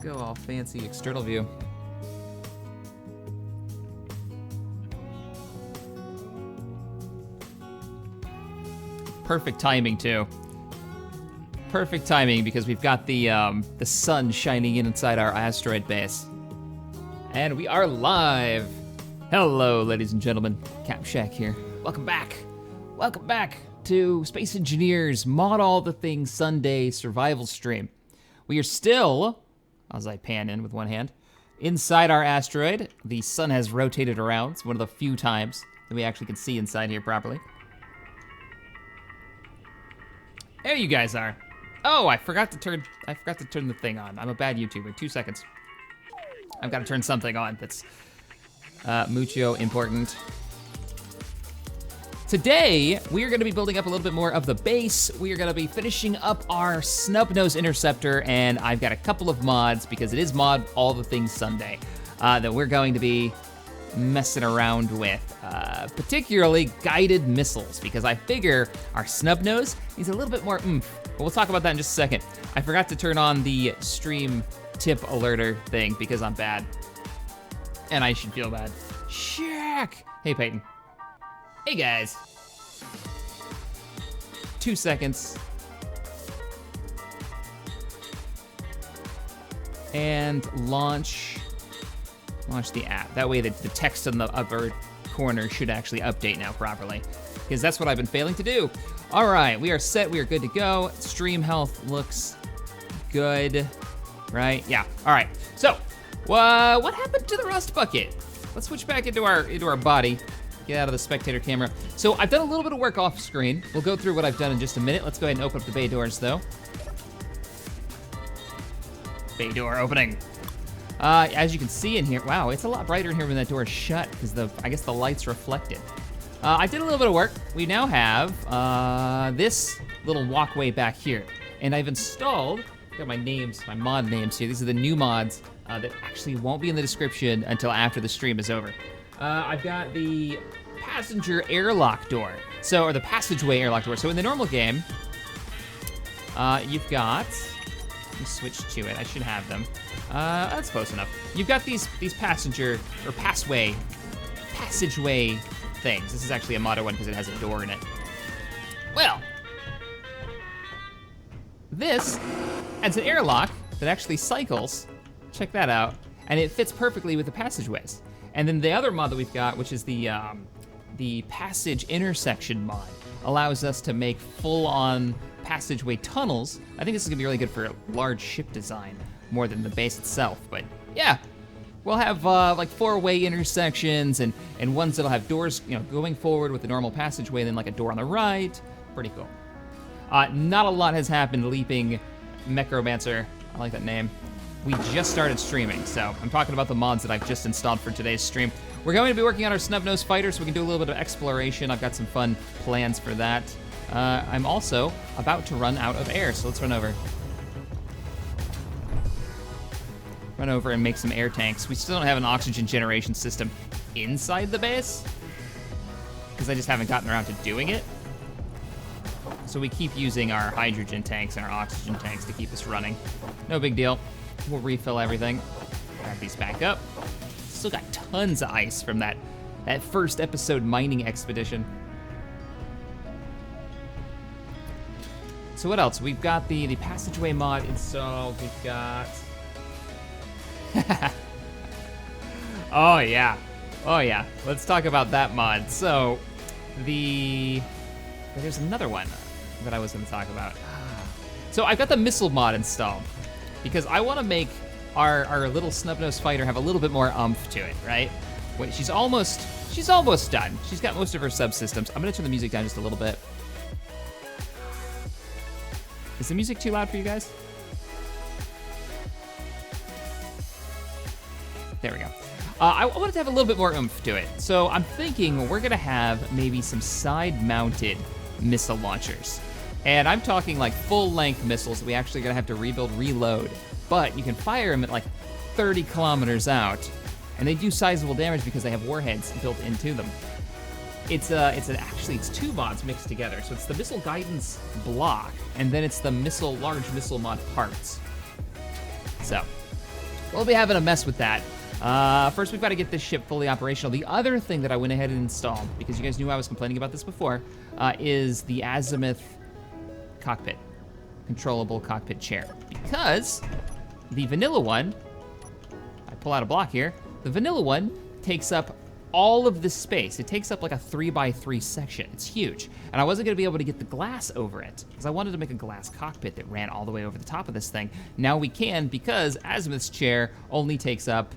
go all fancy external view. Perfect timing too. Perfect timing because we've got the sun shining in inside our asteroid base. And we are live. Hello, ladies and gentlemen. CaptainShack here. Welcome back. Welcome back to Space Engineers Mod All the Things Sunday survival stream. We are still, as I pan in with one hand, inside our asteroid. The sun has rotated around. It's one of the few times that we actually can see inside here properly. There you guys are. Oh, I forgot to turn the thing on. I'm a bad YouTuber. 2 seconds. I've got to turn something on that's mucho important. Today, we are gonna be building up a little bit more of the base. We are gonna be finishing up our snubnose interceptor, and I've got a couple of mods, because it is Mod All the Things Sunday, that we're going to be messing around with, particularly guided missiles, because I figure our snubnose needs a little bit more oomph. But we'll talk about that in just a second. I forgot to turn on the stream tip alerter thing because I'm bad. And I should feel bad. Shack! Hey, Peyton. Hey, guys. 2 seconds. And launch the app. That way the text in the upper corner should actually update now properly, because that's what I've been failing to do. All right, we are set, we are good to go. Stream health looks good, right? Yeah, all right. So, what happened to the rust bucket? Let's switch back into our body. Get out of the spectator camera. So I've done a little bit of work off screen. We'll go through what I've done in just a minute. Let's go ahead and open up the bay doors though. Bay door opening. As you can see in here, wow, it's a lot brighter in here when that door is shut because I guess the light's reflected. I did a little bit of work. We now have this little walkway back here. And I've installed, got my names, my mod names here. These are the new mods that actually won't be in the description until after the stream is over. I've got the passenger airlock door. Or the passageway airlock door. So in the normal game, you've got, let me switch to it, I should have them. That's close enough. You've got these passenger, or passageway things. This is actually a modded one because it has a door in it. Well, this adds an airlock that actually cycles. Check that out. And it fits perfectly with the passageways. And then the other mod that we've got, which is the passage intersection mod, allows us to make full-on passageway tunnels. I think this is gonna be really good for large ship design more than the base itself, but yeah. We'll have like 4-way intersections and ones that'll have doors, going forward with the normal passageway, then like a door on the right. Pretty cool. Not a lot has happened. Leaping Mechromancer, I like that name. We just started streaming, so I'm talking about the mods that I've just installed for today's stream. We're going to be working on our snubnose fighter so we can do a little bit of exploration. I've got some fun plans for that. I'm also about to run out of air, so let's run over. Run over and make some air tanks. We still don't have an oxygen generation system inside the base, because I just haven't gotten around to doing it. So we keep using our hydrogen tanks and our oxygen tanks to keep us running. No big deal. We'll refill everything. Grab these back up. Still got tons of ice from that first episode mining expedition. So what else? We've got the passageway mod installed. We've got... Oh yeah. Let's talk about that mod. So there's another one that I was going to talk about. So I've got the missile mod installed because I want to make our little snubnose fighter have a little bit more oomph to it, right? Wait, she's almost done. She's got most of her subsystems. I'm going to turn the music down just a little bit. Is the music too loud for you guys? There we go. I wanted to have a little bit more oomph to it. So I'm thinking we're gonna have maybe some side-mounted missile launchers. And I'm talking like full-length missiles that we actually gonna have to reload. But you can fire them at like 30 kilometers out, and they do sizable damage because they have warheads built into them. Actually it's two mods mixed together. So it's the missile guidance block, and then it's the large missile mod parts. So we'll be having a mess with that. First, we've got to get this ship fully operational. The other thing that I went ahead and installed, because you guys knew I was complaining about this before, is the azimuth cockpit, controllable cockpit chair. Because the vanilla one, I pull out a block here, the vanilla one takes up all of this space. It takes up like a 3x3 section. It's huge. And I wasn't gonna be able to get the glass over it because I wanted to make a glass cockpit that ran all the way over the top of this thing. Now we can because Azimuth's chair only takes up,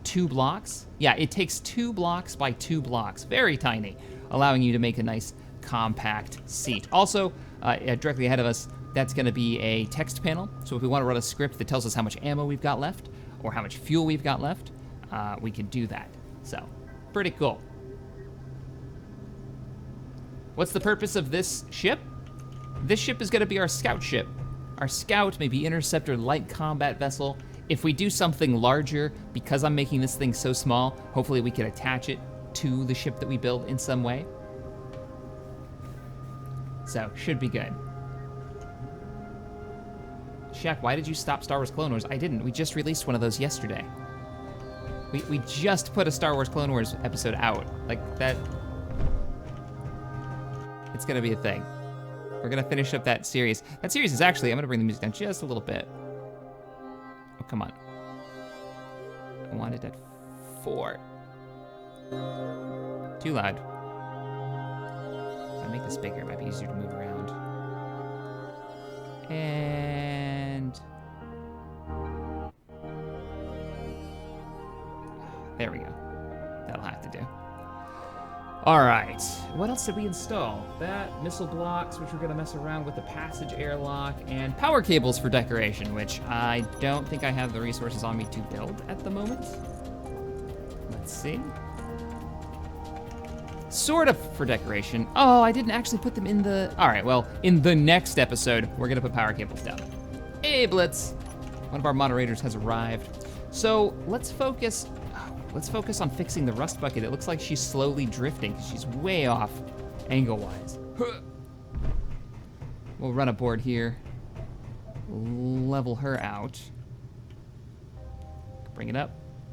2 blocks? Yeah, it takes 2 blocks by 2 blocks. Very tiny, allowing you to make a nice compact seat. Also, directly ahead of us, that's gonna be a text panel. So if we wanna run a script that tells us how much ammo we've got left or how much fuel we've got left, we can do that. So, pretty cool. What's the purpose of this ship? This ship is gonna be our scout ship. Our scout, maybe interceptor, light combat vessel. If we do something larger, because I'm making this thing so small, hopefully we can attach it to the ship that we build in some way. So, should be good. Shack, why did you stop Star Wars Clone Wars? I didn't, we just released one of those yesterday. We just put a Star Wars Clone Wars episode out. Like, that... It's gonna be a thing. We're gonna finish up that series. That series is actually... I'm gonna bring the music down just a little bit. Oh, come on. I want it at 4. Too loud. If I make this bigger, it might be easier to move around. And... There we go. That'll have to do. All right, what else did we install? That, missile blocks, which we're gonna mess around with, the passage airlock, and power cables for decoration, which I don't think I have the resources on me to build at the moment. Let's see. Sort of for decoration. Oh, I didn't actually put them in the... All right, well, in the next episode, we're gonna put power cables down. Hey, Blitz. One of our moderators has arrived. So let's focus on fixing the rust bucket. It looks like she's slowly drifting. She's way off angle-wise. We'll run a board here. Level her out. Bring it up.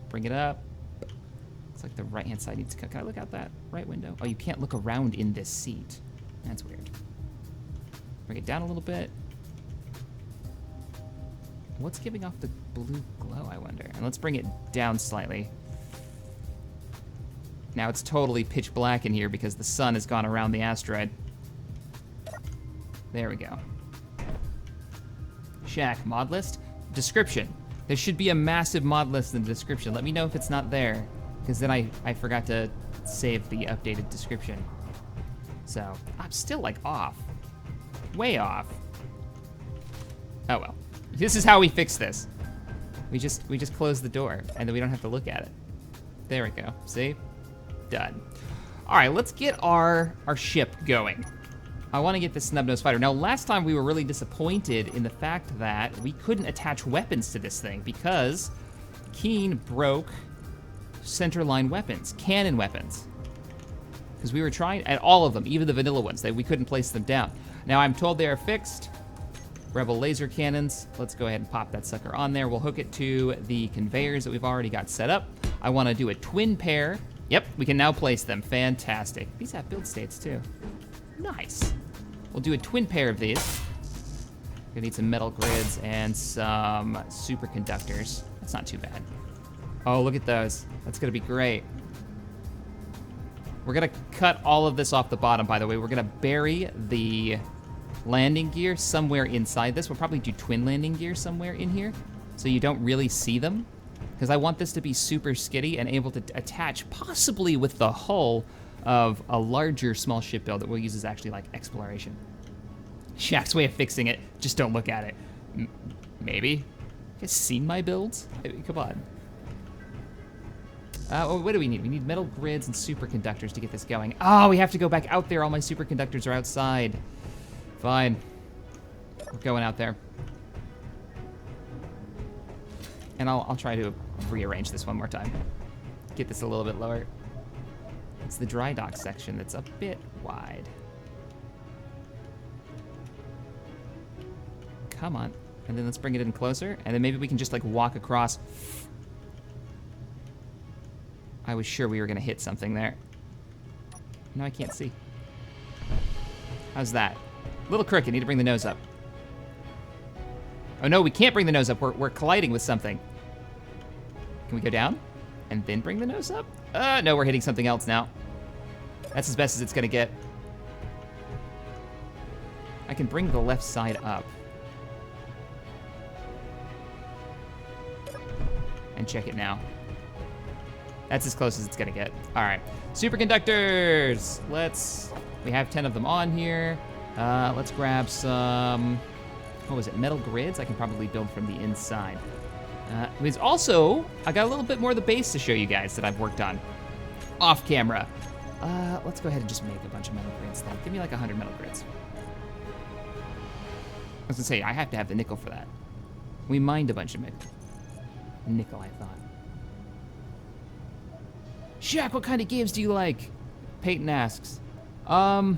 Bring it up. Looks like the right-hand side needs to come. Can I look out that right window? Oh, you can't look around in this seat. That's weird. Bring it down a little bit. What's giving off the blue glow, I wonder? And let's bring it down slightly. Now it's totally pitch black in here because the sun has gone around the asteroid. There we go. Shack, mod list? Description. There should be a massive mod list in the description. Let me know if it's not there, because then I forgot to save the updated description. So, I'm still like off. Way off. Oh well. This is how we fix this. We just close the door and then we don't have to look at it. There we go, see? Done. All right, let's get our ship going. I want to get this snubnose fighter. Now, last time we were really disappointed in the fact that we couldn't attach weapons to this thing because Keen broke centerline weapons, cannon weapons. Because we were trying, at all of them, even the vanilla ones, we couldn't place them down. Now I'm told they are fixed. Rebel laser cannons. Let's go ahead and pop that sucker on there. We'll hook it to the conveyors that we've already got set up. I want to do a twin pair. Yep, we can now place them. Fantastic. These have build states too. Nice. We'll do a twin pair of these. Gonna need some metal grids and some superconductors. That's not too bad. Oh, look at those. That's gonna be great. We're gonna cut all of this off the bottom, by the way. We're gonna bury the landing gear somewhere inside this. We'll probably do twin landing gear somewhere in here so you don't really see them, because I want this to be super skiddy and able to attach possibly with the hull of a larger small ship build that we'll use as actually like exploration. Shack's way of fixing it, just don't look at it. Maybe? You guys seen my builds? I mean, come on. What do we need? We need metal grids and superconductors to get this going. Oh, we have to go back out there. All my superconductors are outside. Fine. We're going out there. And I'll try to rearrange this one more time. Get this a little bit lower. It's the dry dock section that's a bit wide. Come on. And then let's bring it in closer. And then maybe we can just like walk across. I was sure we were gonna hit something there. No, I can't see. How's that? A little crooked, need to bring the nose up. Oh no, we can't bring the nose up. We're colliding with something. Can we go down and then bring the nose up? No, we're hitting something else now. That's as best as it's gonna get. I can bring the left side up. And check it now. That's as close as it's gonna get. All right, superconductors. We have 10 of them on here. Let's grab some, what was it, metal grids? I can probably build from the inside. There's also, I got a little bit more of the base to show you guys that I've worked on off camera. Let's go ahead and just make a bunch of metal grids then. Give me like 100 metal grids. I was gonna say, I have to have the nickel for that. We mined a bunch of nickel, I thought. Shack, what kind of games do you like? Peyton asks. You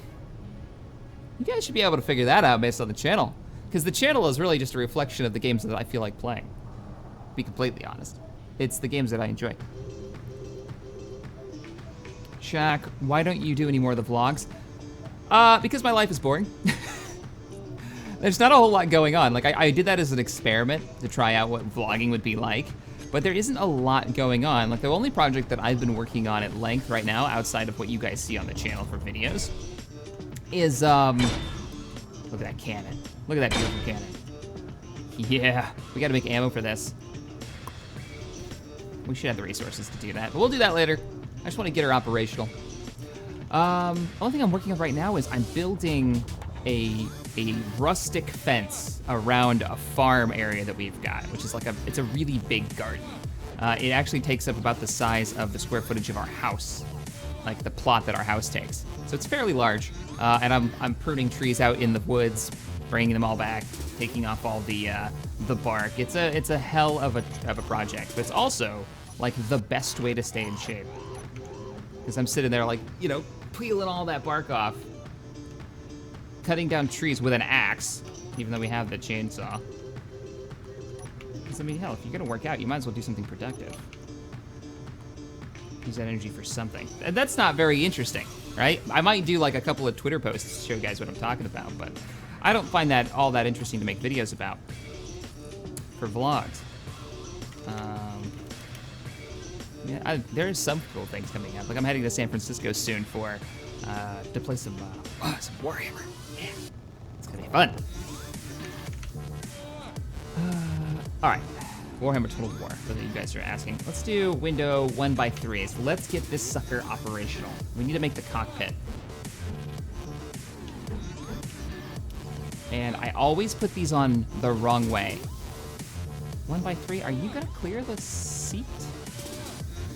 guys should be able to figure that out based on the channel. Because the channel is really just a reflection of the games that I feel like playing. To be completely honest. It's the games that I enjoy. Shack, why don't you do any more of the vlogs? Because my life is boring. There's not a whole lot going on. Like, I did that as an experiment to try out what vlogging would be like, but there isn't a lot going on. Like, the only project that I've been working on at length right now, outside of what you guys see on the channel for videos, is, look at that cannon. Look at that beautiful cannon. Yeah, we gotta make ammo for this. We should have the resources to do that, but we'll do that later. I just wanna get her operational. Only thing I'm working on right now is I'm building a rustic fence around a farm area that we've got, which is like it's a really big garden. It actually takes up about the size of the square footage of our house, like the plot that our house takes. So it's fairly large, and I'm pruning trees out in the woods, bringing them all back, taking off all the bark. It's a hell of a project, but it's also like the best way to stay in shape. Because I'm sitting there like, you know, peeling all that bark off, cutting down trees with an axe, even though we have the chainsaw. Because I mean, hell, if you're gonna work out, you might as well do something productive. Use that energy for something. And that's not very interesting, right? I might do like a couple of Twitter posts to show you guys what I'm talking about, but I don't find that all that interesting to make videos about for vlogs. Yeah, there's some cool things coming up. Like I'm heading to San Francisco soon to play some Warhammer. Yeah, it's gonna be fun. All right, Warhammer Total War, whether you guys are asking. Let's do window 1x3. So let's get this sucker operational. We need to make the cockpit. And I always put these on the wrong way. 1x3, are you gonna clear the seat?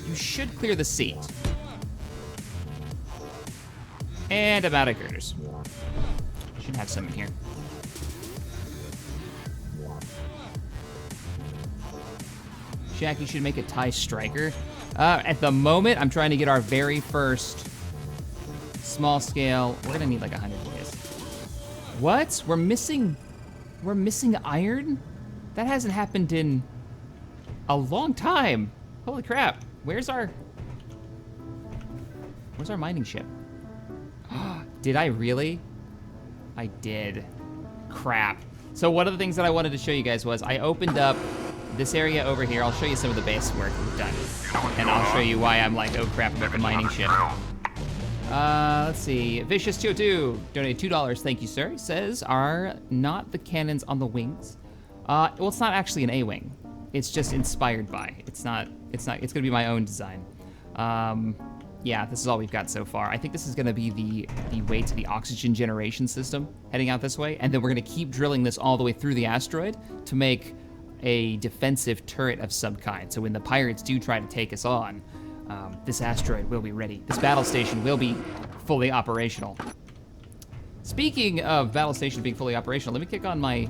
You should clear the seat. And I'm out of girders. Should have some in here. Jack, you should make a TIE Striker. At the moment, I'm trying to get our very first small scale. We're gonna need like 100 boys. What? We're missing iron? That hasn't happened in a long time. Holy crap. Where's our mining ship? Did I really? I did. Crap. So one of the things that I wanted to show you guys was I opened up this area over here. I'll show you some of the base work we've done. And I'll show you why I'm like, oh crap, about the mining ship. Let's see. Vicious202 donated $2. Thank you, sir. He says, are not the cannons on the wings? Well, it's not actually an A-wing. It's just inspired by. It's gonna be my own design. Yeah, this is all we've got so far. I think this is gonna be the way to the oxygen generation system, heading out this way, and then we're gonna keep drilling this all the way through the asteroid to make a defensive turret of some kind. So when the pirates do try to take us on, this asteroid will be ready. This battle station will be fully operational. Speaking of battle station being fully operational, let me kick on my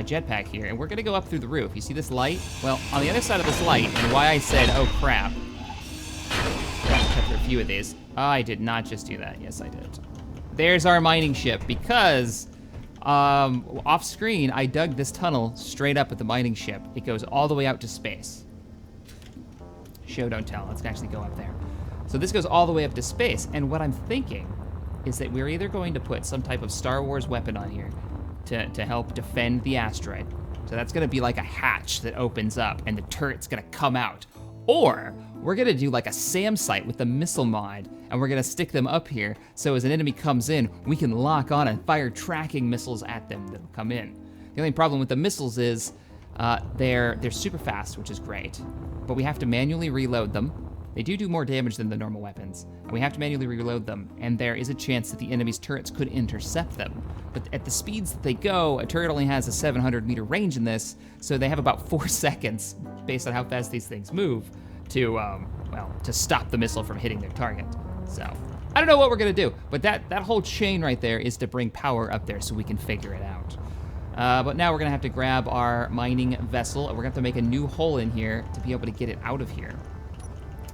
jetpack here, and we're gonna go up through the roof. You see this light? Well, on the other side of this light, and why I said, oh crap, cut through a few of these. I did not just do that. Yes, I did. There's our mining ship, because Off screen, I dug this tunnel straight up at the mining ship. It goes all the way out to space. Show, don't tell. Let's actually go up there. So this goes all the way up to space, and what I'm thinking is that we're either going to put some type of Star Wars weapon on here to help defend the asteroid. So that's gonna be like a hatch that opens up and the turret's gonna come out. Or we're gonna do like a SAM site with the missile mod, and we're gonna stick them up here so as an enemy comes in, we can lock on and fire tracking missiles at them that'll come in. The only problem with the missiles is they're super fast, which is great, but we have to manually reload them. They do more damage than the normal weapons, and we have to manually reload them, and there is a chance that the enemy's turrets could intercept them. But at the speeds that they go, a turret only has a 700-meter range in this, so they have about 4 seconds, based on how fast these things move, to stop the missile from hitting their target. So, I don't know what we're gonna do, but that whole chain right there is to bring power up there so we can figure it out. But now we're gonna have to grab our mining vessel, and we're gonna have to make a new hole in here to be able to get it out of here.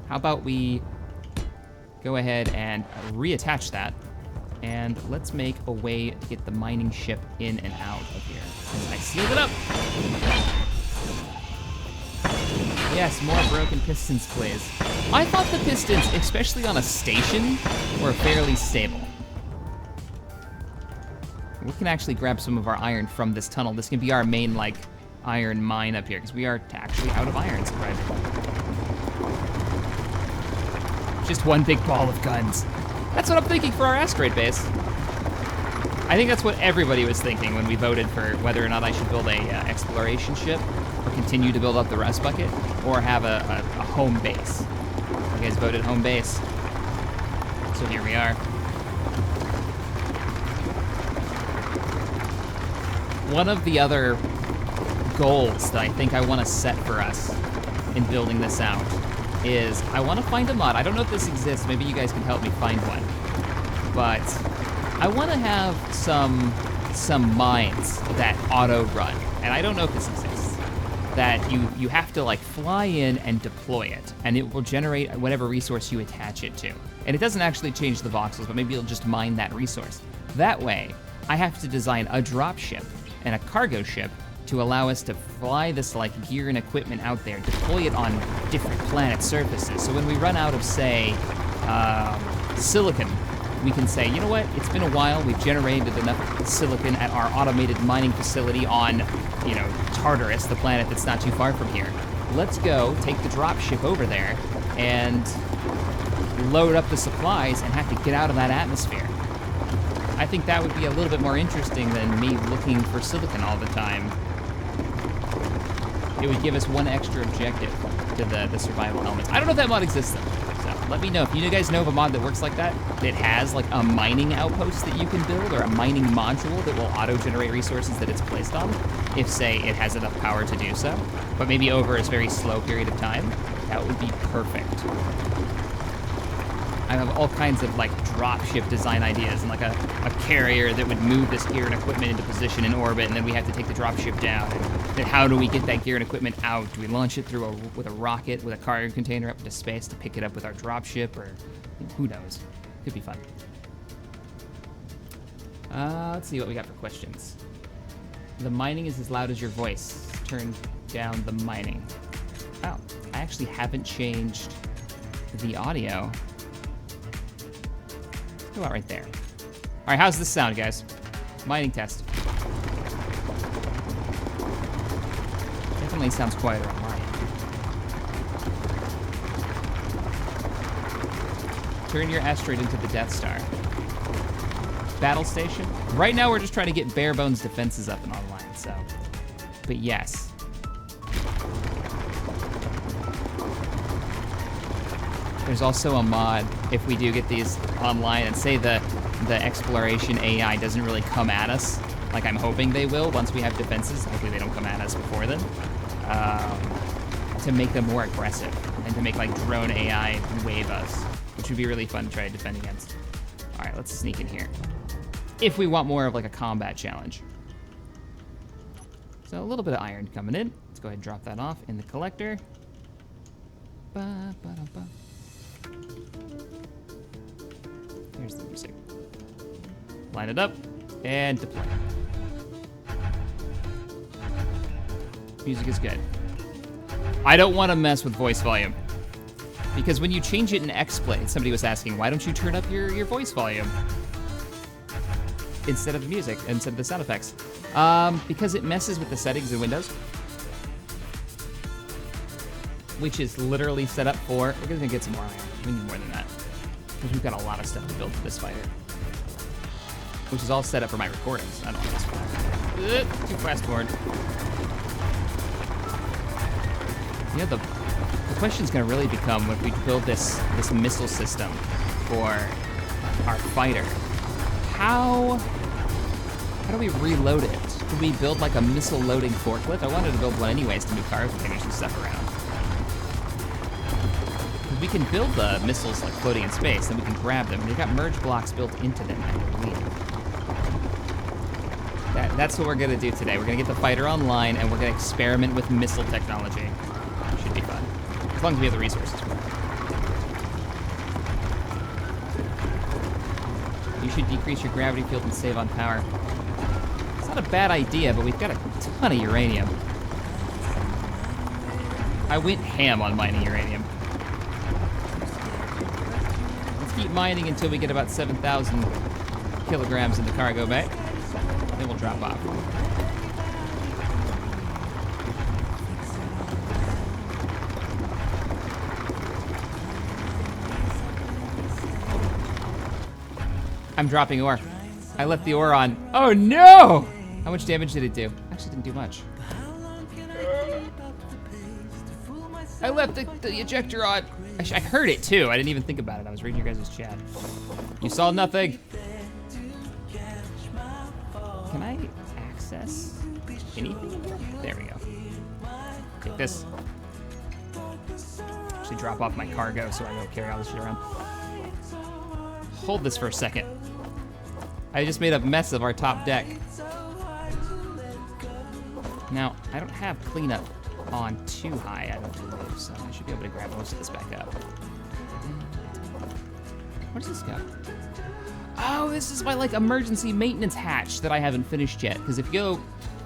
How about we go ahead and reattach that, and let's make a way to get the mining ship in and out of here. I sealed it up. Yes, more broken pistons, please. I thought the pistons, especially on a station, were fairly stable. We can actually grab some of our iron from this tunnel. This can be our main, like, iron mine up here, because we are actually out of iron, surprisingly. Just one big ball of guns. That's what I'm thinking for our asteroid base. I think that's what everybody was thinking when we voted for whether or not I should build a exploration ship, or continue to build up the rust bucket, or have a home base. You guys voted home base. So here we are. One of the other goals that I think I want to set for us in building this out is I want to find a mod. I don't know if this exists. Maybe you guys can help me find one. But I want to have some mines that auto run. And I don't know if this exists. That you have to like fly in and deploy it, and it will generate whatever resource you attach it to. And it doesn't actually change the voxels, but maybe it'll just mine that resource. That way, I have to design a drop ship and a cargo ship to allow us to fly this like gear and equipment out there, deploy it on different planet surfaces. So when we run out of, say, silicon, we can say, you know what, it's been a while, we've generated enough silicon at our automated mining facility on, you know, Tartarus, the planet that's not too far from here. Let's go take the drop ship over there and load up the supplies and have to get out of that atmosphere. I think that would be a little bit more interesting than me looking for silicon all the time. It would give us one extra objective to the survival elements. I don't know if that mod exists though. So let me know if you guys know of a mod that works like that has like a mining outpost that you can build, or a mining module that will auto-generate resources that it's placed on, if, say, it has enough power to do so, but maybe over a very slow period of time. That would be perfect. I have all kinds of like dropship design ideas, and like a carrier that would move this gear and equipment into position in orbit, and then we have to take the dropship down. And then how do we get that gear and equipment out? Do we launch it through with a rocket with a cargo container up into space to pick it up with our dropship, or who knows? Could be fun. Let's see what we got for questions. The mining is as loud as your voice. Turn down the mining. Oh, I actually haven't changed the audio. Go out right there. All right, how's this sound, guys? Mining test. Definitely sounds quieter on my end. Turn your asteroid into the Death Star. Battle station? Right now we're just trying to get bare bones defenses up and online, so. But yes. There's also a mod, if we do get these online, and say the exploration AI doesn't really come at us, like I'm hoping they will once we have defenses. Hopefully they don't come at us before then. To make them more aggressive, and to make like drone AI wave us, which would be really fun to try to defend against. All right, let's sneak in here. If we want more of like a combat challenge. So a little bit of iron coming in. Let's go ahead and drop that off in the collector. Ba-ba-da-ba. Here's the music. Line it up. And deploy. Music is good. I don't want to mess with voice volume. Because when you change it in XSplit, somebody was asking, why don't you turn up your voice volume? Instead of the music, instead of the sound effects. Because it messes with the settings in Windows. Which is literally set up for, we're gonna get some more iron. We need more than that. Because we've got a lot of stuff to build for this fighter. Which is all set up for my recordings. I don't want this one. Too fast forward. Yeah, the question's gonna really become when we build this missile system for our fighter. How do we reload it? Do we build like a missile loading forklift? I wanted to build one anyways to move cargo containers and stuff around. We can build the missiles like floating in space, then we can grab them. They've got merge blocks built into them, I believe. That's what we're gonna do today. We're gonna get the fighter online and we're gonna experiment with missile technology. Should be fun. As long as we have the resources for it. You should decrease your gravity field and save on power. It's not a bad idea, but we've got a ton of uranium. I went ham on mining uranium. Keep mining until we get about 7,000 kilograms in the cargo bay. Then we'll drop off. I'm dropping ore. I left the ore on. Oh no! How much damage did it do? Actually didn't do much. I left the ejector on. I heard it too. I didn't even think about it. I was reading your guys' chat. You saw nothing. Can I access anything in here? There we go. Take this. Actually drop off my cargo so I don't carry all this shit around. Hold this for a second. I just made a mess of our top deck. Now, I don't have cleanup on too high, I don't believe, so I should be able to grab most of this back up. Where does this go? Oh, this is my like emergency maintenance hatch that I haven't finished yet. Because if you go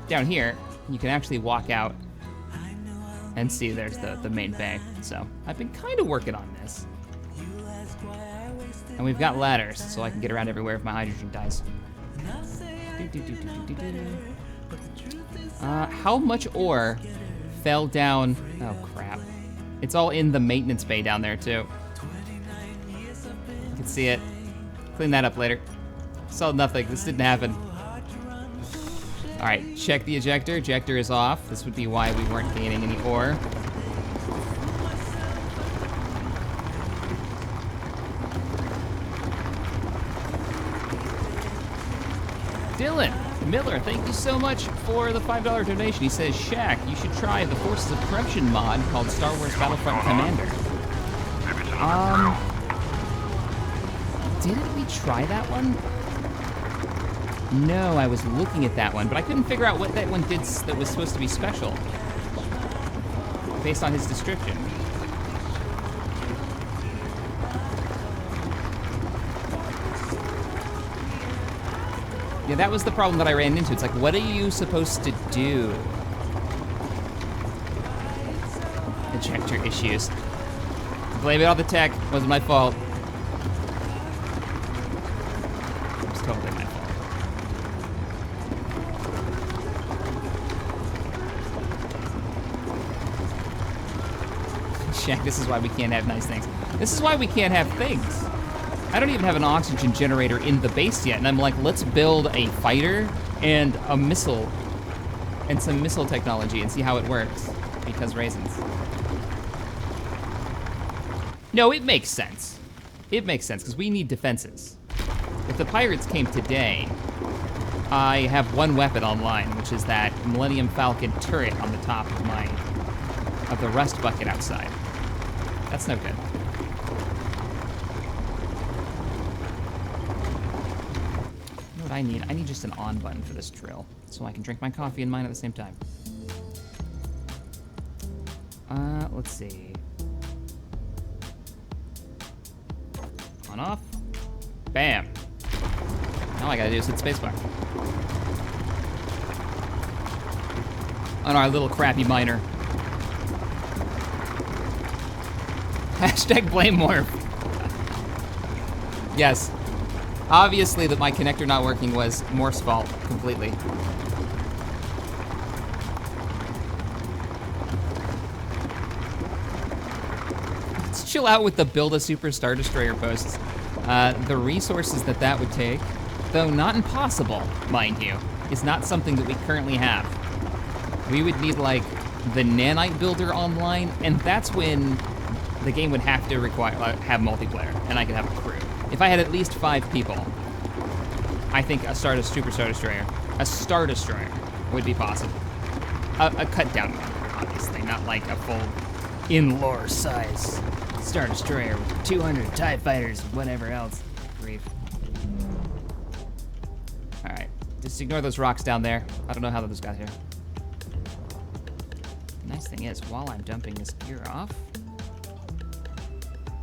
down here, you can actually walk out and see there's the main bay. So I've been kind of working on this. And we've got ladders, so I can get around everywhere if my hydrogen dies. How much ore fell down? Oh crap. It's all in the maintenance bay down there too. You can see it. Clean that up later. Saw nothing, this didn't happen. All right, check the ejector. Ejector is off. This would be why we weren't gaining any ore. Dylan Miller, thank you so much for the $5 donation. He says, Shack, you should try the Forces of Corruption mod called Star Wars Battlefront Commander. Didn't we try that one? No, I was looking at that one, but I couldn't figure out what that one did that was supposed to be special based on his description. Yeah, that was the problem that I ran into. It's like, what are you supposed to do? Ejector issues. Blame it on the tech. Wasn't my fault. It was totally my fault. Shaq, this is why we can't have nice things. This is why we can't have things. I don't even have an oxygen generator in the base yet, and I'm like, let's build a fighter and a missile and some missile technology and see how it works, because raisins. No, it makes sense. It makes sense, because we need defenses. If the pirates came today, I have one weapon online, which is that Millennium Falcon turret on the top of the rust bucket outside. That's no good. I need just an on button for this drill, so I can drink my coffee and mine at the same time. Let's see. On off. Bam. All I gotta do is hit spacebar. On our little crappy miner. Hashtag blame Morph. Yes. Obviously that my connector not working was Morph's fault completely. Let's chill out with the build a Super Star Destroyer posts. The resources that would take, though not impossible, mind you, is not something that we currently have. We would need like the Nanite builder online, and that's when the game would have to have multiplayer, and I could have a crew. If I had at least 5 people, I think a Super Star Destroyer, a Star Destroyer would be possible. A cut down one, obviously, not like a full in-lore size Star Destroyer with 200 TIE fighters and whatever else. Grief. All right, just ignore those rocks down there. I don't know how those got here. Nice thing is, while I'm dumping this gear off,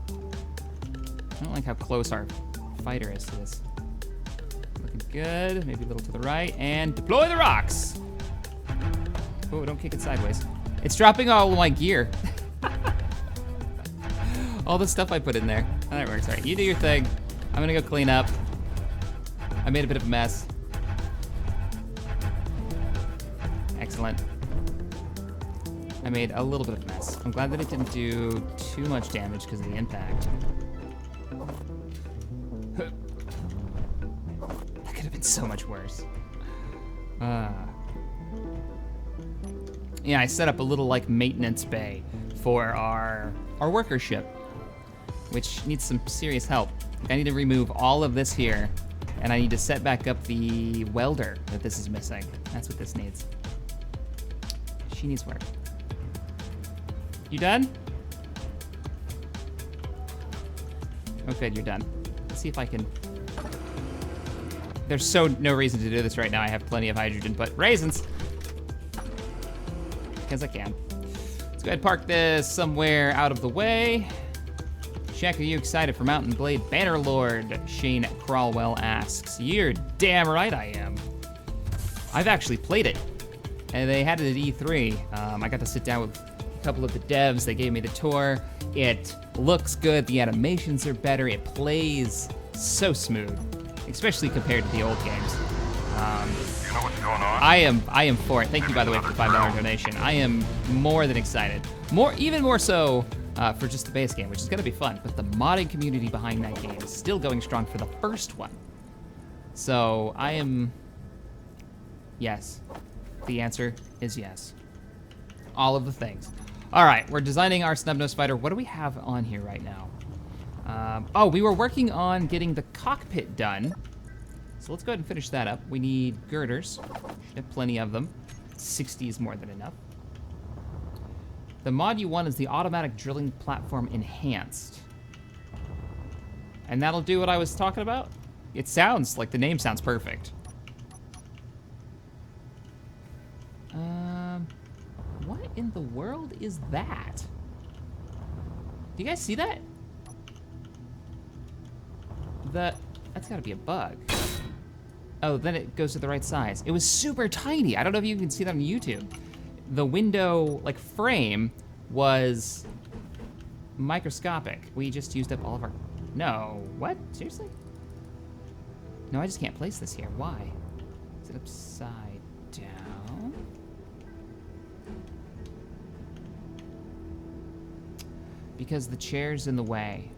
I don't like how close our fighter is to this. Looking good, maybe a little to the right, and deploy the rocks! Oh, don't kick it sideways. It's dropping all of my gear. All the stuff I put in there. Oh, that works, all right, you do your thing. I'm gonna go clean up. I made a bit of a mess. Excellent. I made a little bit of a mess. I'm glad that it didn't do too much damage because of the impact. That could have been so much worse. Yeah, I set up a little like maintenance bay for our worker ship, which needs some serious help. I need to remove all of this here, and I need to set back up the welder that this is missing. That's what this needs. She needs work. You done? Oh, good, you're done. Let's see if I can... There's no reason to do this right now. I have plenty of hydrogen, but raisins! Because I can. Let's go ahead and park this somewhere out of the way. Shack, are you excited for Mountain Blade Bannerlord? Shane Crawwell asks. You're damn right I am. I've actually played it. And they had it at E3. I got to sit down with a couple of the devs. They gave me the tour. It looks good. The animations are better. It plays so smooth, especially compared to the old games. You know what's going on? I am for it. Thank you, by the way, for the $5 donation. I am more than excited. Even more so for just the base game, which is gonna be fun. But the modding community behind that game is still going strong for the first one. So I am, yes. The answer is yes. All of the things. All right, we're designing our snubnose fighter. What do we have on here right now? Oh, we were working on getting the cockpit done. So let's go ahead and finish that up. We need girders. Should have plenty of them. 60 is more than enough. The mod you want is the automatic drilling platform enhanced. And that'll do what I was talking about? It sounds like the name sounds perfect. What in the world is that? Do you guys see that? That's gotta be a bug. Oh, then it goes to the right size. It was super tiny. I don't know if you can see that on YouTube. The window, like, frame was microscopic. We just used up all of our... No, what? Seriously? No, I just can't place this here. Why? Is it upside down? Because the chair's in the way.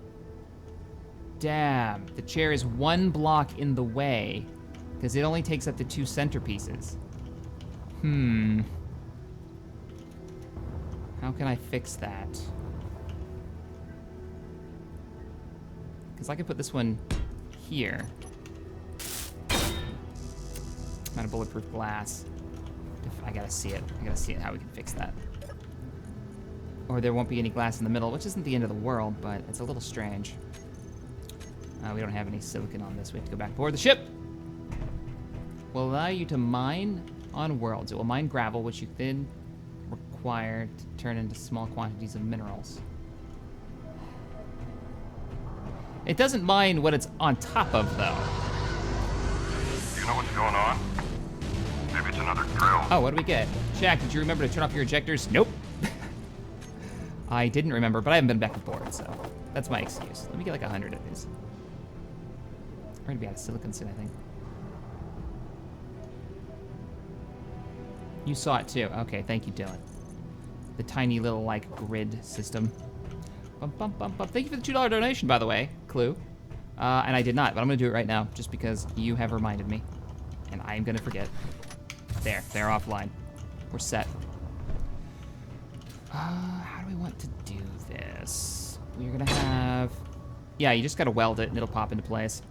Damn, the chair is 1 block in the way because it only takes up to 2 centerpieces. How can I fix that? Because I could put this one here. I'm out of bulletproof glass. I gotta see it. I gotta see it how we can fix that. Or there won't be any glass in the middle, which isn't the end of the world, but it's a little strange. We don't have any silicon on this. We have to go back aboard the ship. Will allow you to mine on worlds. It will mine gravel, which you then require to turn into small quantities of minerals. It doesn't mine what it's on top of, though. you know what's going on? Maybe it's another drill. Oh, what do we get? Shack, did you remember to turn off your ejectors? Nope. I didn't remember, but I haven't been back and forth, so that's my excuse. Let me get like 100 of these. We're gonna be out of silicon soon, I think. You saw it too. Okay, thank you, Dylan. The tiny little like grid system. Bum, bum, bum, bum. Thank you for the $2 donation, by the way, Clue. And I did not, but I'm gonna do it right now, just because you have reminded me, and I am gonna forget. There, they're offline. We're set. How do we want to do this? We're gonna have, yeah, you just gotta weld it and it'll pop into place.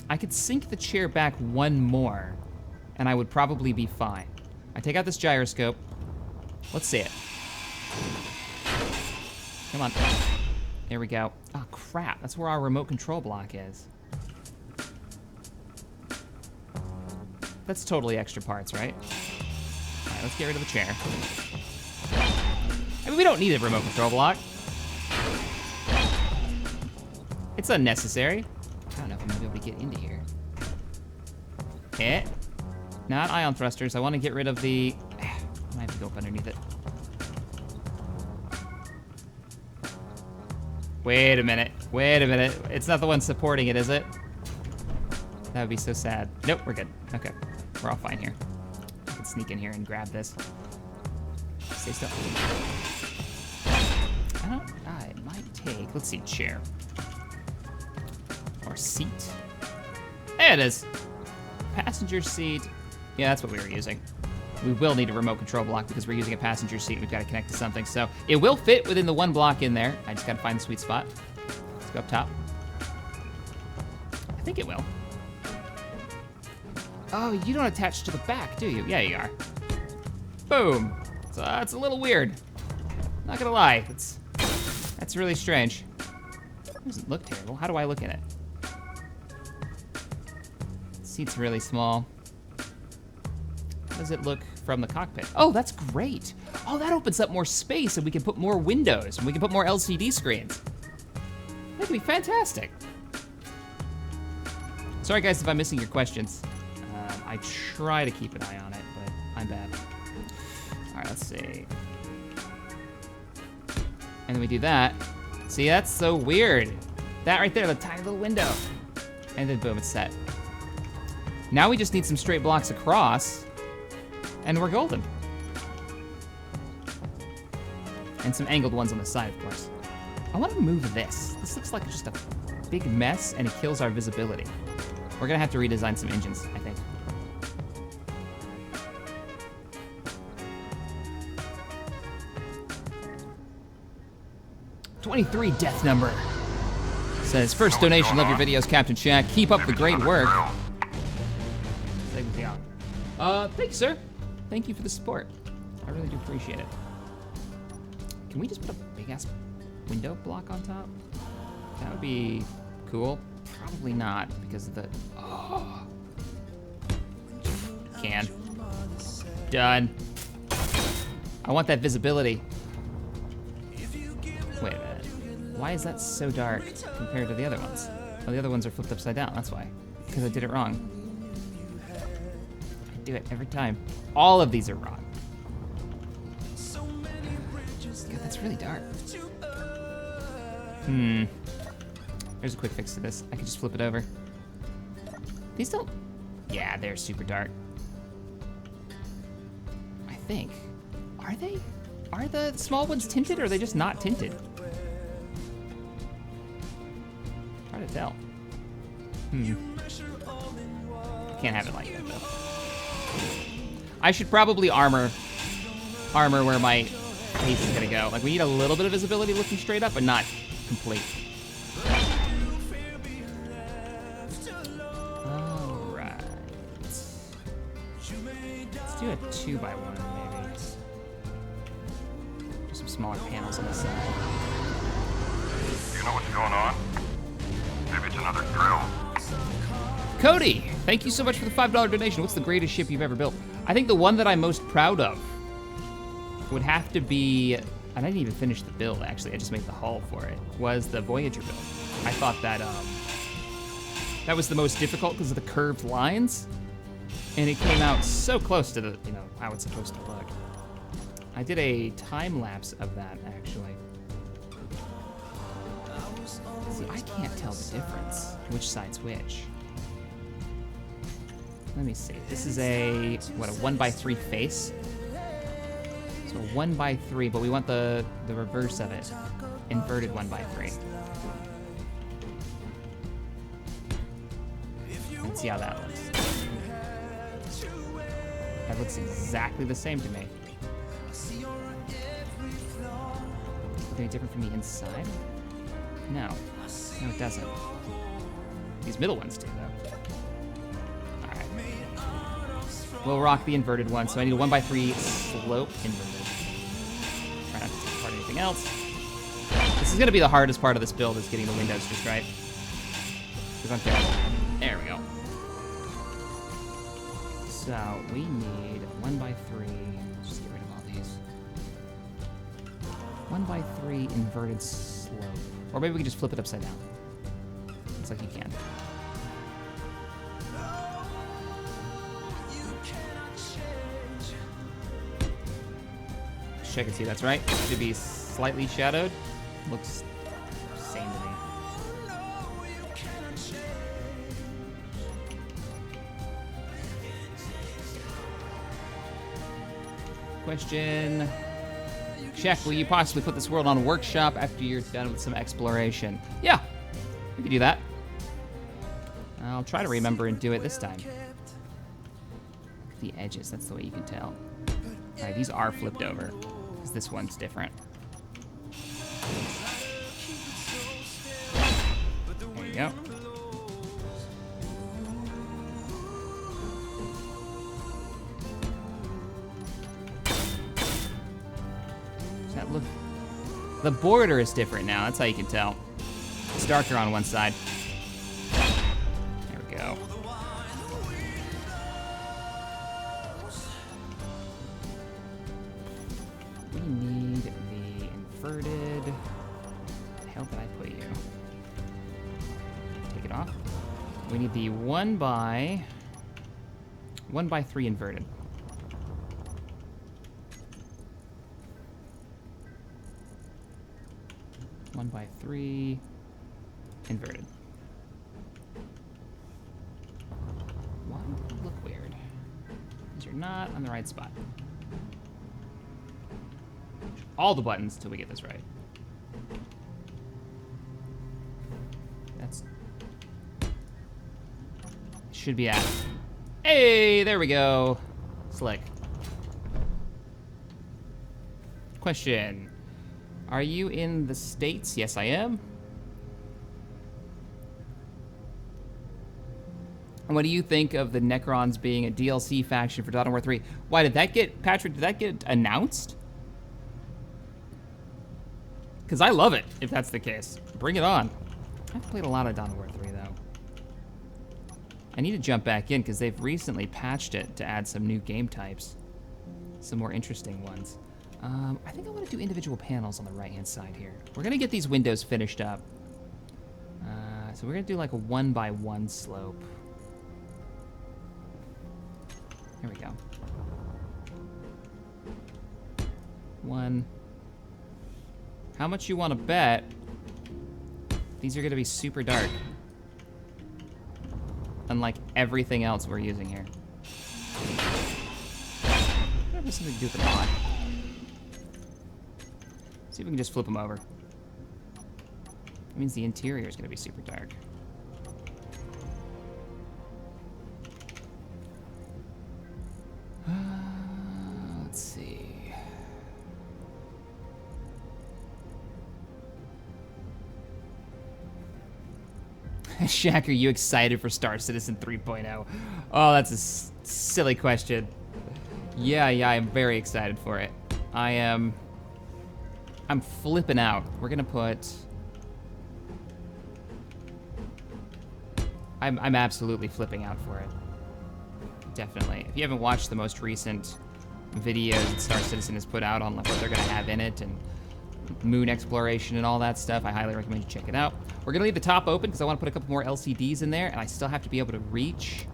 I could sink the chair back one more, and I would probably be fine. I take out this gyroscope. Let's see it. Come on. There we go. Oh, crap. That's where our remote control block is. That's totally extra parts, right? All right, let's get rid of the chair. I mean, we don't need a remote control block. It's unnecessary. I don't know if I'm gonna be able to get into here. Not ion thrusters. I want to get rid of the... I might have to go up underneath it. Wait a minute. Wait a minute. It's not the one supporting it, is it? That would be so sad. Nope, we're good. Okay. We're all fine here. I can sneak in here and grab this. Stay still. It might take... Let's see, chair. Or seat. There it is. Passenger seat. Yeah, that's what we were using. We will need a remote control block because we're using a passenger seat. We've got to connect to something. So it will fit within the one block in there. I just got to find the sweet spot. Let's go up top. I think it will. Oh, you don't attach to the back, do you? Yeah, you are. Boom. So it's a little weird. Not gonna lie. That's really strange. It doesn't look terrible. How do I look in it? Seat's really small. How does it look from the cockpit? Oh, that's great. Oh, that opens up more space and we can put more windows and we can put more LCD screens. That could be fantastic. Sorry guys if I'm missing your questions. I try to keep an eye on it, but I'm bad. All right, let's see. And then we do that. See, that's so weird. That right there, the tiny little window. And then boom, it's set. Now we just need some straight blocks across, and we're golden. And some angled ones on the side, of course. I want to move this. This looks like just a big mess, and it kills our visibility. We're gonna have to redesign some engines, I think. $23 death number. Says, first donation, love your videos, CaptainShack. Keep up the great work. Thank you, sir. Thank you for the support. I really do appreciate it. Can we just put a big-ass window block on top? That would be cool. Probably not, because of the... Oh. Can. Done. I want that visibility. Wait a minute. Why is that so dark compared to the other ones? Oh, the other ones are flipped upside down, that's why. Because I did it wrong. I do it every time. All of these are wrong. God, that's really dark. There's a quick fix to this. I could just flip it over. These don't... Yeah, they're super dark. I think. Are they? Are the small ones tinted, or are they just not tinted? Hard to tell. Can't have it like that, though. I should probably armor where my face is gonna go. Like, we need a little bit of visibility looking straight up, but not complete. All right. Let's do a 2x1, maybe. Just some smaller panels on the side. You know what's going on? Maybe it's another drill. Cody, thank you so much for the $5 donation. What's the greatest ship you've ever built? I think the one that I'm most proud of would have to be I didn't even finish the build, actually. I just made the hull for it. Was the Voyager build. I thought that that was the most difficult because of the curved lines, and it came out so close to the, how it's supposed to look. I did a time lapse of that, actually. See, I can't tell the difference, which side's which. Let me see. This is a 1x3 face. So 1x3, but we want the reverse of it. Inverted 1x3. Let's see how that looks. That looks exactly the same to me. Any different from the inside? No. No, it doesn't. These middle ones do, though. Alright. We'll rock the inverted one, so I need a 1x3 slope inverted. Try not to take apart anything else. This is going to be the hardest part of this build, is getting the windows just right. Because I'm terrible. There we go. So, we need 1x3. Just get rid of all these. 1x3 inverted slope. Or maybe we can just flip it upside down. Looks like you can. Check and see, that's right. Should be slightly shadowed. Looks same to me. Question. Check, will you possibly put this world on a workshop after you're done with some exploration? Yeah, we can do that. I'll try to remember and do it this time. The edges, that's the way you can tell. All right, these are flipped over, because this one's different. There you go. That look, the border is different now. That's how you can tell. It's darker on one side. There we go. We need the inverted. Where the hell did I put you? Take it off. We need the 1x3 inverted. 1x3 inverted. Why did it look weird? Because you're not on the right spot. All the buttons till we get this right. That's should be at. Hey, there we go. Slick. Question. Are you in the States? Yes, I am. And what do you think of the Necrons being a DLC faction for Dawn of War 3? Why did that get, Patrick, did that get announced? Because I love it, if that's the case. Bring it on. I've played a lot of Dawn of War 3, though. I need to jump back in, because they've recently patched it to add some new game types. Some more interesting ones. I think I want to do individual panels on the right-hand side here. We're going to get these windows finished up. So we're going to do like a 1x1 slope. Here we go. 1. How much you want to bet these are going to be super dark? Unlike everything else we're using here. That has something to do with the mod. See if we can just flip them over. That means the interior is going to be super dark. Let's see. Shaq, are you excited for Star Citizen 3.0? Oh, that's a silly question. Yeah, I am very excited for it. I'm flipping out. We're gonna put... I'm absolutely flipping out for it. Definitely. If you haven't watched the most recent videos that Star Citizen has put out on like what they're gonna have in it and moon exploration and all that stuff. I highly recommend you check it out. We're gonna leave the top open because I want to put a couple more LCDs in there, and I still have to be able to reach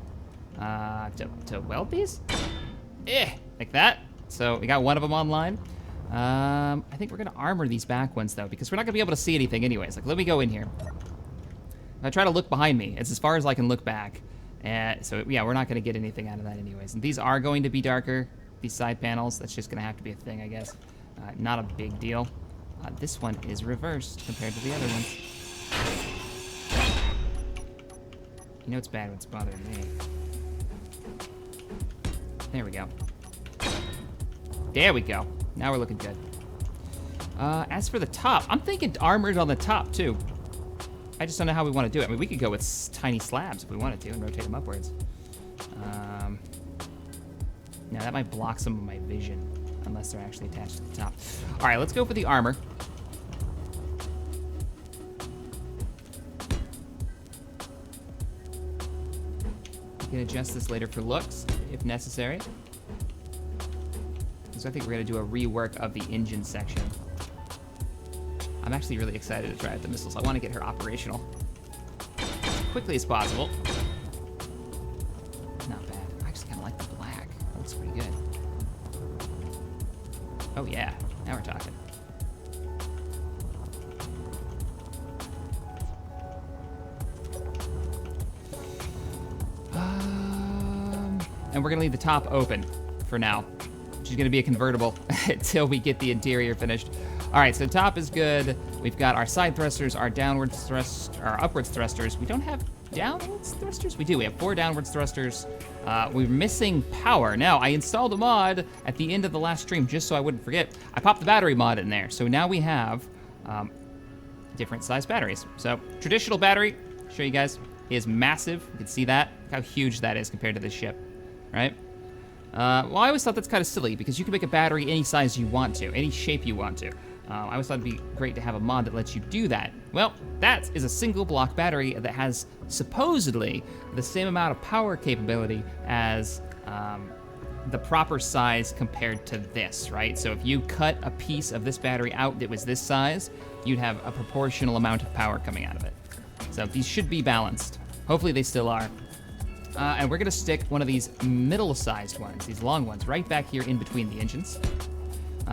to weld these. Like that. So we got one of them online. I think we're gonna armor these back ones though, because we're not gonna be able to see anything anyways. Like, let me go in here. If I try to look behind me, it's as far as I can look back. And so yeah, we're not gonna get anything out of that anyways. And these are going to be darker, these side panels. That's just gonna have to be a thing, I guess. Not a big deal. This one is reversed compared to the other ones. You know it's bad when it's bothering me. There we go. There we go. Now we're looking good. As for the top, I'm thinking armored on the top too. I just don't know how we want to do it. I mean, we could go with tiny slabs if we wanted to and rotate them upwards. Now that might block some of my vision unless they're actually attached to the top. All right, let's go for the armor. We can adjust this later for looks if necessary. So I think we're gonna do a rework of the engine section. I'm actually really excited to try out the missiles. I want to get her operational as quickly as possible. Not bad. I actually kind of like the black. That looks pretty good. Oh yeah, now we're talking. And we're gonna leave the top open for now. She's gonna be a convertible until we get the interior finished. All right, so top is good. We've got our side thrusters, our downwards thrust, our upwards thrusters. We don't have downwards thrusters? We do, we have 4 downwards thrusters. We're missing power. Now, I installed a mod at the end of the last stream just so I wouldn't forget. I popped the battery mod in there. So now we have different size batteries. So traditional battery, show you guys, is massive. You can see that, look how huge that is compared to this ship, right? Well, I always thought that's kind of silly because you can make a battery any size you want to, any shape you want to. I always thought it'd be great to have a mod that lets you do that. Well, that is a single block battery that has supposedly the same amount of power capability as the proper size compared to this, right? So if you cut a piece of this battery out that was this size, you'd have a proportional amount of power coming out of it. So these should be balanced. Hopefully they still are. And we're gonna stick one of these middle-sized ones, these long ones, right back here in between the engines.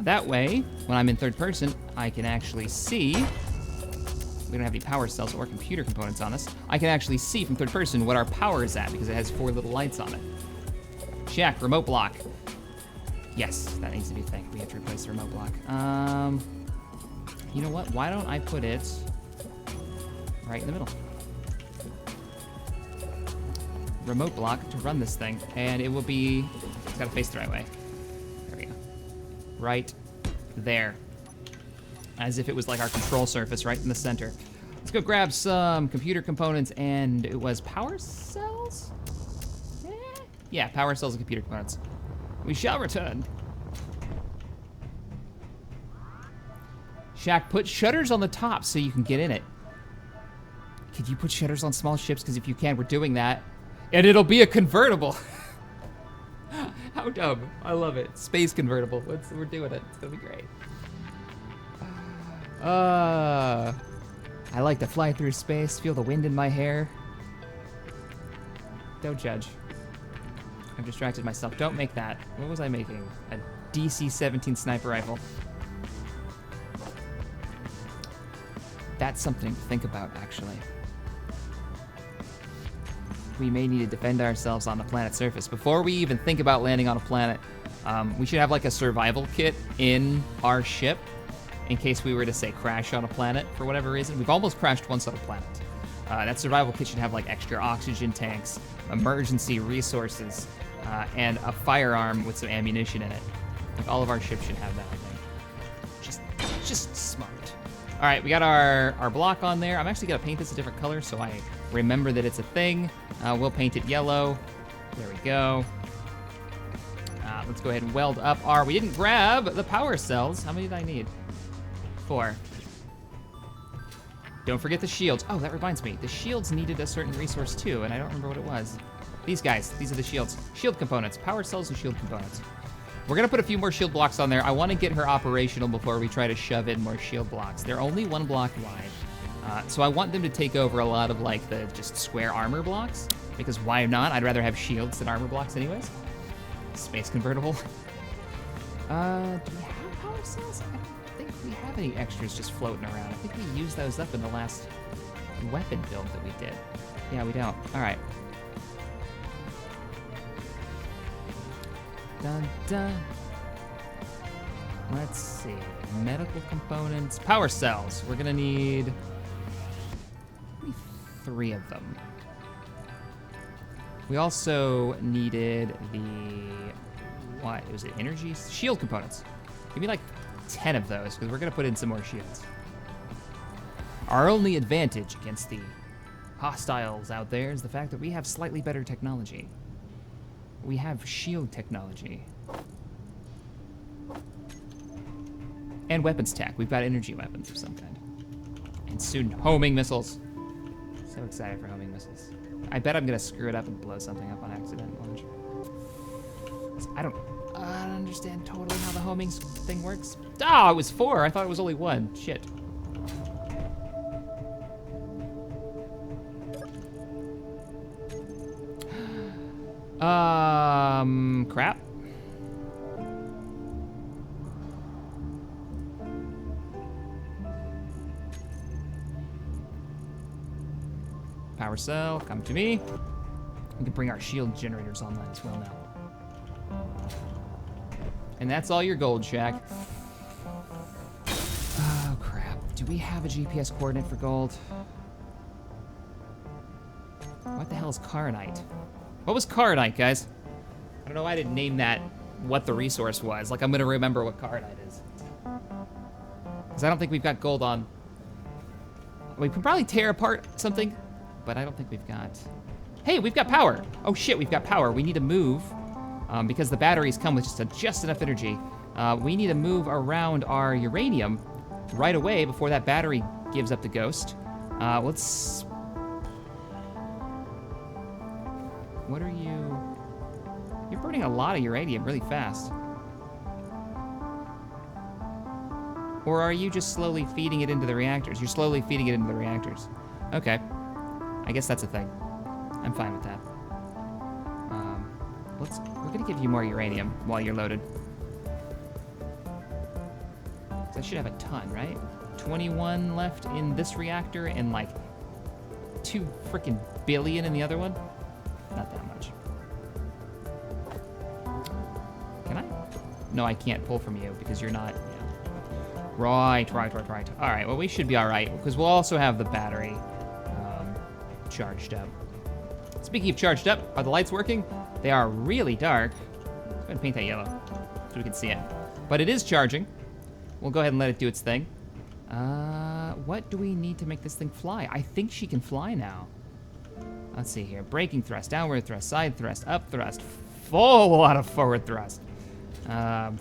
That way, when I'm in third person, I can actually see, we don't have any power cells or computer components on this, I can actually see from third person what our power is at because it has 4 little lights on it. Check, remote block. Yes, that needs to be a thing. We have to replace the remote block. You know what, why don't I put it right in the middle? Remote block to run this thing, and it will be, it's gotta face the right way. There we go. Right there. As if it was like our control surface right in the center. Let's go grab some computer components, and it was power cells? Yeah, power cells and computer components. We shall return. Shack, put shutters on the top so you can get in it. Could you put shutters on small ships? Because if you can, we're doing that. And it'll be a convertible. How dumb. I love it. Space convertible. We're doing it. It's gonna be great. I like to fly through space, feel the wind in my hair. Don't judge. I've distracted myself. Don't make that. What was I making? A DC-17 sniper rifle. That's something to think about, actually. We may need to defend ourselves on the planet's surface. Before we even think about landing on a planet, we should have like a survival kit in our ship in case we were to, say, crash on a planet for whatever reason. We've almost crashed once on a planet. That survival kit should have like extra oxygen tanks, emergency resources, and a firearm with some ammunition in it. Like all of our ships should have that, I think. Just smart. All right, we got our block on there. I'm actually gonna paint this a different color so I remember that it's a thing. We'll paint it yellow. There we go. Let's go ahead and weld up our, we didn't grab the power cells. How many did I need? 4. Don't forget the shields. Oh, that reminds me. The shields needed a certain resource too, and I don't remember what it was. These guys, these are the shields. Shield components, power cells and shield components. We're gonna put a few more shield blocks on there. I wanna get her operational before we try to shove in more shield blocks. They're only 1 block wide. So I want them to take over a lot of like the just square armor blocks, because why not? I'd rather have shields than armor blocks anyways. Space convertible. Do we have power cells? I don't think we have any extras just floating around. I think we used those up in the last weapon build that we did. Yeah, we don't. All right. Dun, dun. Let's see. Medical components. Power cells. We're gonna need 3 of them. We also needed the, what was it, energy? Shield components. Give me like 10 of those, because we're gonna put in some more shields. Our only advantage against the hostiles out there is the fact that we have slightly better technology. We have shield technology. And weapons tech. We've got energy weapons of some kind. And soon, homing missiles. So excited for homing missiles. I bet I'm gonna screw it up and blow something up on accident at launch. I don't understand totally how the homing thing works. Oh, it was 4. I thought it was only 1. Shit. Crap. Power cell, come to me. We can bring our shield generators online as well now. And that's all your gold, Shack. Oh, crap. Do we have a GPS coordinate for gold? What the hell is Carnite? What was Carnite, guys? I don't know why I didn't name that what the resource was. Like, I'm gonna remember what Carnite is. Because I don't think we've got gold on. We can probably tear apart something, but I don't think we've got. Hey, we've got power. Oh shit, we've got power. We need to move, because the batteries come with just enough energy. We need to move around our uranium right away before that battery gives up the ghost. Let's. What are you? You're burning a lot of uranium really fast. Or are you just slowly feeding it into the reactors? You're slowly feeding it into the reactors. Okay. I guess that's a thing. I'm fine with that. We're gonna give you more uranium while you're loaded. So I should have a ton, right? 21 left in this reactor and like 2 freaking billion in the other one. Not that much. Can I? No, I can't pull from you because you're not. Yeah. Right. All right, well, we should be all right because we'll also have the battery charged up. Speaking of charged up, are the lights working? They are really dark. Go ahead and paint that yellow so we can see it. But it is charging. We'll go ahead and let it do its thing. What do we need to make this thing fly? I think she can fly now. Let's see here. Braking thrust, downward thrust, side thrust, up thrust, full lot of forward thrust.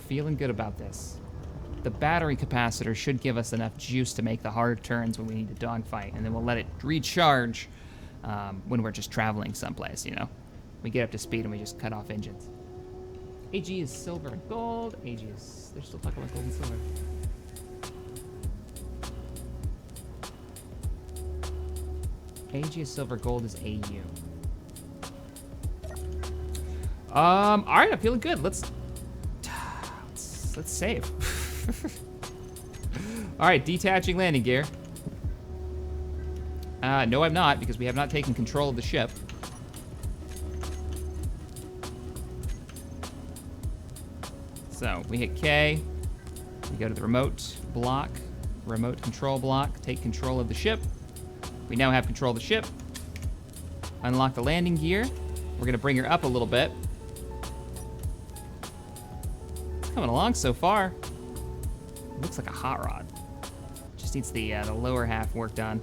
Feeling good about this. The battery capacitor should give us enough juice to make the hard turns when we need to dogfight, and then we'll let it recharge when we're just traveling someplace, you know? We get up to speed and we just cut off engines. AG is silver and gold. AG is, they're still talking about gold and silver. AG is silver, gold is AU. All right, I'm feeling good. Let's save. All right, detaching landing gear. No, I'm not, because we have not taken control of the ship. So we hit K, we go to the remote block, remote control block, take control of the ship. We now have control of the ship. Unlock the landing gear. We're gonna bring her up a little bit. Coming along so far. Looks like a hot rod. Just needs the lower half worked on.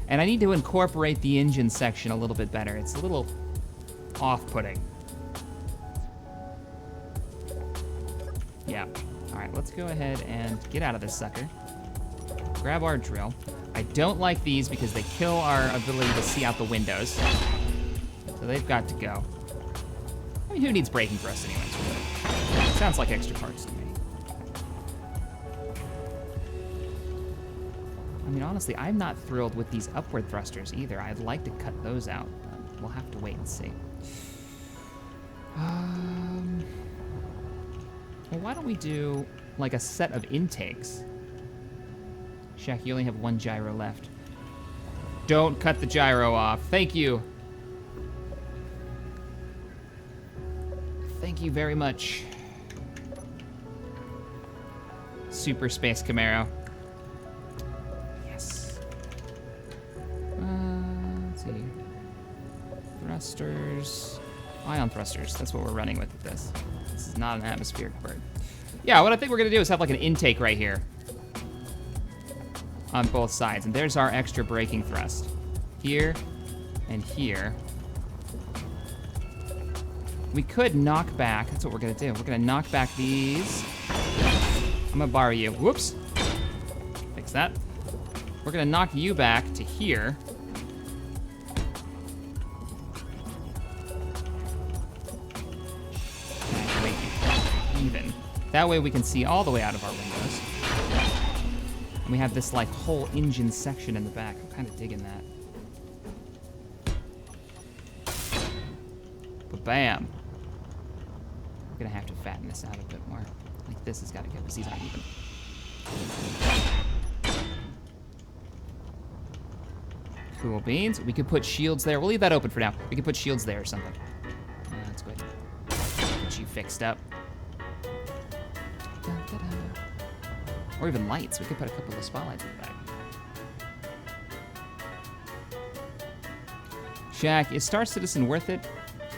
And I need to incorporate the engine section a little bit better. It's a little off-putting. Yeah. All right, let's go ahead and get out of this sucker. Grab our drill. I don't like these because they kill our ability to see out the windows. So they've got to go. I mean, who needs braking thrust anyways? Sounds like extra parts to me. I mean, honestly, I'm not thrilled with these upward thrusters either. I'd like to cut those out. We'll have to wait and see. Well, why don't we do like a set of intakes? Shack, you only have one gyro left. Don't cut the gyro off. Thank you. Thank you very much. Super Space Camaro. Yes. Let's see. Thrusters. Ion thrusters. That's what we're running with this. This is not an atmospheric bird. Yeah, what I think we're gonna do is have like an intake right here on both sides. And there's our extra braking thrust. Here and here. We could knock back, that's what we're gonna do. We're gonna knock back these. I'm gonna borrow you. Whoops. Fix that. We're gonna knock you back to here. Make it even. That way we can see all the way out of our windows. And we have this like whole engine section in the back. I'm kind of digging that. But bam. We're gonna have to fatten this out a bit more. Like this has got to get because these aren't even. Cool beans. We could put shields there. We'll leave that open for now. We could put shields there or something. That's good. Get you fixed up. Da, da, da. Or even lights. We could put a couple of spotlights in the back. Shack, is Star Citizen worth it?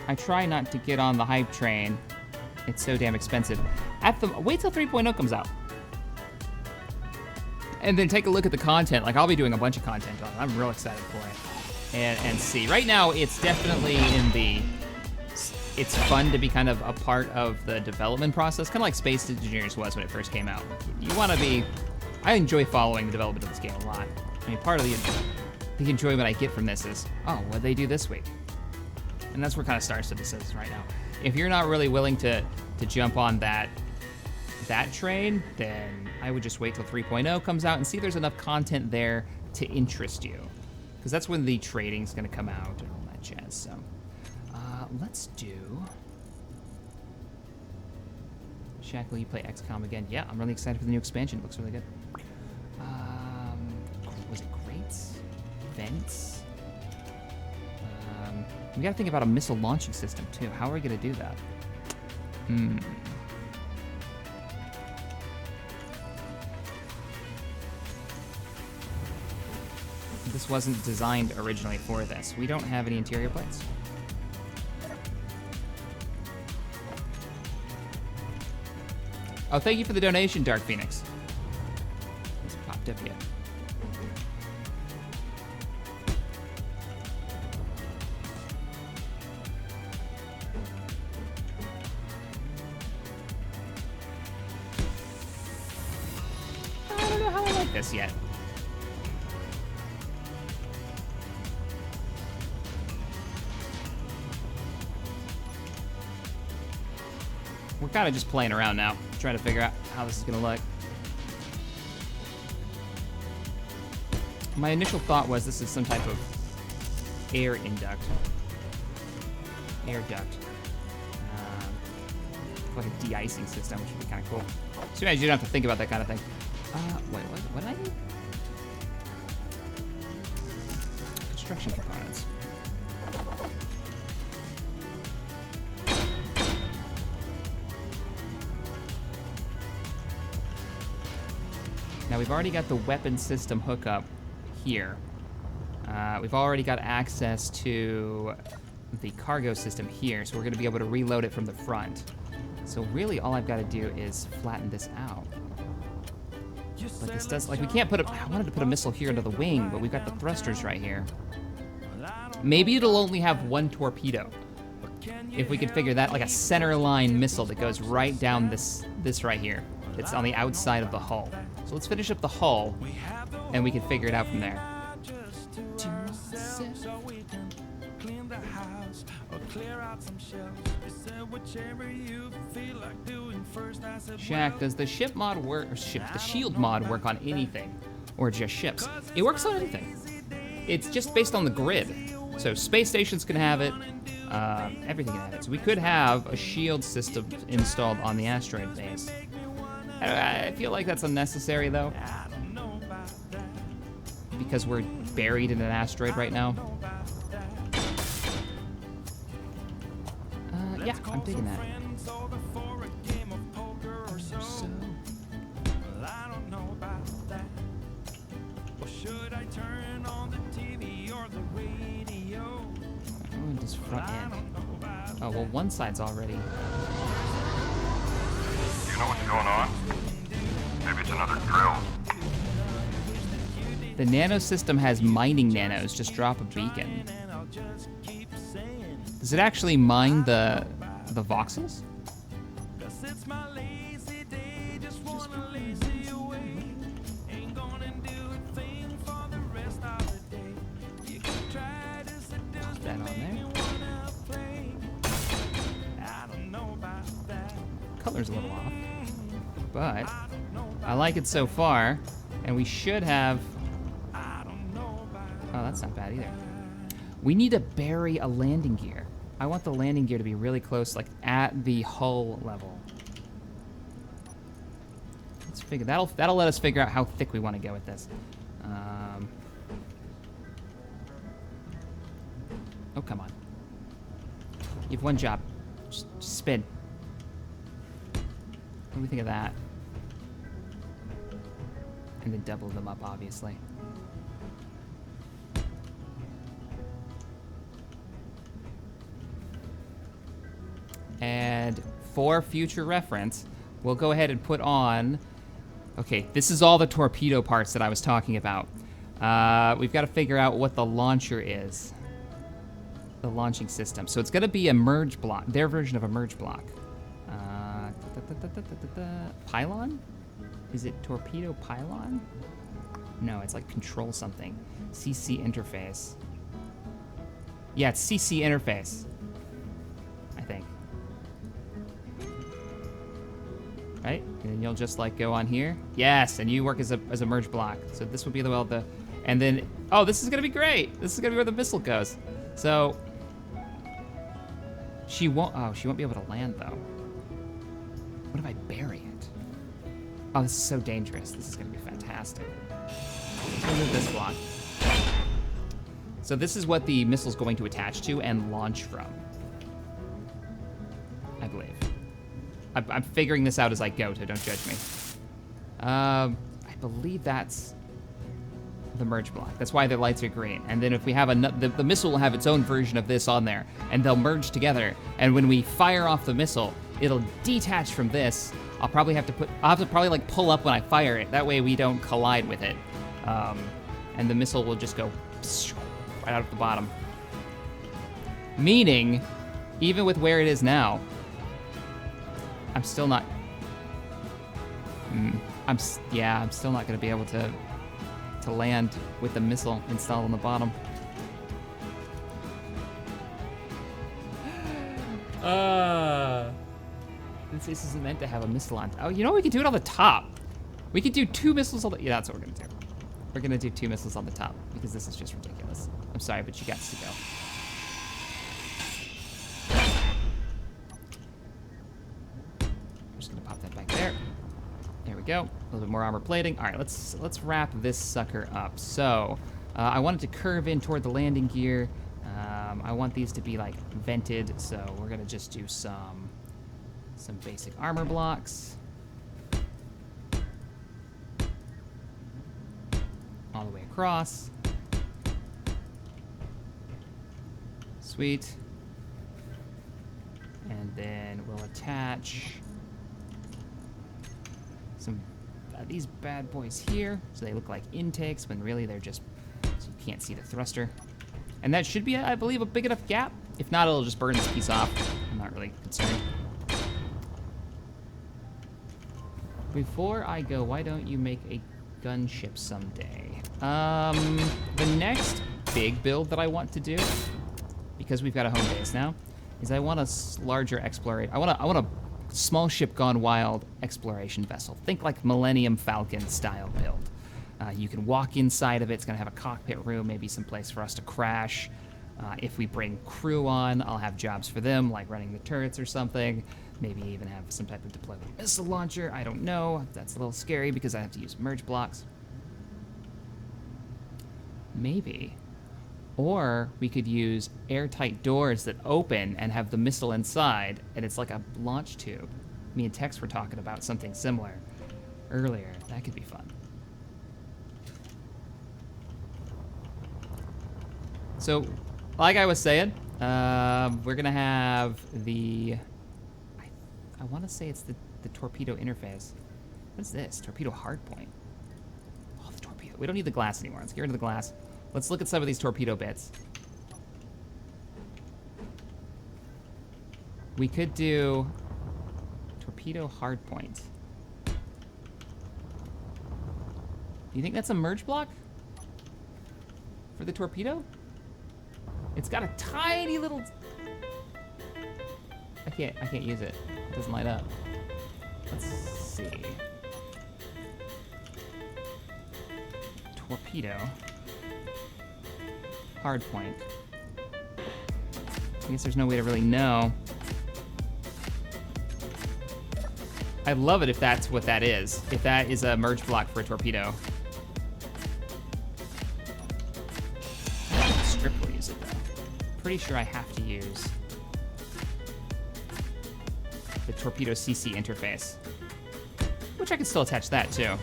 I try not to get on the hype train. It's so damn expensive. Wait till 3.0 comes out. And then take a look at the content. Like, I'll be doing a bunch of content on it. I'm real excited for it. And see. Right now, it's definitely in the... It's fun to be kind of a part of the development process. Kind of like Space Engineers was when it first came out. You want to be... I enjoy following the development of this game a lot. I mean, part of the enjoyment I get from this is, oh, what'd they do this week? And that's where kind of Star Citizen is right now. If you're not really willing to jump on that train, then I would just wait till 3.0 comes out and see if there's enough content there to interest you. Because that's when the trading's going to come out and all that jazz. So let's do... Shaq, will you play XCOM again? Yeah, I'm really excited for the new expansion. It looks really good. Was it crates? Vents? We gotta think about a missile launching system too. How are we gonna do that? This wasn't designed originally for this. We don't have any interior plates. Oh, thank you for the donation, Dark Phoenix. It's popped up yet. I don't know how I like this yet. We're kind of just playing around now, trying to figure out how this is going to look. My initial thought was this is some type of air induct. Air duct. Like a de-icing system, which would be kind of cool. So you don't have to think about that kind of thing. Wait, what did I need? Construction components. Now we've already got the weapon system hookup here. We've already got access to the cargo system here, so we're gonna be able to reload it from the front. So really all I've gotta do is flatten this out. But this does, like we can't put I wanted to put a missile here into the wing, but we've got the thrusters right here. Maybe it'll only have one torpedo. If we could figure that, like a center line missile that goes right down this right here. It's on the outside of the hull. So let's finish up the hull, and we can figure it out from there. Shack, does the ship mod work, or the shield mod work on anything? Or just ships? It works on anything. It's just based on the grid. So space stations can have it, everything can have it. So we could have a shield system installed on the asteroid base. I feel like that's unnecessary though, because we're buried in an asteroid right now. Yeah, I'm digging that. So... Oh, this front end. Oh, well, one side's already. You know what's going on? Maybe it's another drill. The nano system has mining nanos. Just drop a beacon. Does it actually mine the voxels? Put that on there. Color's a little off, but I like it so far, and we should have. Oh, that's not bad either. We need to bury a landing gear. I want the landing gear to be really close, like at the hull level. Let's figure that'll let us figure out how thick we want to go with this. Oh, come on. You have one job. Just spin. What do we think of that? And then double them up, obviously. And for future reference, we'll go ahead and put on... Okay, this is all the torpedo parts that I was talking about. We've got to figure out what the launcher is. The launching system. So it's going to be a merge block, their version of a merge block. Pylon? Is it torpedo pylon? No, it's like control something. CC interface. Yeah, it's CC interface. I think. Right? And then you'll just like go on here. Yes, and you work as a merge block. So this would be the and then, oh, this is gonna be great. This is gonna be where the missile goes. So she won't be able to land though. What if I bury it? Oh, this is so dangerous. This is gonna be fantastic. Let's move this block. So this is what the missile's going to attach to and launch from, I believe. I'm figuring this out as I go, so don't judge me. I believe that's the merge block. That's why the lights are green. And then if we have the missile will have its own version of this on there, and they'll merge together. And when we fire off the missile, it'll detach from this. I'll have to probably like pull up when I fire it. That way we don't collide with it. And the missile will just go right out of the bottom. Meaning, even with where it is now, I'm still not. I'm still not going to be able to land with the missile installed on the bottom. This isn't meant to have a missile on. Oh, you know what? We could do it on the top. We could do 2 missiles on the. Yeah, that's what we're gonna do. We're gonna do 2 missiles on the top because this is just ridiculous. I'm sorry, but you got to go. I'm just gonna pop that back there. There we go. A little bit more armor plating. All right, let's wrap this sucker up. So I want it to curve in toward the landing gear. I want these to be like vented, so we're gonna just do some basic armor blocks. All the way across. Sweet. And then we'll attach some these bad boys here, so they look like intakes, when really they're just, so you can't see the thruster. And that should be, I believe, a big enough gap. If not, it'll just burn this piece off. I'm not really concerned. Before I go, why don't you make a gunship someday? The next big build that I want to do because we've got a home base now, is I want a larger exploration. I want a small ship gone wild exploration vessel. Think like Millennium Falcon style build. You can walk inside of it. It's going to have a cockpit room, maybe some place for us to crash. If we bring crew on, I'll have jobs for them, like running the turrets or something. Maybe even have some type of deployable missile launcher. I don't know. That's a little scary because I have to use merge blocks. Maybe. Or we could use airtight doors that open and have the missile inside, and it's like a launch tube. Me and Tex were talking about something similar earlier. That could be fun. So, like I was saying, we're gonna have the, I want to say it's the torpedo interface. What is this? Torpedo hardpoint. Oh, the torpedo. We don't need the glass anymore. Let's get rid of the glass. Let's look at some of these torpedo bits. We could do torpedo hardpoint. Do you think that's a merge block for the torpedo? It's got a tiny little... I can't use it. It doesn't light up. Let's see. Torpedo. Hardpoint. I guess there's no way to really know. I'd love it if that's what that is. If that is a merge block for a torpedo. Script will use it though. Pretty sure I have to use the torpedo CC interface, which I can still attach that too.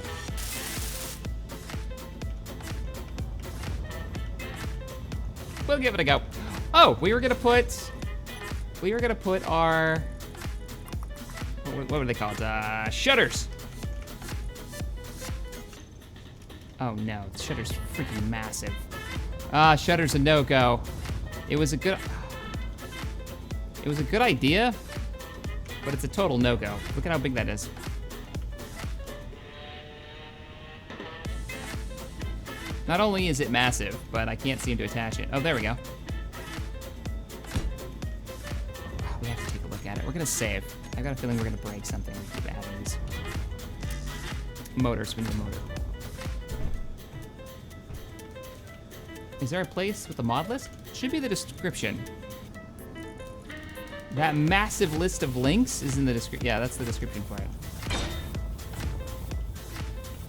We'll give it a go. Oh, we were gonna put our, what were they called? Shutters. Oh no, the shutter's freaking massive. Shutter's a no-go. It was a good idea, but it's a total no-go. Look at how big that is. Not only is it massive, but I can't seem to attach it. Oh, there we go. We have to take a look at it. We're gonna save. I've got a feeling we're gonna break something. We keep adding these motors. We need a motor. Is there a place with the mod list? Should be the description. That massive list of links is in the description. Yeah, that's the description for it.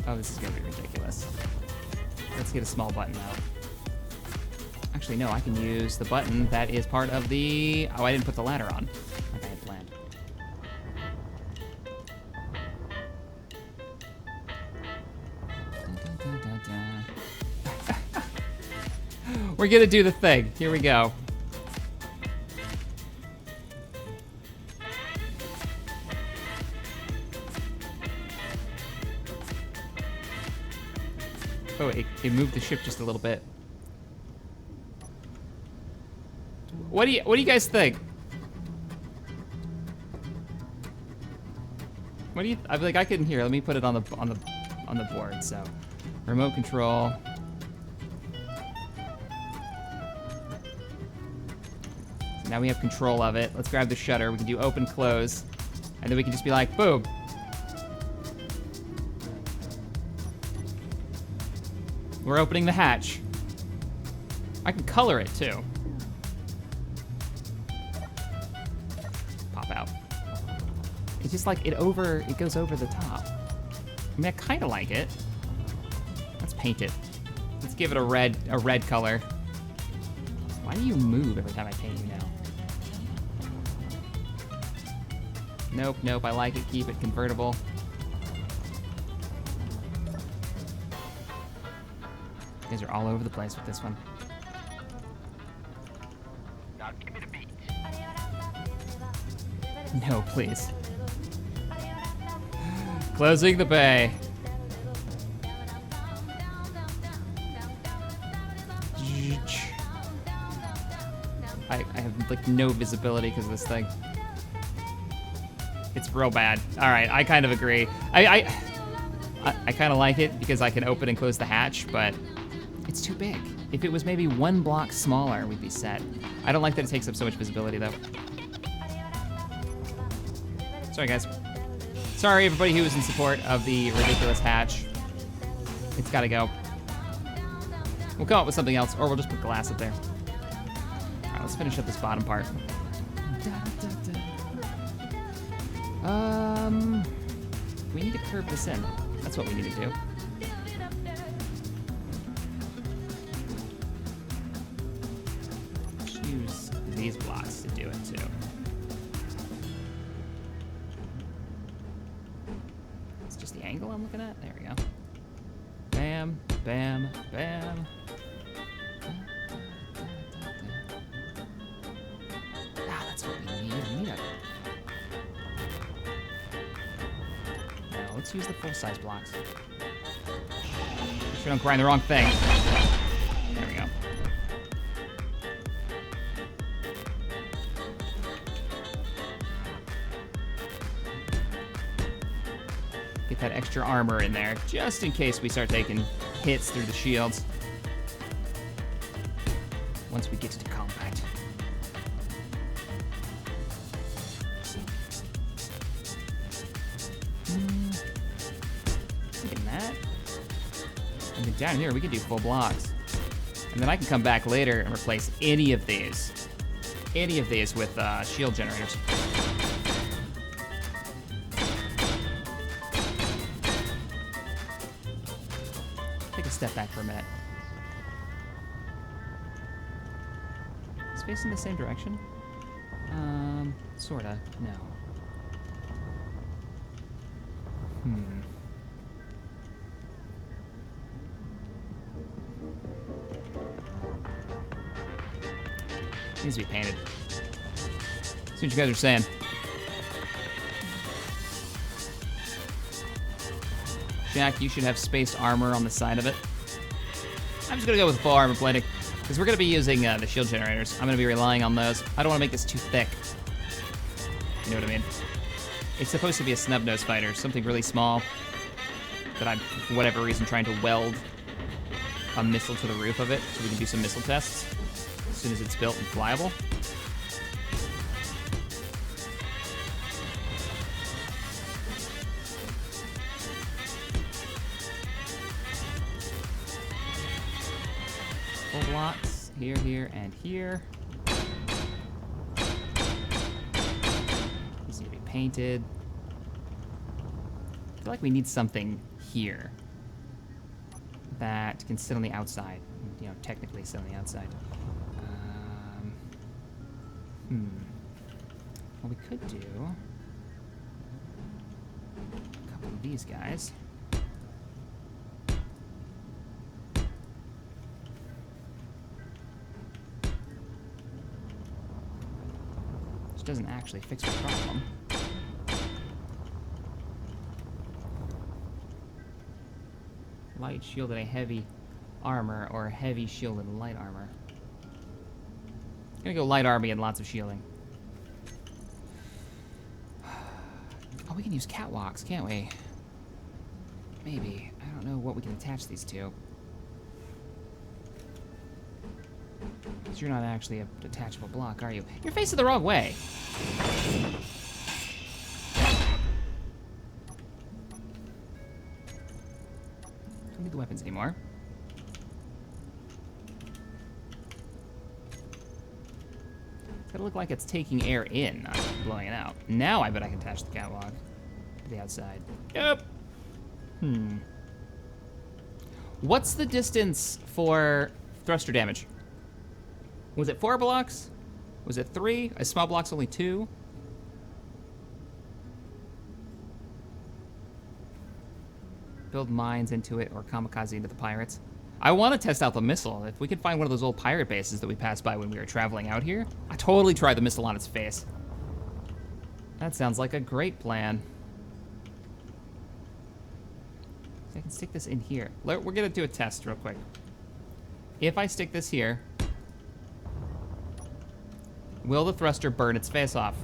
Oh, this is gonna be ridiculous. Let's get a small button out. Actually, no, I can use the button that is part of the... Oh, I didn't put the ladder on, like I had planned. We're gonna do the thing. Here we go. Oh, it moved the ship just a little bit. What do you guys think? What do you? I like I couldn't hear. Let me put it on the board. So, remote control. So now we have control of it. Let's grab the shutter. We can do open, close, and then we can just be like, boom. We're opening the hatch. I can color it too. Pop out. It's just like it goes over the top. I mean, I kind of like it. Let's paint it. Let's give it a red color. Why do you move every time I paint you now? Nope, I like it. Keep it convertible. You guys are all over the place with this one. Now give me the beat. No, please. Closing the bay. I have like no visibility because of this thing. It's real bad. All right, I kind of agree. I kind of like it because I can open and close the hatch, but it's too big. If it was maybe 1 block smaller, we'd be set. I don't like that it takes up so much visibility, though. Sorry, guys. Sorry, everybody who was in support of the ridiculous hatch. It's gotta go. We'll come up with something else, or we'll just put glass up there. All right, let's finish up this bottom part. We need to curve this in. That's what we need to do. Let's use these blocks to do it, too. It's just the angle I'm looking at. There we go. Bam, bam, bam. Ah, that's what we need. We need a... No, let's use the full-size blocks. Make sure we don't grind the wrong thing. There we go. Get that extra armor in there, just in case we start taking hits through the shields. Once we get to the combat. Getting that. And then down here, we can do full blocks. And then I can come back later and replace any of these. Any of these with shield generators. Take a step back for a minute. Is facing the same direction? Sorta. No. Needs to be painted. See what you guys are saying. Jack, you should have spaced armor on the side of it. I'm just gonna go with full armor plating, because we're gonna be using the shield generators. I'm gonna be relying on those. I don't wanna make this too thick. You know what I mean? It's supposed to be a snubnose fighter, something really small that I'm, for whatever reason, trying to weld a missile to the roof of it so we can do some missile tests as soon as it's built and flyable. Full blocks, here, here, and here. These need to be painted. I feel like we need something here that can sit on the outside. You know, technically sit on the outside. Well, we could do a couple of these guys. Which doesn't actually fix the problem. Light shield and a heavy armor, or a heavy shield and light armor. I'm gonna go light army and lots of shielding. Oh, we can use catwalks, can't we? Maybe. I don't know what we can attach these to. Because you're not actually a detachable block, are you? You're facing the wrong way. Don't need the weapons anymore. It's gotta look like it's taking air in, not blowing it out. Now I bet I can attach the catwalk to the outside. Yep. What's the distance for thruster damage? Was it 4 blocks? Was it 3? A small block's only 2? Build mines into it or kamikaze into the pirates. I want to test out the missile. If we could find one of those old pirate bases that we passed by when we were traveling out here, I totally try the missile on its face. That sounds like a great plan. So I can stick this in here. We're gonna do a test real quick. If I stick this here, will the thruster burn its face off?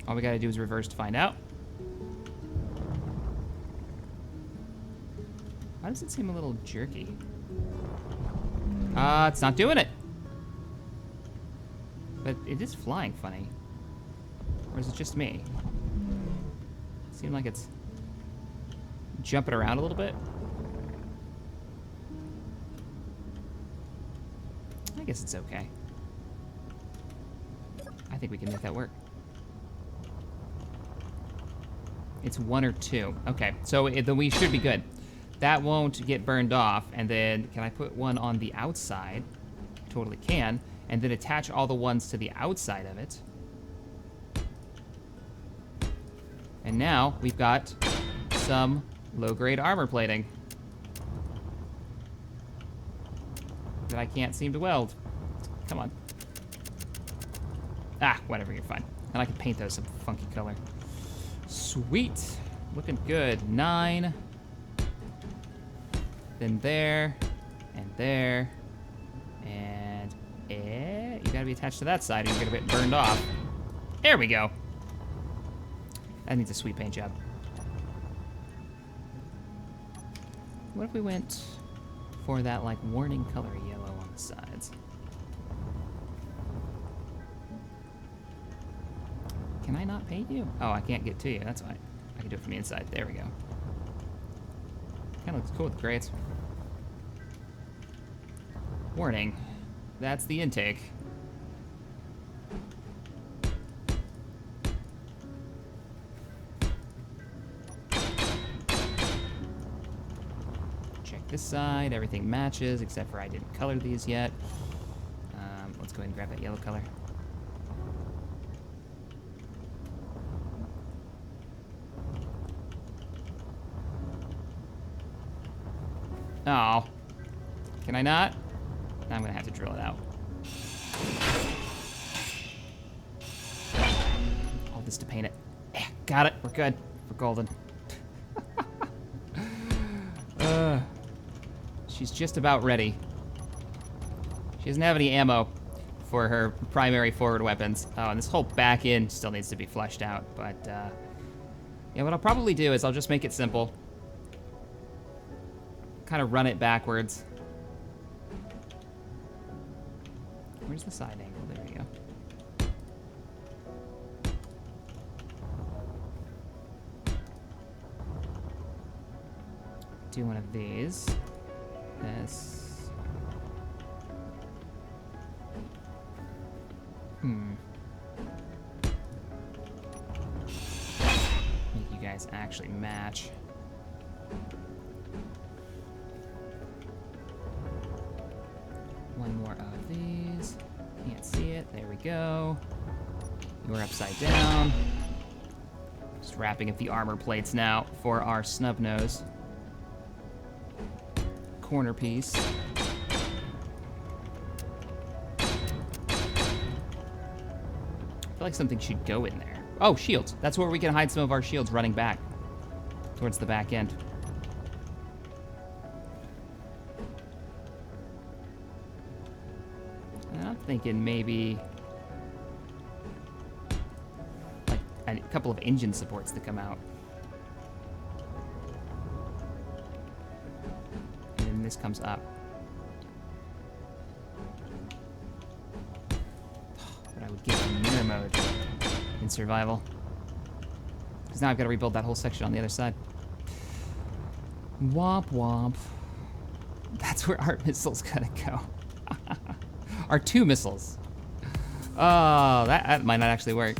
All we gotta do is reverse to find out. Why does it seem a little jerky? It's not doing it. But it is flying funny. Or is it just me? Seems like it's jumping around a little bit. I guess it's okay. I think we can make that work. It's 1 or 2. Okay, so then we should be good. That won't get burned off, and then can I put one on the outside? Totally can. And then attach all the ones to the outside of it. And now we've got some low-grade armor plating that I can't seem to weld. Come on. Ah, whatever, you're fine. And I can paint those some funky color. Sweet. Looking good. 9. Then there. And there. And you gotta be attached to that side or you're gonna get burned off. There we go. That needs a sweet paint job. What if we went for that, like, warning color yellow on the sides? Can I not paint you? Oh, I can't get to you. That's why. I can do it from the inside. There we go. Kind of looks cool with the grates. Warning. That's the intake. Check this side. Everything matches, except for I didn't color these yet. Let's go ahead and grab that yellow color. Oh. Can I not? I'm gonna have to drill it out. All this to paint it. Yeah, got it. We're good. We're golden. She's just about ready. She doesn't have any ammo for her primary forward weapons. Oh, and this whole back end still needs to be fleshed out. But, yeah, what I'll probably do is I'll just make it simple. Kind of run it backwards. Where's the side angle? There we go. Do one of these. This. Make you guys actually match. One more of these. Can't see it. There we go. You're upside down. Just wrapping up the armor plates now for our snub nose. Corner piece. I feel like something should go in there. Oh, shields. That's where we can hide some of our shields running back towards the back end. And I'm thinking maybe like a couple of engine supports to come out. This comes up. But I would give it mirror mode in survival. Because now I've got to rebuild that whole section on the other side. Womp womp. That's where our missile's gotta go. Our 2 missiles. Oh, that might not actually work.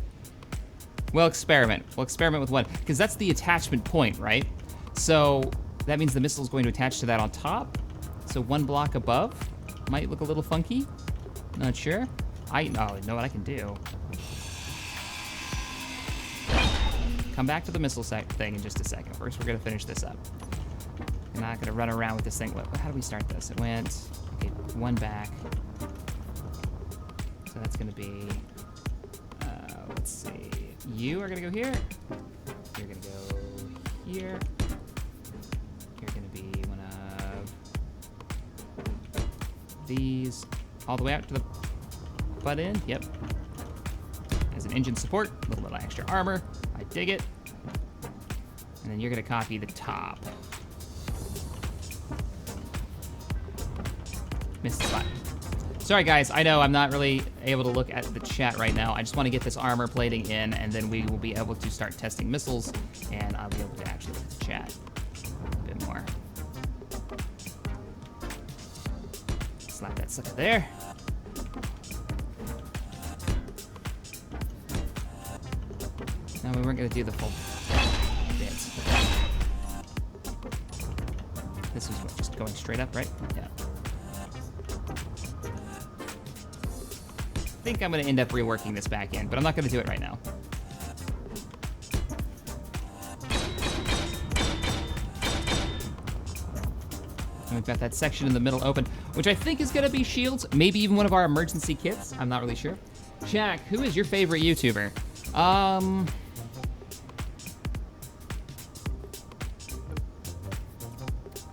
We'll experiment. We'll experiment with one. Because that's the attachment point, right? So that means the missile's going to attach to that on top. So 1 block above might look a little funky. Not sure. I know what I can do. Come back to the missile thing in just a second. First, we're gonna finish this up. I'm not gonna run around with this thing. How do we start this? It went, okay, 1 back. So that's gonna be, let's see. You are gonna go here. You're gonna go here. You're gonna be one of these all the way out to the butt end. Yep. As an engine support, a little bit of extra armor. I dig it. And then you're gonna copy the top. Missed the spot. Sorry, guys. I know I'm not really able to look at the chat right now. I just want to get this armor plating in, and then we will be able to start testing missiles, and I'll be able to actually look at the chat a bit more. Slap that sucker there. No, we weren't going to do the full bits. This is what, just going straight up, right? Yeah. I think I'm going to end up reworking this back in, but I'm not going to do it right now. And we've got that section in the middle open, which I think is going to be shields, maybe even one of our emergency kits. I'm not really sure. Jack, who is your favorite YouTuber?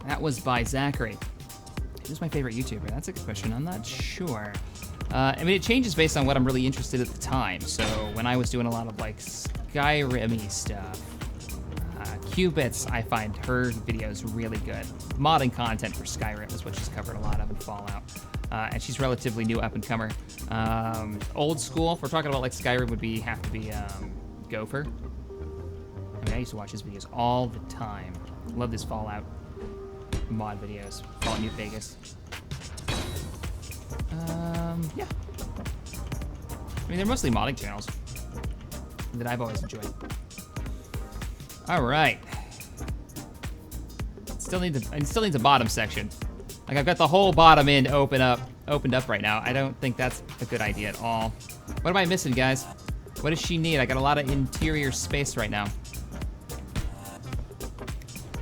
That was by Zachary. Who's my favorite YouTuber? That's a good question. I'm not sure. I mean, it changes based on what I'm really interested at the time. So when I was doing a lot of like Skyrim-y stuff, Qubits, I find her videos really good. Modding content for Skyrim is what she's covered a lot of in Fallout. And she's relatively new up-and-comer. Old school, if we're talking about like Skyrim, would have to be Gopher. I mean, I used to watch his videos all the time. Love his Fallout mod videos. Fallout New Vegas. Yeah. I mean, they're mostly modding channels that I've always enjoyed. All right. Still needs a bottom section. Like, I've got the whole bottom end opened up right now. I don't think that's a good idea at all. What am I missing, guys? What does she need? I got a lot of interior space right now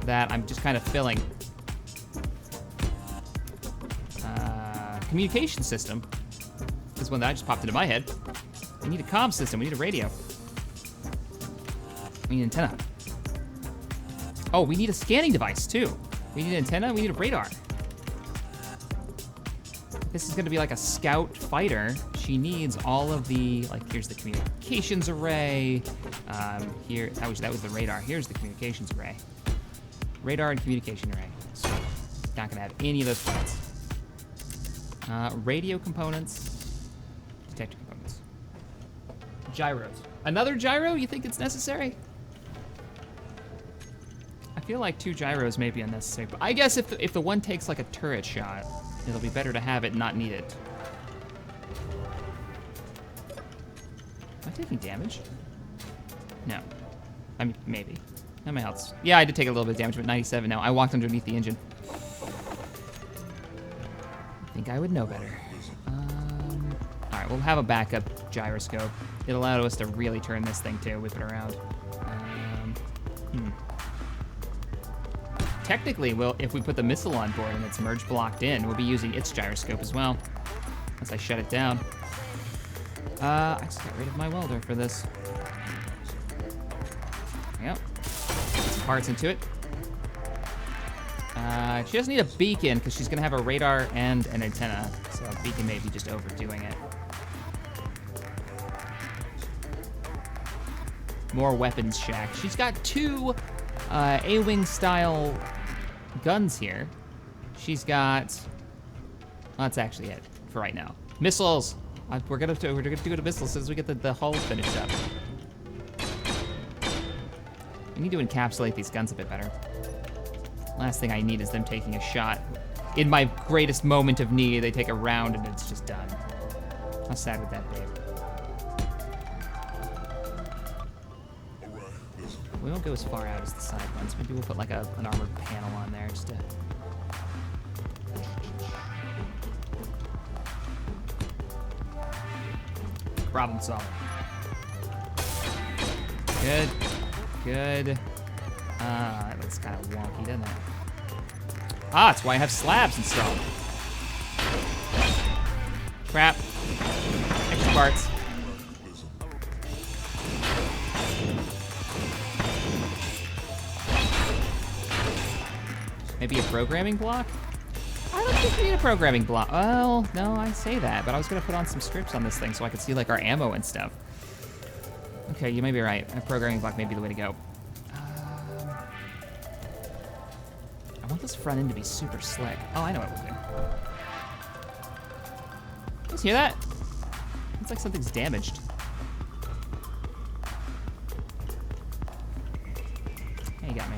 that I'm just kind of filling. Communication system is one that just popped into my head. We need a comm system. We need a radio. We need an antenna. Oh, we need a scanning device too. We need an antenna. We need a radar. This is going to be like a scout fighter. She needs all of the, like, here's the communications array. Here, that was the radar. Here's the communications array. Radar and communication array. So, not going to have any of those parts. Radio components, detector components. Gyros. Another gyro? You think it's necessary? I feel like 2 gyros may be unnecessary, but I guess if the one takes like a turret shot, it'll be better to have it, not need it. Am I taking damage? No. I mean, maybe. How my health? Yeah, I did take a little bit of damage, but 97 now. I walked underneath the engine. I think I would know better. All right, we'll have a backup gyroscope. It allowed us to really turn this thing too, whip it around. Technically, if we put the missile on board and it's merge blocked in, we'll be using its gyroscope as well. Once I shut it down. I just got rid of my welder for this. Yep. Put some parts into it. She doesn't need a beacon because she's gonna have a radar and an antenna, so a beacon may be just overdoing it. More weapons shack. She's got 2 A-wing style guns here. She's got. Well, that's actually it for right now. Missiles. We're gonna do the missiles as soon as we get the hull finished up. I need to encapsulate these guns a bit better. Last thing I need is them taking a shot. In my greatest moment of need, they take a round and it's just done. How sad would that be? We won't go as far out as the side ones. Maybe we'll put like an armored panel on there just to... Problem solved. Good. Good. That looks kind of wonky, doesn't it? Ah, that's why I have slabs installed. Crap. Extra parts. Maybe a programming block? I don't think we need a programming block. Well, no, I say that, but I was gonna put on some scripts on this thing so I could see like our ammo and stuff. Okay, you may be right. A programming block may be the way to go. I want this front end to be super slick. Oh, I know what we'll do. Just hear that? It's like something's damaged. Hey, you got me.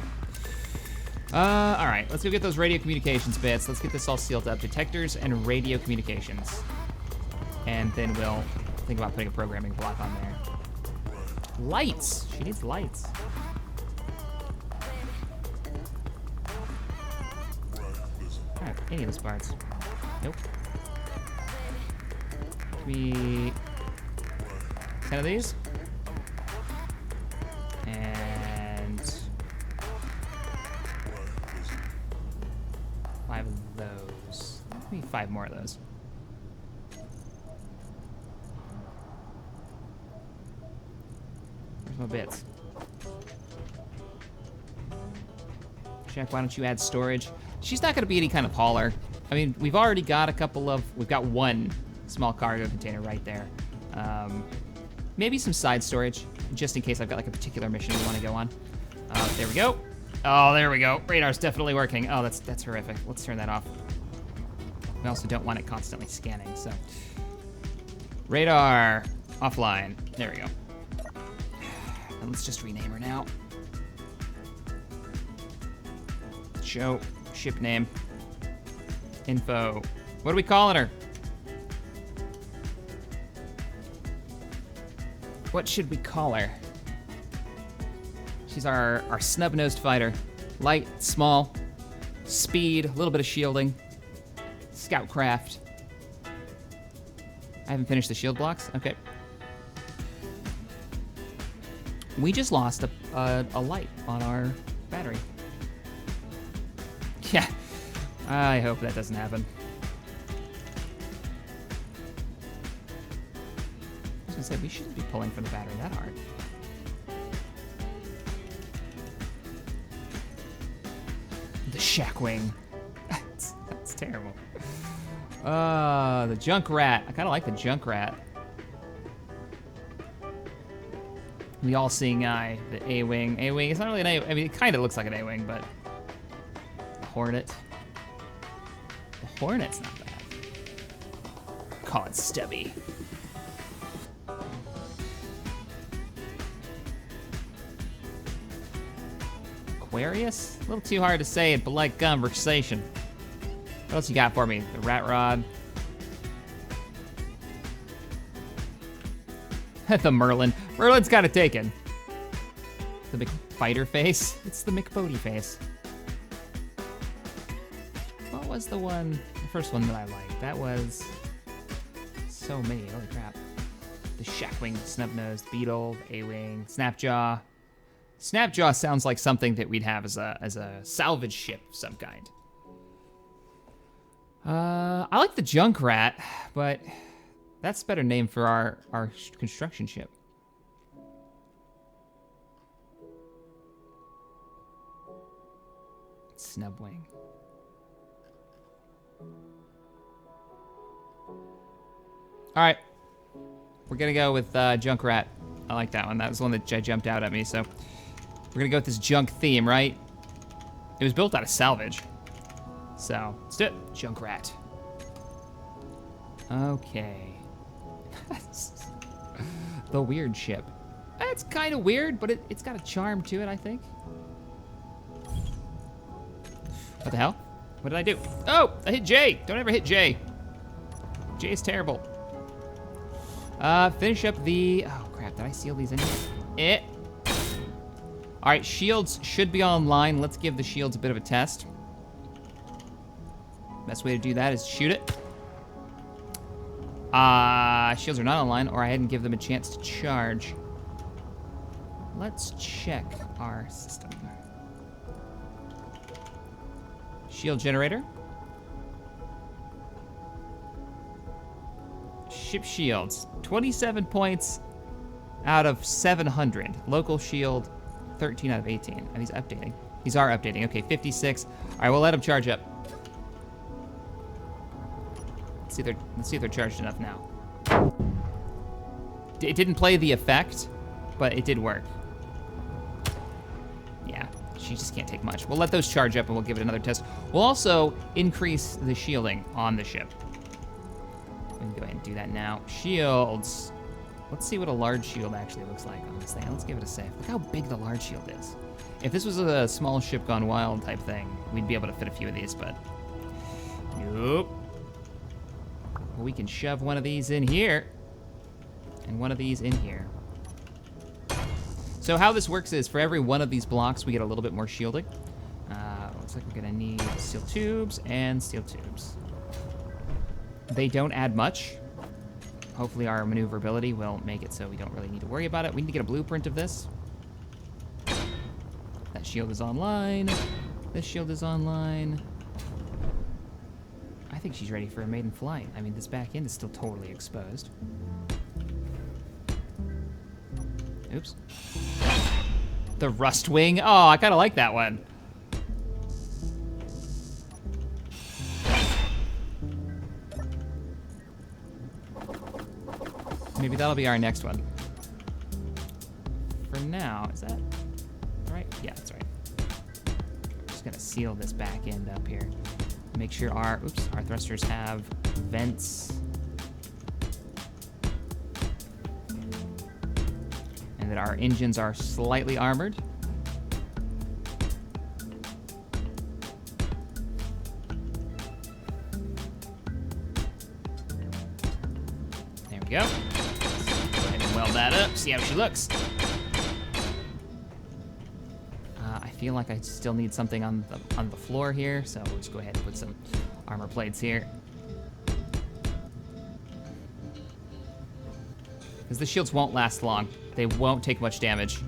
All right, let's go get those radio communications bits. Let's get this all sealed up. Detectors and radio communications. And then we'll think about putting a programming block on there. Lights, she needs lights. I don't have any of those parts. Nope. Give me 10 of these. And 5 of those. Give me 5 more of those. Where's my bits? Shack, why don't you add storage? She's not gonna be any kind of hauler. I mean, we've already got we've got one small cargo container right there. Maybe some side storage, just in case I've got like a particular mission we wanna go on. There we go. Oh, there we go. Radar's definitely working. Oh, that's horrific. Let's turn that off. We also don't want it constantly scanning, so. Radar, offline. There we go. And let's just rename her now. Show, ship name, info. What are we calling her? What should we call her? She's our snub-nosed fighter. Light, small, speed, a little bit of shielding, scout craft. I haven't finished the shield blocks. Okay. We just lost a light on our battery. Yeah, I hope that doesn't happen. I was gonna say, we shouldn't be pulling from the battery that hard. The shack wing. That's terrible. The junk rat. I kind of like the junk rat. The all-seeing eye, the A-wing. A-wing, it's not really an A, I mean, it kind of looks like an A-wing, but the Hornet. The Hornet's not bad. Call it Stubby. Aquarius? A little too hard to say it, but like conversation. What else you got for me? The rat rod. The Merlin. Merlin's got it taken. The McFighter face. It's the McBodie face. What was the first one that I liked? That was so many, holy crap. The Shackwing, Snub-nosed, Beetle, A-Wing, Snapjaw. Snapjaw sounds like something that we'd have as a salvage ship of some kind. I like the Junkrat, but that's a better name for our construction ship. Snubwing. All right, we're gonna go with Junkrat. I like that one. That was the one that jumped out at me. So we're gonna go with this junk theme, right? It was built out of salvage. So let's do it. Junkrat. Okay. The weird ship. It's kind of weird, but it's got a charm to it, I think. What the hell? What did I do? Oh, I hit J. Don't ever hit J. J is terrible. Finish up the... Oh, crap. Did I seal these anyway? All right, shields should be online. Let's give the shields a bit of a test. Best way to do that is shoot it. Shields are not online, or I hadn't given them a chance to charge. Let's check our system. Shield generator. Ship shields. 27 points out of 700. Local shield, 13 out of 18. And he's updating. These are updating. Okay, 56. All right, we'll let him charge up. Let's see if they're charged enough now. It didn't play the effect, but it did work. Yeah, she just can't take much. We'll let those charge up and we'll give it another test. We'll also increase the shielding on the ship. We can go ahead and do that now. Shields. Let's see what a large shield actually looks like on this thing. Let's give it a save. Look how big the large shield is. If this was a small ship gone wild type thing, we'd be able to fit a few of these, but nope. Well, we can shove one of these in here and one of these in here. So how this works is for every one of these blocks, we get a little bit more shielding. Looks like we're gonna need steel tubes and steel tubes. They don't add much. Hopefully our maneuverability will make it so we don't really need to worry about it. We need to get a blueprint of this. That shield is online. This shield is online. I think she's ready for a maiden flight. I mean, this back end is still totally exposed. Oops. The rust wing. Oh, I kind of like that one. Maybe that'll be our next one. For now, is that right? Yeah, that's right. Just gonna seal this back end up here. Make sure our thrusters have vents. And that our engines are slightly armored. There we go. Weld that up, see how she looks. I feel like I still need something on the floor here, so we'll just go ahead and put some armor plates here. Because the shields won't last long. They won't take much damage.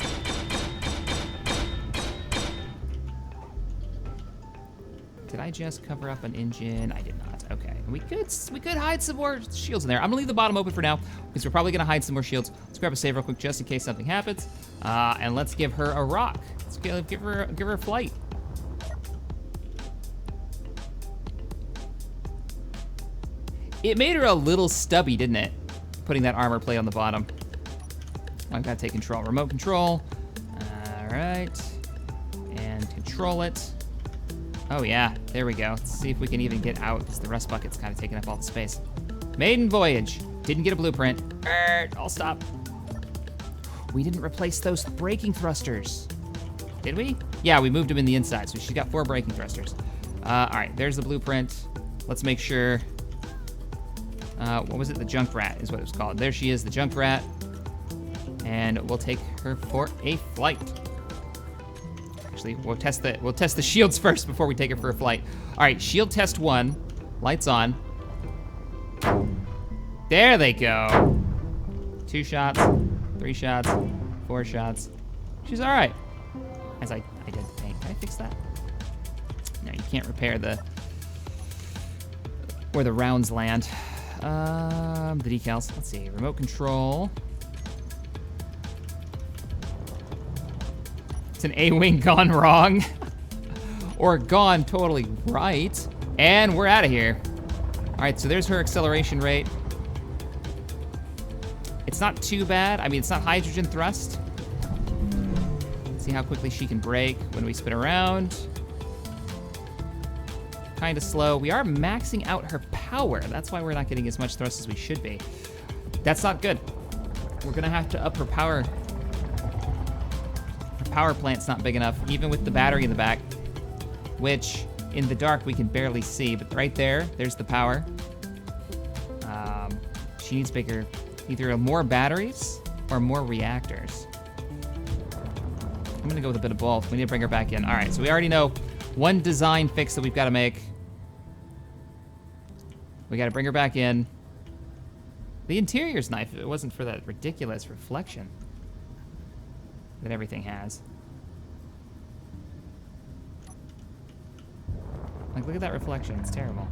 Did I just cover up an engine? I did not. Okay. We could hide some more shields in there. I'm gonna leave the bottom open for now because we're probably gonna hide some more shields. Let's grab a save real quick just in case something happens. And let's give her a rock. Let's give her a flight. It made her a little stubby, didn't it? Putting that armor plate on the bottom. I've got to take control. Remote control. All right. And control it. Oh yeah, there we go. Let's see if we can even get out because the rust bucket's kind of taking up all the space. Maiden voyage. Didn't get a blueprint. I'll stop. We didn't replace those braking thrusters. Did we? Yeah, we moved them in the inside, so she's got 4 braking thrusters. All right, there's the blueprint. Let's make sure. What was it? The junk rat is what it was called. There she is, the junk rat. And we'll take her for a flight. Actually, we'll test the shields first before we take her for a flight. All right, shield test 1. Lights on. There they go. 2 shots, 3 shots, 4 shots. She's all right. As I did the paint. Can I fix that? No, you can't repair where the rounds land. The decals. Let's see. Remote control. It's an A-wing gone wrong. Or gone totally right. And we're out of here. All right, so there's her acceleration rate. It's not too bad. I mean, it's not hydrogen thrust. See how quickly she can brake when we spin around. Kind of slow. We are maxing out her power. That's why we're not getting as much thrust as we should be. That's not good. We're gonna have to up her power. Her power plant's not big enough, even with the battery in the back, which in the dark we can barely see, but right there's the power. She needs bigger, either more batteries or more reactors. I'm gonna go with a bit of both. We need to bring her back in. All right, so we already know one design fix that we've got to make. We got to bring her back in. The interior's nice if it wasn't for that ridiculous reflection that everything has. Like, look at that reflection. It's terrible.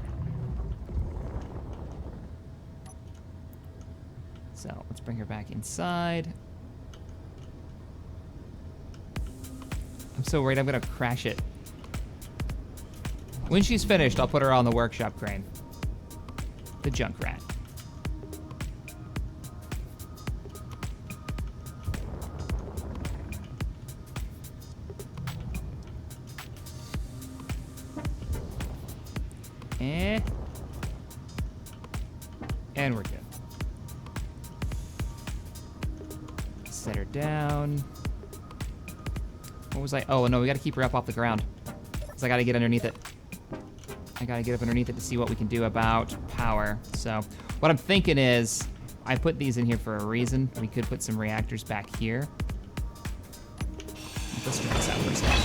So let's bring her back inside. I'm so worried I'm gonna crash it. When she's finished, I'll put her on the workshop crane. The junk rat. And we're good. Set her down. What was I? Oh, no, we gotta keep her up off the ground. Because I gotta get underneath it. I gotta get up underneath it to see what we can do about power. So, what I'm thinking is, I put these in here for a reason. We could put some reactors back here. Let's try this out for a second.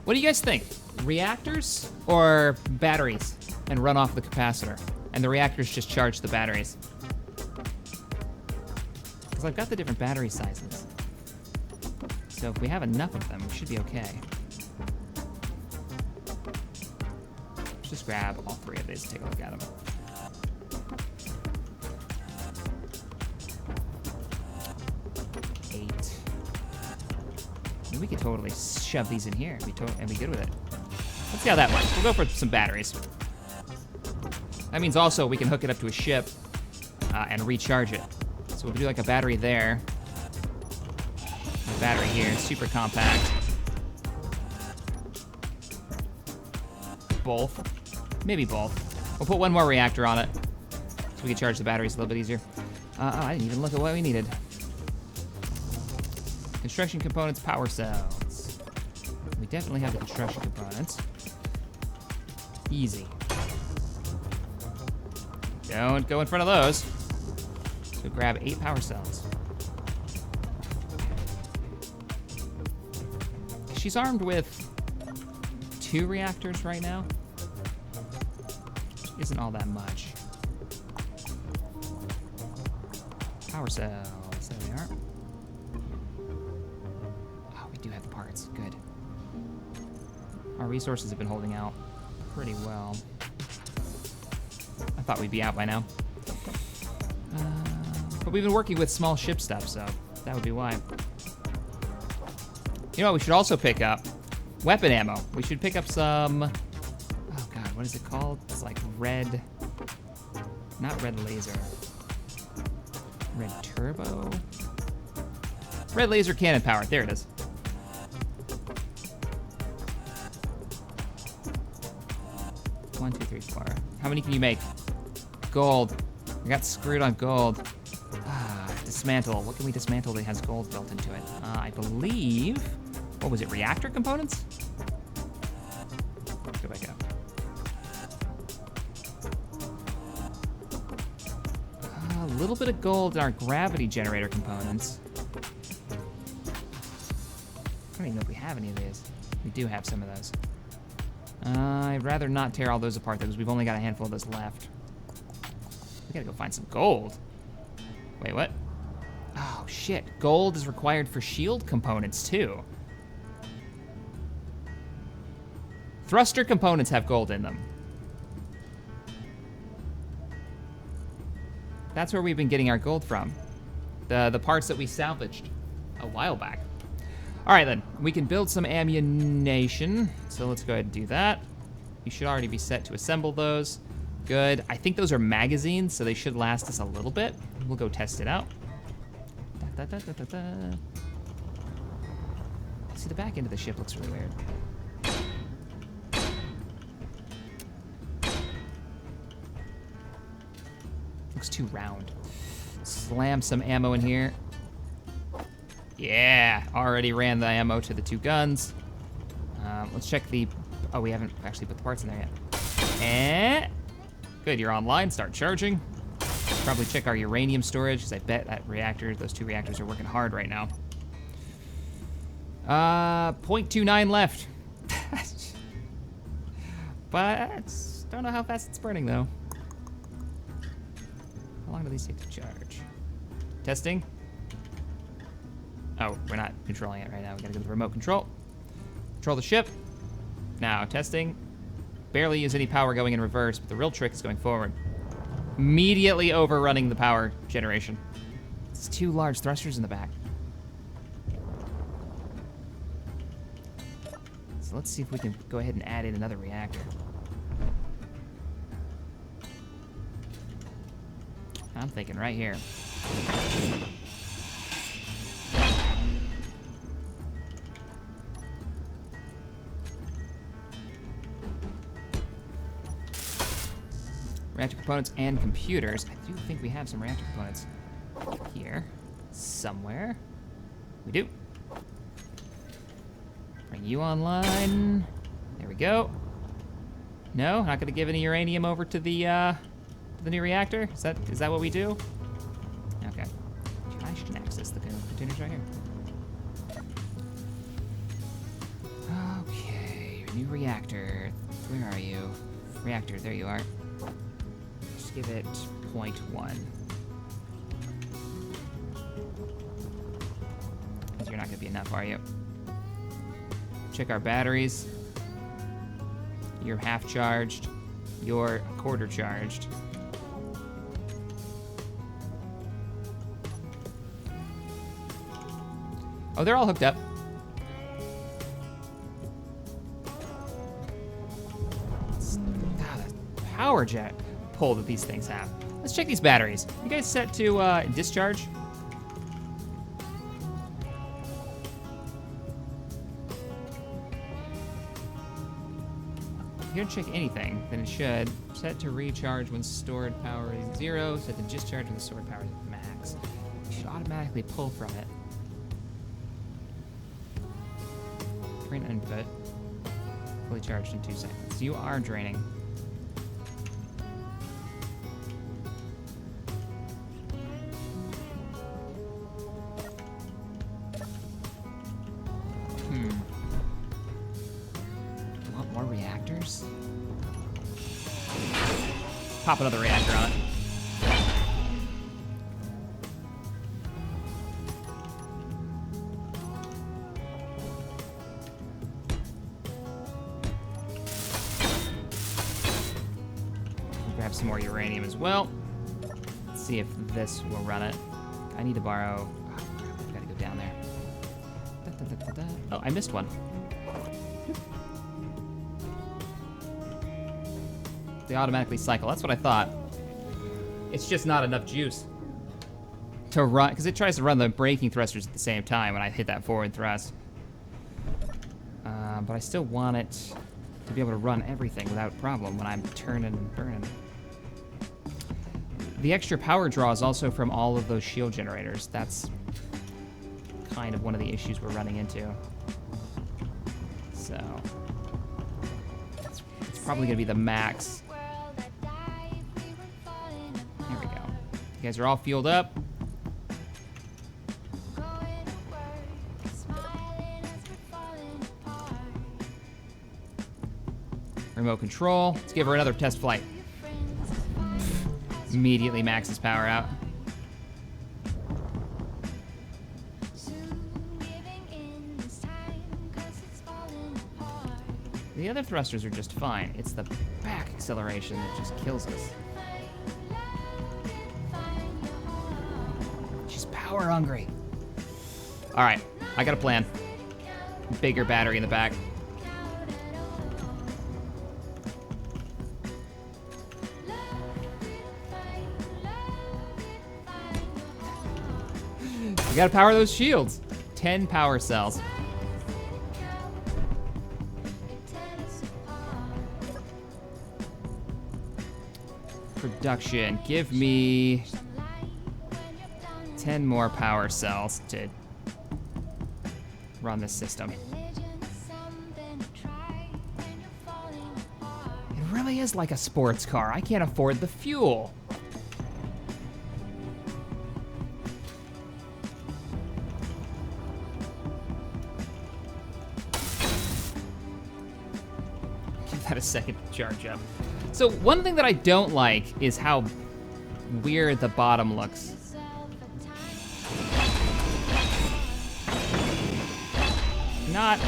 What do you guys think? Reactors or batteries? And run off the capacitor. And the reactors just charge the batteries. Because I've got the different battery sizes. So if we have enough of them, we should be okay. Let's just grab all three of these and take a look at them. We could totally shove these in here and be good with it. Let's see how that works. We'll go for some batteries. That means also we can hook it up to a ship and recharge it. So we'll do like a battery there. A battery here, super compact. Both. Maybe both. We'll put one more reactor on it so we can charge the batteries a little bit easier. Oh, I didn't even look at what we needed. Construction components, power cells. We definitely have the construction components. Easy. Don't go in front of those. So grab 8 power cells. She's armed with 2 reactors right now. Which isn't all that much. Power cells, there they are. Good. Our resources have been holding out pretty well. I thought we'd be out by now. But we've been working with small ship stuff, so that would be why. You know what we should also pick up? Weapon ammo. We should pick up some... Oh god, what is it called? It's like red... Not red laser. Red turbo? Red laser cannon power. There it is. One, two, three, four. How many can you make? Gold. I got screwed on gold. Dismantle. What can we dismantle that has gold built into it? I believe... What was it? Reactor components? Go back up. A little bit of gold in our gravity generator components. I don't even know if we have any of these. We do have some of those. I'd rather not tear all those apart, though, because we've only got a handful of those left. We gotta go find some gold. Wait, what? Oh, shit. Gold is required for shield components, too. Thruster components have gold in them. That's where we've been getting our gold from. The parts that we salvaged a while back. All right, then. We can build some ammunition. So let's go ahead and do that. You should already be set to assemble those. Good. I think those are magazines, so they should last us a little bit. We'll go test it out. See, the back end of the ship looks really weird. Looks too round. Slam some ammo in here. Yeah, already ran the ammo to the 2 guns. Let's check the... Oh, we haven't actually put the parts in there yet. Good, you're online. Start charging. Probably check our uranium storage, because I bet that reactor, those 2 reactors are working hard right now. 0.29 left. But don't know how fast it's burning, though. How long do these take to charge? Testing. Oh, we're not controlling it right now. We gotta go to the remote control. Control the ship. Now, testing. Barely use any power going in reverse, but the real trick is going forward. Immediately overrunning the power generation. It's 2 large thrusters in the back. So let's see if we can go ahead and add in another reactor. I'm thinking right here. Reactor components and computers. I do think we have some reactor components here somewhere. We do. Bring you online. There we go. No, not gonna give any uranium over to the new reactor? Is that what we do? Okay. I should access the containers right here. Okay, new reactor. Where are you? Reactor, there you are. Just give it 0.1. Because you're not gonna be enough, are you? Check our batteries. You're half charged. You're a quarter charged. Oh, they're all hooked up. God, the power jet pull that these things have. Let's check these batteries. You guys set to discharge? If you don't check anything, then it should. Set to recharge when stored power is 0. Set to discharge when the stored power is max. You should automatically pull from it. Drain input. Fully charged in 2 seconds. You are draining. Want more reactors? Pop another reactor on it. Grab some more uranium as well. Let's see if this will run it. I need to borrow. Oh, I've got to go down there. Oh, I missed one. They automatically cycle. That's what I thought. It's just not enough juice to run, because it tries to run the braking thrusters at the same time when I hit that forward thrust. But I still want it to be able to run everything without problem when I'm turning and burning. The extra power draw is also from all of those shield generators. That's kind of one of the issues we're running into. So it's probably gonna be the max. There we go. You guys are all fueled up. Remote control. Let's give her another test flight. Immediately maxes power out. The other thrusters are just fine. It's the back acceleration that just kills us. She's power hungry. All right, I got a plan. Bigger battery in the back. We gotta power those shields. 10 power cells. Production, give me 10 more power cells to run this system. It really is like a sports car. I can't afford the fuel. Had a second charge up. So one thing that I don't like is how weird the bottom looks. Not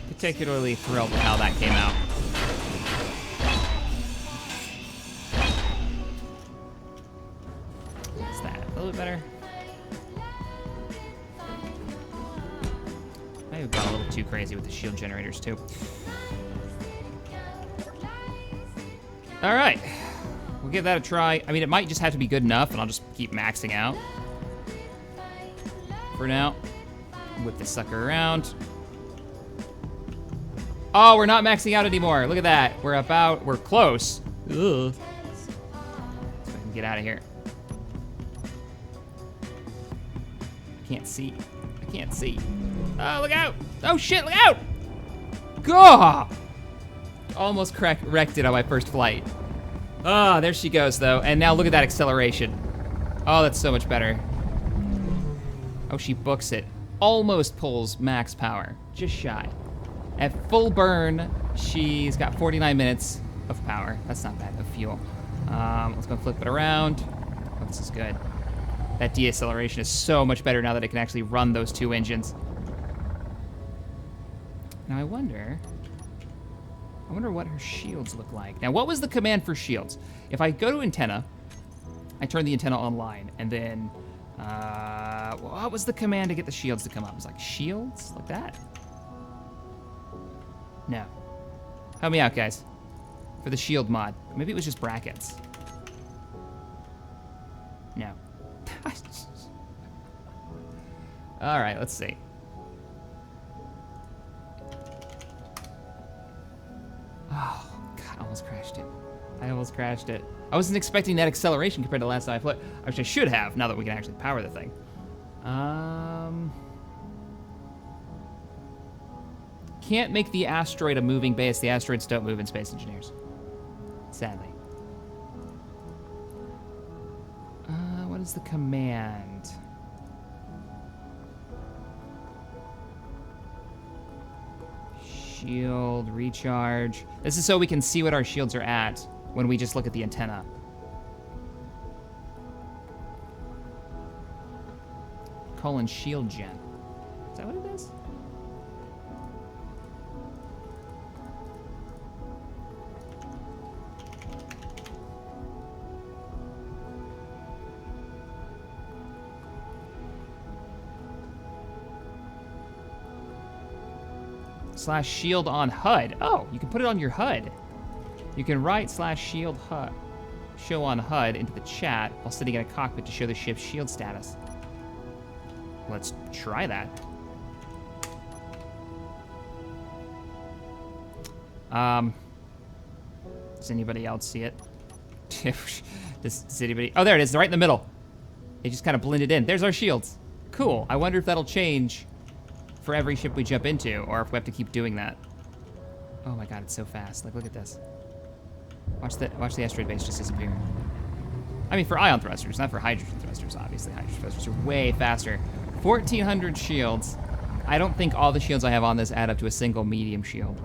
particularly thrilled with how that came out. What's that? A little bit better. Maybe we've gone a little too crazy with the shield generators too. All right, we'll give that a try. I mean, it might just have to be good enough, and I'll just keep maxing out for now. Whip this sucker around. Oh, we're not maxing out anymore. Look at that. We're close. Ugh. can get out of here. Can't see. I can't see. Oh, look out! Oh shit, look out! Gah! Almost wrecked it on my first flight. Ah, there she goes though. And now look at that acceleration. Oh, that's so much better. Oh, she books it. Almost pulls max power, just shy. At full burn, she's got 49 minutes of power. That's not bad, of fuel. Let's go flip it around. Oh, this is good. That deceleration is so much better now that it can actually run those two engines. Now I wonder what her shields look like. Now, what was the command for shields? If I go to antenna, I turn the antenna online, and then, what was the command to get the shields to come up? It was like shields, like that? No. Help me out, guys. For the shield mod. Maybe it was just brackets. No. All right, let's see. Oh, God, I almost crashed it. I almost crashed it. I wasn't expecting that acceleration compared to the last time I flew, which I should have, now that we can actually power the thing. Can't make the asteroid a moving base. The asteroids don't move in Space Engineers. Sadly. What is the command? Shield, recharge. This is so we can see what our shields are at when we just look at the antenna. Colon shield gen. Is that what it is? / shield on HUD. Oh, you can put it on your HUD. You can write / shield HUD, show on HUD into the chat while sitting in a cockpit to show the ship's shield status. Let's try that. Does anybody else see it? Does anybody? Oh, there it is, right in the middle. It just kind of blended in. There's our shields. Cool. I wonder if that'll change for every ship we jump into, or if we have to keep doing that. Oh my God, it's so fast. Like, look at this. Watch the asteroid base just disappear. I mean, for ion thrusters, not for hydrogen thrusters, obviously. Hydrogen thrusters are way faster. 1,400 shields. I don't think all the shields I have on this add up to a single medium shield.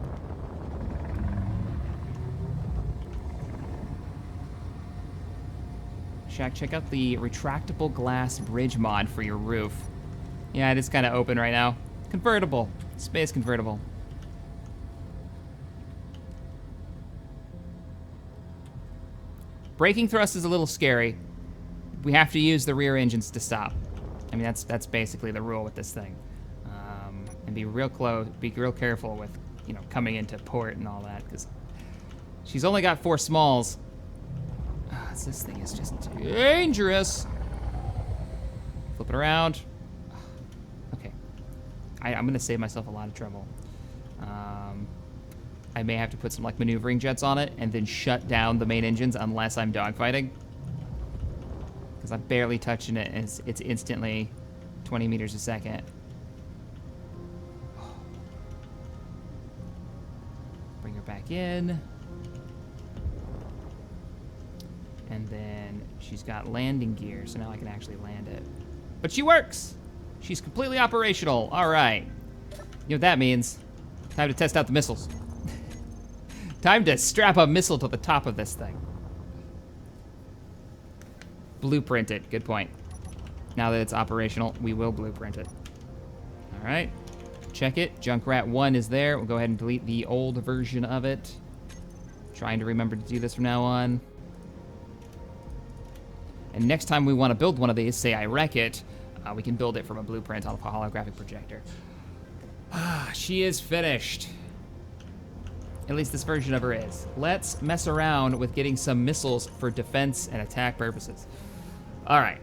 Shack, check out the retractable glass bridge mod for your roof. Yeah, it is kind of open right now. Convertible. Space convertible. Braking thrust is a little scary. We have to use the rear engines to stop. I mean, that's basically the rule with this thing. And be real close, be real careful with, you know, coming into port and all that, because she's only got 4 smalls. This thing is just dangerous. Flip it around. Okay. I'm gonna save myself a lot of trouble. I may have to put some like maneuvering jets on it and then shut down the main engines unless I'm dogfighting. Because I'm barely touching it and it's instantly 20 meters a second. Bring her back in. And then she's got landing gear, so now I can actually land it. But she works! She's completely operational. All right. You know what that means? Time to test out the missiles. Time to strap a missile to the top of this thing. Blueprint it. Good point. Now that it's operational, we will blueprint it. All right. Check it. Junkrat 1 is there. We'll go ahead and delete the old version of it. Trying to remember to do this from now on. And next time we want to build one of these, say I wreck it, we can build it from a blueprint on a holographic projector. She is finished. At least this version of her is. Let's mess around with getting some missiles for defense and attack purposes. All right.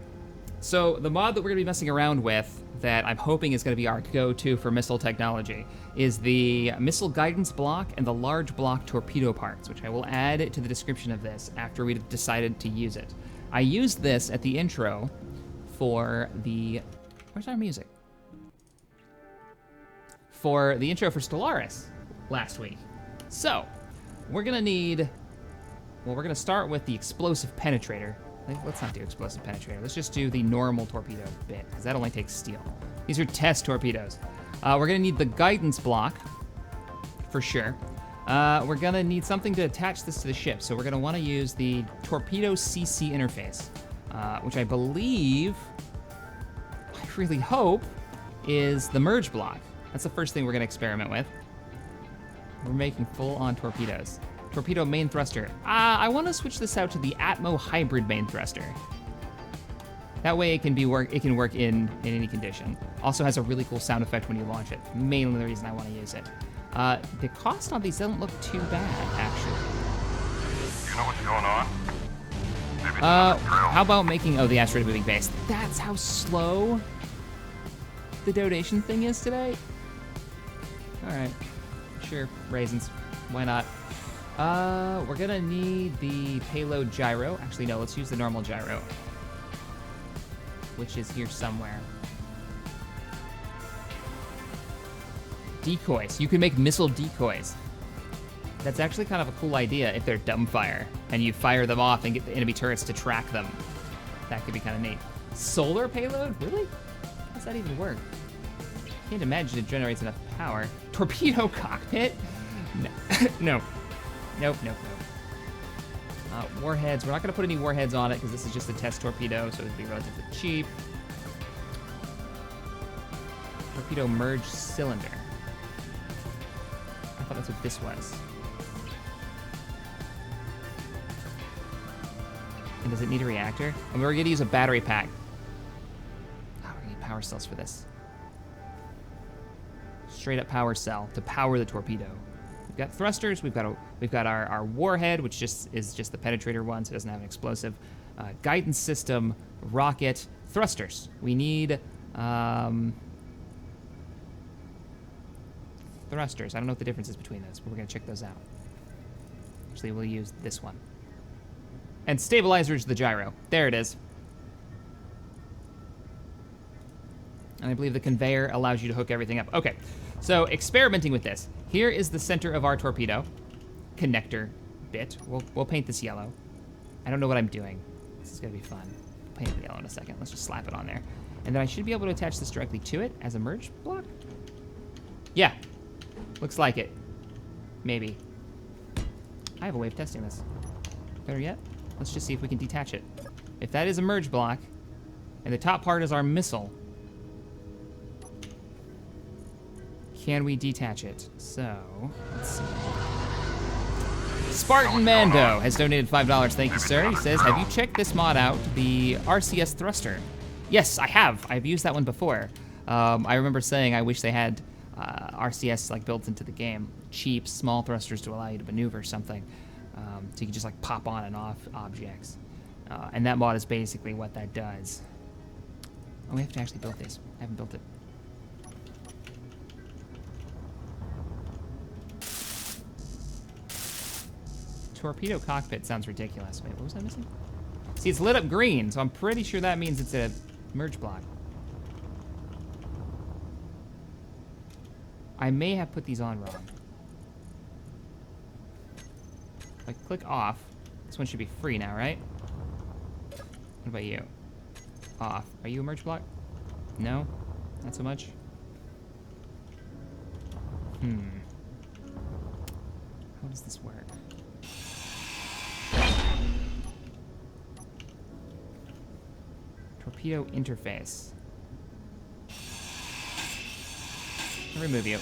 So the mod that we're going to be messing around with that I'm hoping is going to be our go-to for missile technology is the missile guidance block and the large block torpedo parts, which I will add to the description of this after we've decided to use it. I used this at the intro for the... Where's our music? For the intro for Stellaris last week. So, we're gonna need... Well, we're gonna start with the explosive penetrator. Let's not do explosive penetrator. Let's just do the normal torpedo bit, because that only takes steel. These are test torpedoes. We're gonna need the guidance block, for sure. We're gonna need something to attach this to the ship, so we're gonna wanna use the torpedo CC interface, which I believe, I really hope, is the merge block. That's the first thing we're gonna experiment with. We're making full-on torpedoes. Torpedo main thruster. I wanna switch this out to the Atmo hybrid main thruster. That way it can work in any condition. Also has a really cool sound effect when you launch it. Mainly the reason I wanna use it. The cost on these doesn't look too bad, actually. You know what's going on? Maybe How about making, the asteroid moving base. That's how slow the donation thing is today? All right, sure, raisins, why not? We're gonna need the payload gyro. Actually, no, let's use the normal gyro, which is here somewhere. Decoys. You can make missile decoys. That's actually kind of a cool idea if they're dumbfire, and you fire them off and get the enemy turrets to track them. That could be kind of neat. Solar payload? Really? How does that even work? Can't imagine it generates enough power. Torpedo cockpit? No. No. Nope, nope, nope. Warheads. We're not going to put any warheads on it because this is just a test torpedo, so it'd be relatively cheap. Torpedo merge cylinder. I thought that's what this was. And does it need a reactor? And we're going to use a battery pack. Oh, we're going to need power cells for this. Straight up power cell to power the torpedo. We've got thrusters. We've got our warhead, which is just the penetrator one, so it doesn't have an explosive. Guidance system, rocket, thrusters. We need thrusters. I don't know what the difference is between those, but we're gonna check those out. Actually, we'll use this one. And stabilizers, the gyro. There it is. And I believe the conveyor allows you to hook everything up. Okay, so experimenting with this. Here is the center of our torpedo connector bit. We'll paint this yellow. I don't know what I'm doing. This is gonna be fun. I'll paint it yellow in a second. Let's just slap it on there. And then I should be able to attach this directly to it as a merge block. Yeah, looks like it. Maybe. I have a way of testing this. Better yet, let's just see if we can detach it. If that is a merge block, and the top part is our missile, can we detach it? So, let's see. Spartan Mando has donated $5. Thank you, sir. He says, have you checked this mod out, the RCS thruster? Yes, I have. I've used that one before. I remember saying I wish they had RCS like built into the game. Cheap, small thrusters to allow you to maneuver something. So you can just like pop on and off objects. And that mod is basically what that does. Oh, we have to actually build these. I haven't built it. Torpedo cockpit sounds ridiculous. Wait, what was I missing? See, it's lit up green, so I'm pretty sure that means it's a merge block. I may have put these on wrong. If I click off, this one should be free now, right? What about you? Off. Are you a merge block? No? Not so much? How does this work? Torpedo interface. I'll remove you.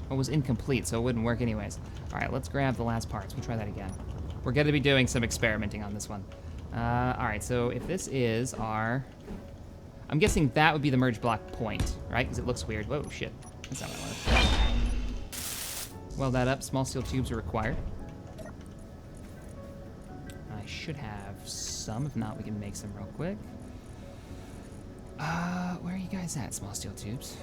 It was incomplete, so it wouldn't work anyways. All right, let's grab the last parts. We'll try that again. We're going to be doing some experimenting on this one. All right, so if this is our... I'm guessing that would be the merge block point, right? Because it looks weird. Whoa, shit. That's not what I wanted. Weld that up. Small steel tubes are required. I should have some. If not, we can make some real quick. Where are you guys at, small steel tubes?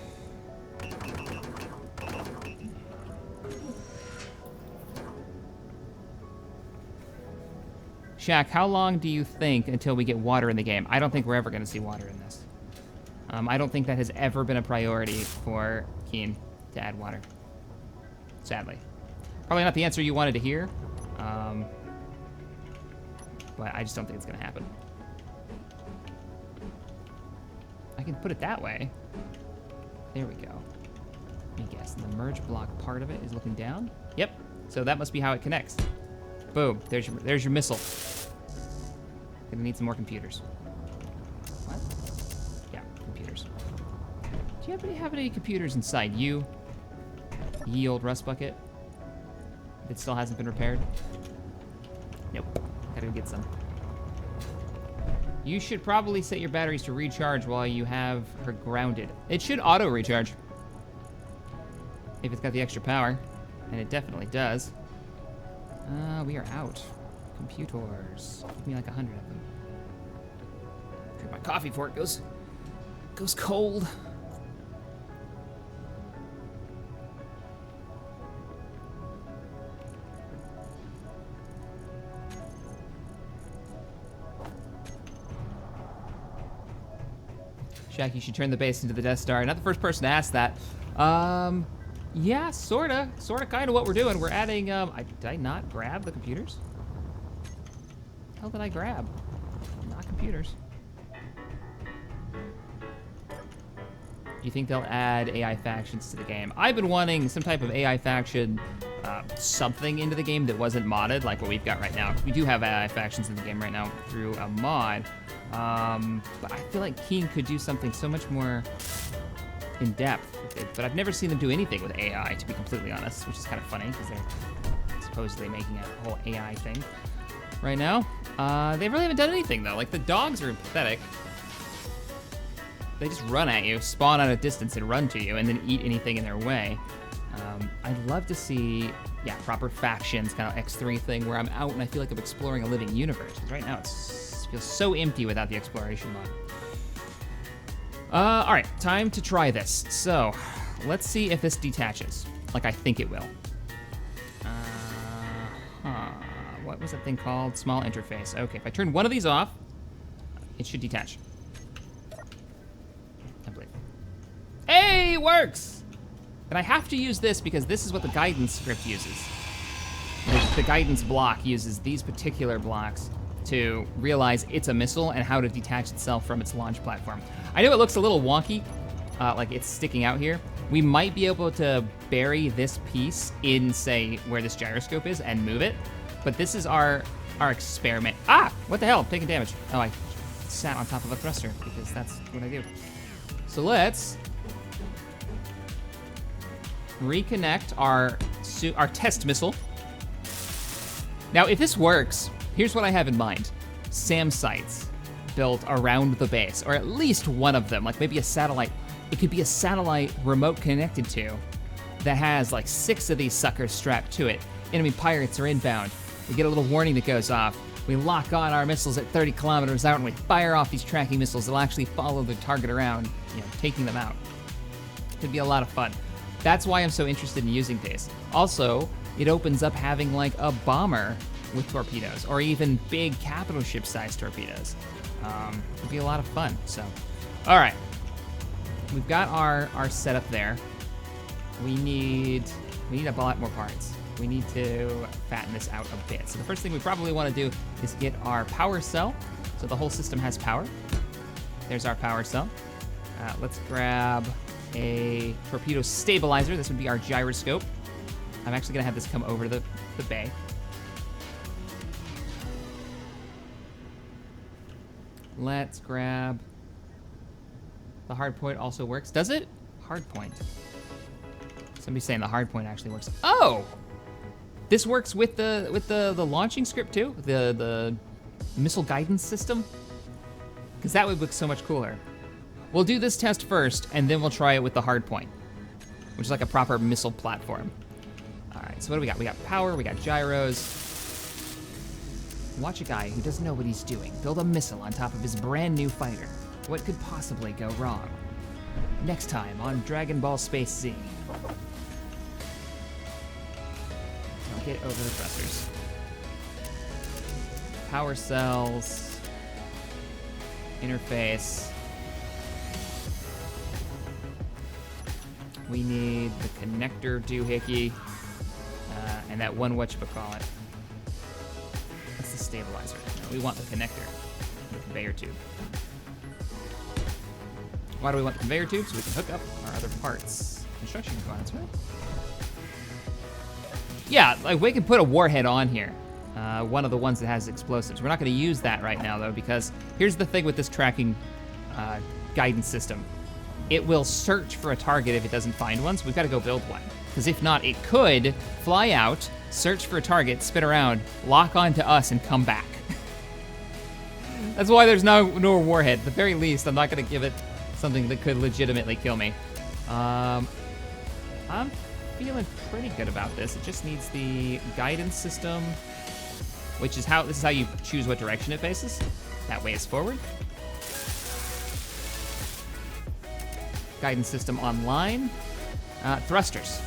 Shack, how long do you think until we get water in the game? I don't think we're ever going to see water in this. I don't think that has ever been a priority for Keen to add water. Sadly. Probably not the answer you wanted to hear. But I just don't think it's going to happen. I can put it that way. There we go. Let me guess. The merge block part of it is looking down? Yep. So that must be how it connects. Boom. There's your missile. Gonna need some more computers. What? Yeah, computers. Do you have any computers inside you? Ye old rust bucket? It still hasn't been repaired? Nope. Gotta go get some. You should probably set your batteries to recharge while you have her grounded. It should auto recharge. If it's got the extra power. And it definitely does. We are out. Computers. Give me like 100 of them. Drink my coffee before it goes cold. Shaq, you should turn the base into the Death Star. Not the first person to ask that. Yeah, sorta, kinda what we're doing. We're adding, did I not grab the computers? What the hell did I grab? Not computers. Do you think they'll add AI factions to the game? I've been wanting some type of AI faction, something into the game that wasn't modded, like what we've got right now. We do have AI factions in the game right now through a mod, but I feel like Keen could do something so much more in depth. But I've never seen them do anything with AI, to be completely honest, which is kind of funny because they're supposedly making a whole AI thing right now. They really haven't done anything though. Like the dogs are pathetic. They just run at you, spawn at a distance and run to you, and then eat anything in their way. I'd love to see, yeah, proper factions, kind of X3 thing where I'm out and I feel like I'm exploring a living universe. Because right now it feels so empty without the exploration mod. All right, time to try this. So, let's see if this detaches, like I think it will. What was that thing called? Small interface. Okay, if I turn one of these off, it should detach. I believe. Hey, works! And I have to use this because this is what the guidance script uses. The guidance block uses these particular blocks to realize it's a missile and how to detach itself from its launch platform. I know it looks a little wonky, like it's sticking out here. We might be able to bury this piece in, say, where this gyroscope is and move it, but this is our experiment. Ah, what the hell, I'm taking damage. Oh, I sat on top of a thruster because that's what I do. So let's reconnect our test missile. Now, if this works, here's what I have in mind. SAM sites built around the base, or at least one of them, like maybe a satellite. It could be a satellite remote connected to that has like 6 of these suckers strapped to it. Enemy pirates are inbound. We get a little warning that goes off. We lock on our missiles at 30 kilometers out and we fire off these tracking missiles that'll actually follow the target around, taking them out. Could be a lot of fun. That's why I'm so interested in using this. Also, it opens up having like a bomber with torpedoes, or even big capital ship sized torpedoes. It'd be a lot of fun. So, all right, we've got our setup there. We need a lot more parts. We need to fatten this out a bit. So the first thing we probably want to do is get our power cell. So the whole system has power. There's our power cell. Let's grab a torpedo stabilizer. This would be our gyroscope. I'm actually gonna have this come over the bay. Let's grab the hard point. Also works. Does it? Hard point. Somebody's saying the hard point actually works. Oh, this works with the launching script too. The missile guidance system. Because that would look so much cooler. We'll do this test first, and then we'll try it with the hard point, which is like a proper missile platform. All right. So what do we got? We got power. We got gyros. Watch a guy who doesn't know what he's doing build a missile on top of his brand new fighter. What could possibly go wrong? Next time on Dragon Ball Space Z. Don't get over the thrusters. Power cells. Interface. We need the connector doohickey. And that one whatchamacallit. That's the stabilizer. No, we want the connector. The conveyor tube. Why do we want the conveyor tube? So we can hook up our other parts. Construction components, right? Yeah, like we can put a warhead on here. One of the ones that has explosives. We're not gonna use that right now though, because here's the thing with this tracking guidance system. It will search for a target if it doesn't find one, so we've gotta go build one. Because if not, it could fly out, search for a target, spin around, lock onto us, and come back. That's why there's no warhead. At the very least, I'm not gonna give it something that could legitimately kill me. I'm feeling pretty good about this. It just needs the guidance system, which is this is how you choose what direction it faces. That way is forward. Guidance system online. Thrusters.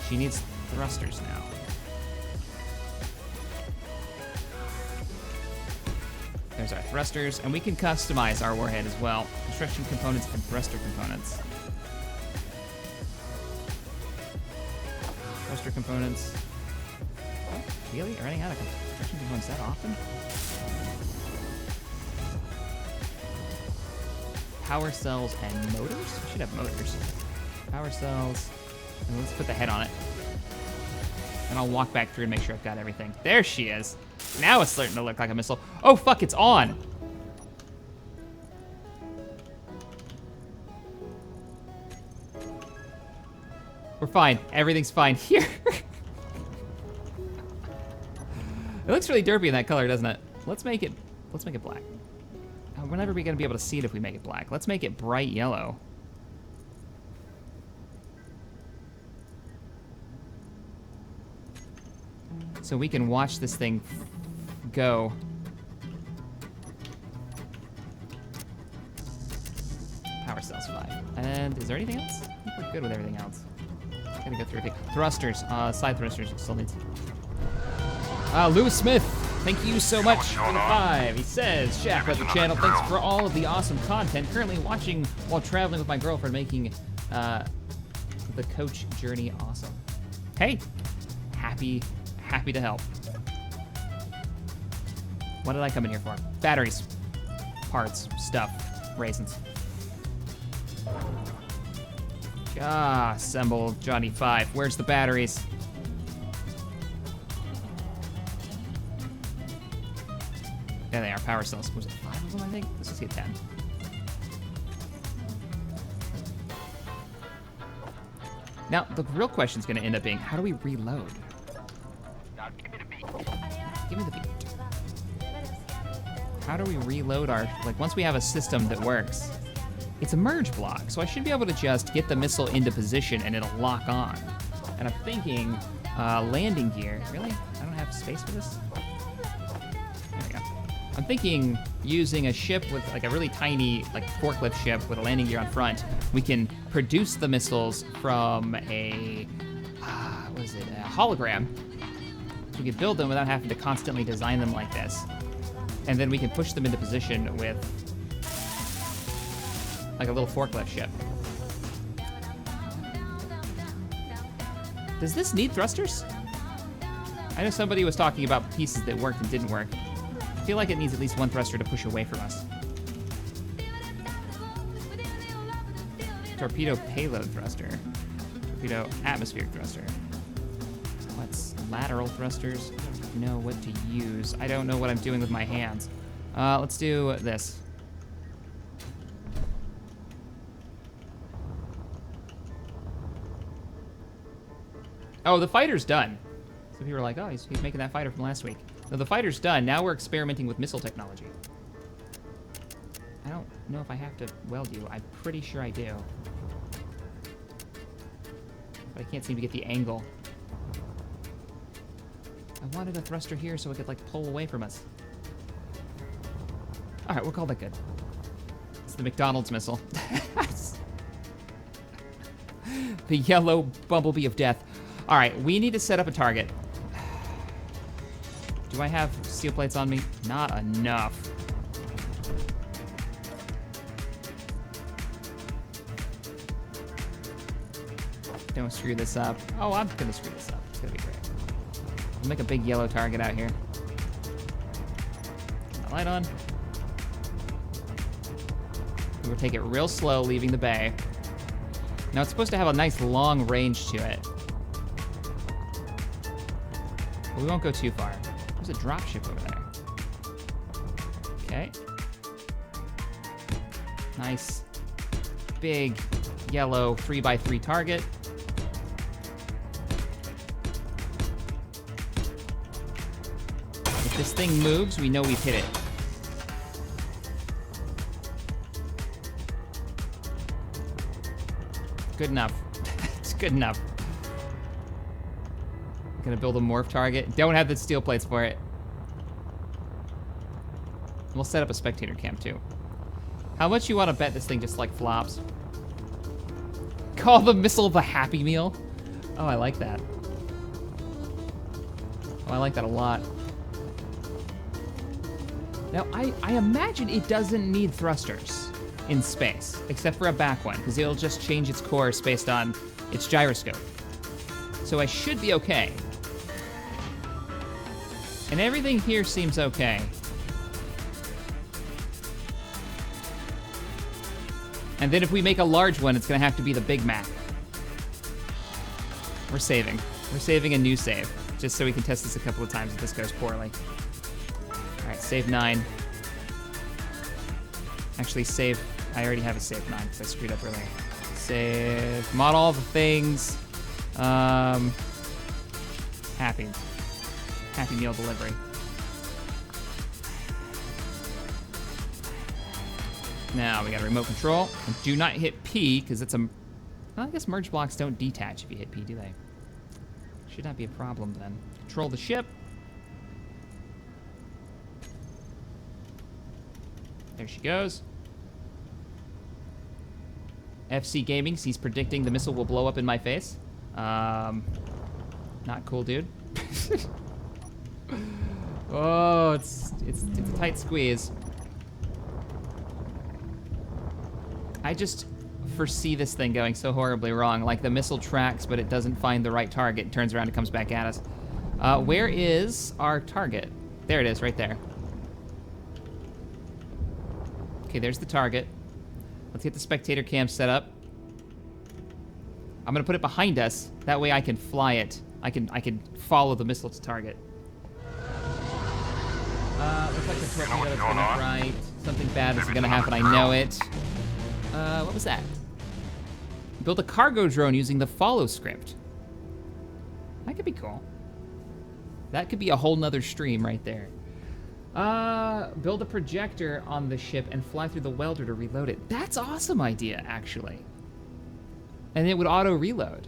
She needs thrusters now. There's our thrusters, and we can customize our warhead as well. Construction components and thruster components. Thruster components. Oh, really? Running out of construction components that often? Power cells and motors? We should have motors. Power cells. And let's put the head on it. And I'll walk back through and make sure I've got everything. There she is. Now it's starting to look like a missile. Oh, fuck, it's on. We're fine. Everything's fine here. It looks really derpy in that color, doesn't it? Let's make it black. We're never gonna be able to see it if we make it black. Let's make it bright yellow. So we can watch this thing go. Power cells 5. And is there anything else? I think we're good with everything else. Gotta go through everything. Thrusters, side thrusters still needs. Lewis Smith, thank you so much for the 5. He says, Shack Weather Channel, thanks for all of the awesome content. Currently watching while traveling with my girlfriend, making the coach journey awesome. Hey, happy to help. What did I come in here for? Batteries, parts, stuff, raisins. Assemble Johnny 5. Where's the batteries? There they are, power cells. Was it 5 of them, I think? Let's just get 10. Now, the real question is going to end up being, how do we reload? Give me the beat. How do we reload our, like, once we have a system that works? It's a merge block, so I should be able to just get the missile into position and it'll lock on. And I'm thinking, landing gear. Really? I don't have space for this? There we go. I'm thinking using a ship with, like, a really tiny, like, forklift ship with a landing gear on front, we can produce the missiles from a, what is it, a hologram. So we can build them without having to constantly design them like this. And then we can push them into position with like a little forklift ship. Does this need thrusters? I know somebody was talking about pieces that worked and didn't work. I feel like it needs at least one thruster to push away from us. Torpedo payload thruster. Torpedo atmospheric thruster. What's lateral thrusters? I don't know what to use. I don't know what I'm doing with my hands. Let's do this. Oh, the fighter's done. So people were like, oh, he's making that fighter from last week. No, the fighter's done. Now we're experimenting with missile technology. I don't know if I have to weld you. I'm pretty sure I do. But I can't seem to get the angle. I wanted a thruster here so it could, like, pull away from us. All right, we'll call that good. It's the McDonald's missile. The yellow bumblebee of death. All right, we need to set up a target. Do I have steel plates on me? Not enough. Don't screw this up. Oh, I'm gonna screw this up. It's gonna be great. I'll make a big yellow target out here. Turn the light on. We'll take it real slow, leaving the bay. Now it's supposed to have a nice long range to it. But we won't go too far. There's a dropship over there. Okay. Nice, big, yellow 3x3 target. If this thing moves, we know we've hit it. Good enough. It's good enough. Gonna build a morph target. Don't have the steel plates for it. We'll set up a spectator cam too. How much you want to bet this thing just like flops? Call the missile the Happy Meal? Oh, I like that. Oh, I like that a lot. Now, I imagine it doesn't need thrusters in space, except for a back one, because it'll just change its course based on its gyroscope. So I should be okay. And everything here seems okay. And then if we make a large one, it's gonna have to be the Big Mac. We're saving. We're saving a new save, just so we can test this a couple of times if this goes poorly. All right, save 9. Actually, save, I already have a save 9 because I screwed up earlier. Save, mod all the things. Happy Meal delivery. Now we got a remote control. And do not hit P because it's a, well, I guess merge blocks don't detach if you hit P, do they? Should not be a problem then. Control the ship. There she goes. FC Gaming, he's predicting the missile will blow up in my face. Not cool, dude. Oh, it's a tight squeeze. I just foresee this thing going so horribly wrong. Like the missile tracks, but it doesn't find the right target. It turns around and comes back at us. Where is our target? There it is, right there. Okay, there's the target. Let's get the spectator cam set up. I'm gonna put it behind us. That way I can fly it. I can follow the missile to target. Looks like the torpedo's gonna right. Something bad is gonna happen, I know it. What was that? Build a cargo drone using the follow script. That could be cool. That could be a whole nother stream right there. Build a projector on the ship and fly through the welder to reload it. That's an awesome idea, actually. And it would auto reload.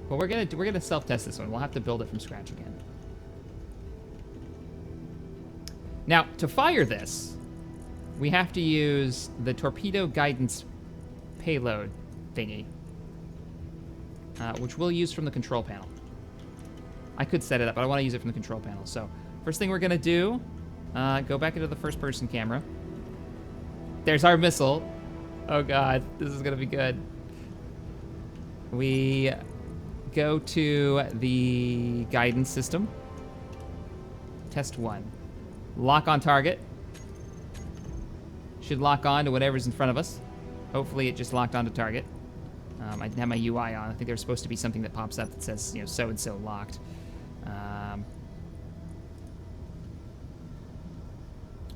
But we're gonna self-test this one. We'll have to build it from scratch again. Now, to fire this, we have to use the torpedo guidance payload thingy, which we'll use from the control panel. I could set it up, but I want to use it from the control panel. So first thing we're gonna do, go back into the first person camera. There's our missile. Oh God, this is gonna be good. We go to the guidance system. Test 1. Lock on target. Should lock on to whatever's in front of us. Hopefully it just locked onto target. I didn't have my UI on. I think there's supposed to be something that pops up that says, you know, so-and-so locked.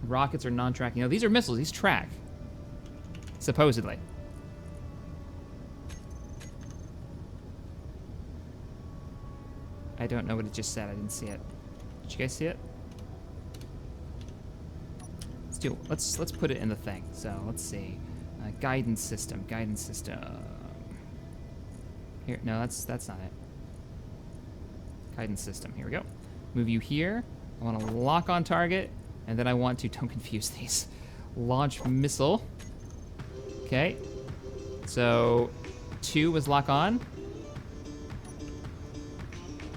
Rockets are non-tracking. No, these are missiles. These track. Supposedly. I don't know what it just said. I didn't see it. Did you guys see it? Let's put it in the thing. So let's see. Guidance system. Guidance system. Here. No, that's not it. Guidance system. Here we go. Move you here. I want to lock on target. And then I want to, don't confuse these, launch missile. Okay. So 2 was lock on.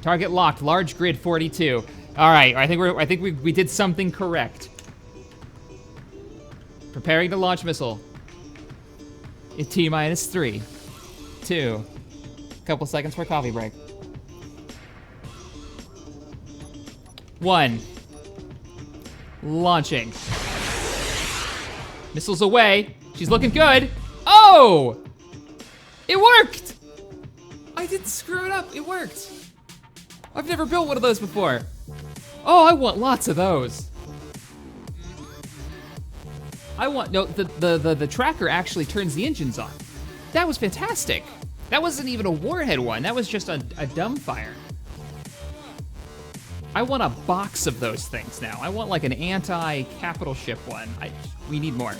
Target locked, large grid 42. All right, I think we did something correct. Preparing to launch missile. In T-minus 3, 2, couple seconds for a coffee break. 1. Launching. Missiles away. She's looking good. Oh! It worked! I didn't screw it up, it worked. I've never built one of those before. Oh, I want lots of those. No, the tracker actually turns the engines on. That was fantastic. That wasn't even a warhead one, that was just a dumbfire. I want a box of those things now. I want like an anti-capital ship one. We need more.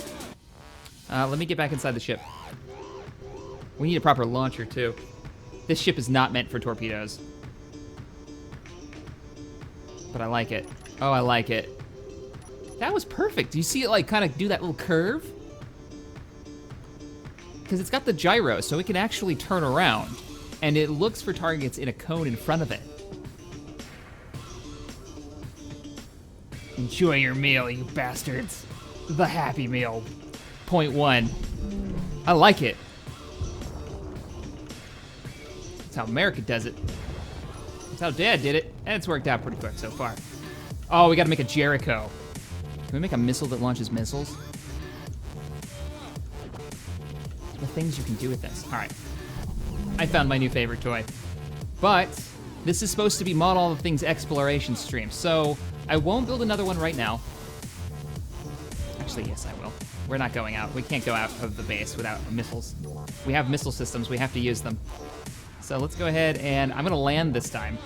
Let me get back inside the ship. We need a proper launcher too. This ship is not meant for torpedoes. But I like it. Oh, I like it. That was perfect. Do you see it like kind of do that little curve? Because it's got the gyro, so it can actually turn around. And it looks for targets in a cone in front of it. Enjoy your meal, you bastards. The Happy Meal. Point 1. I like it. That's how America does it. That's how Dad did it, and it's worked out pretty quick so far. Oh, we gotta make a Jericho. Can we make a missile that launches missiles? The things you can do with this. All right. I found my new favorite toy. But this is supposed to be Mod All the Things Exploration stream, so I won't build another one right now. Actually, yes, I will. We're not going out. We can't go out of the base without missiles. We have missile systems. We have to use them. So let's go ahead and I'm gonna land this time.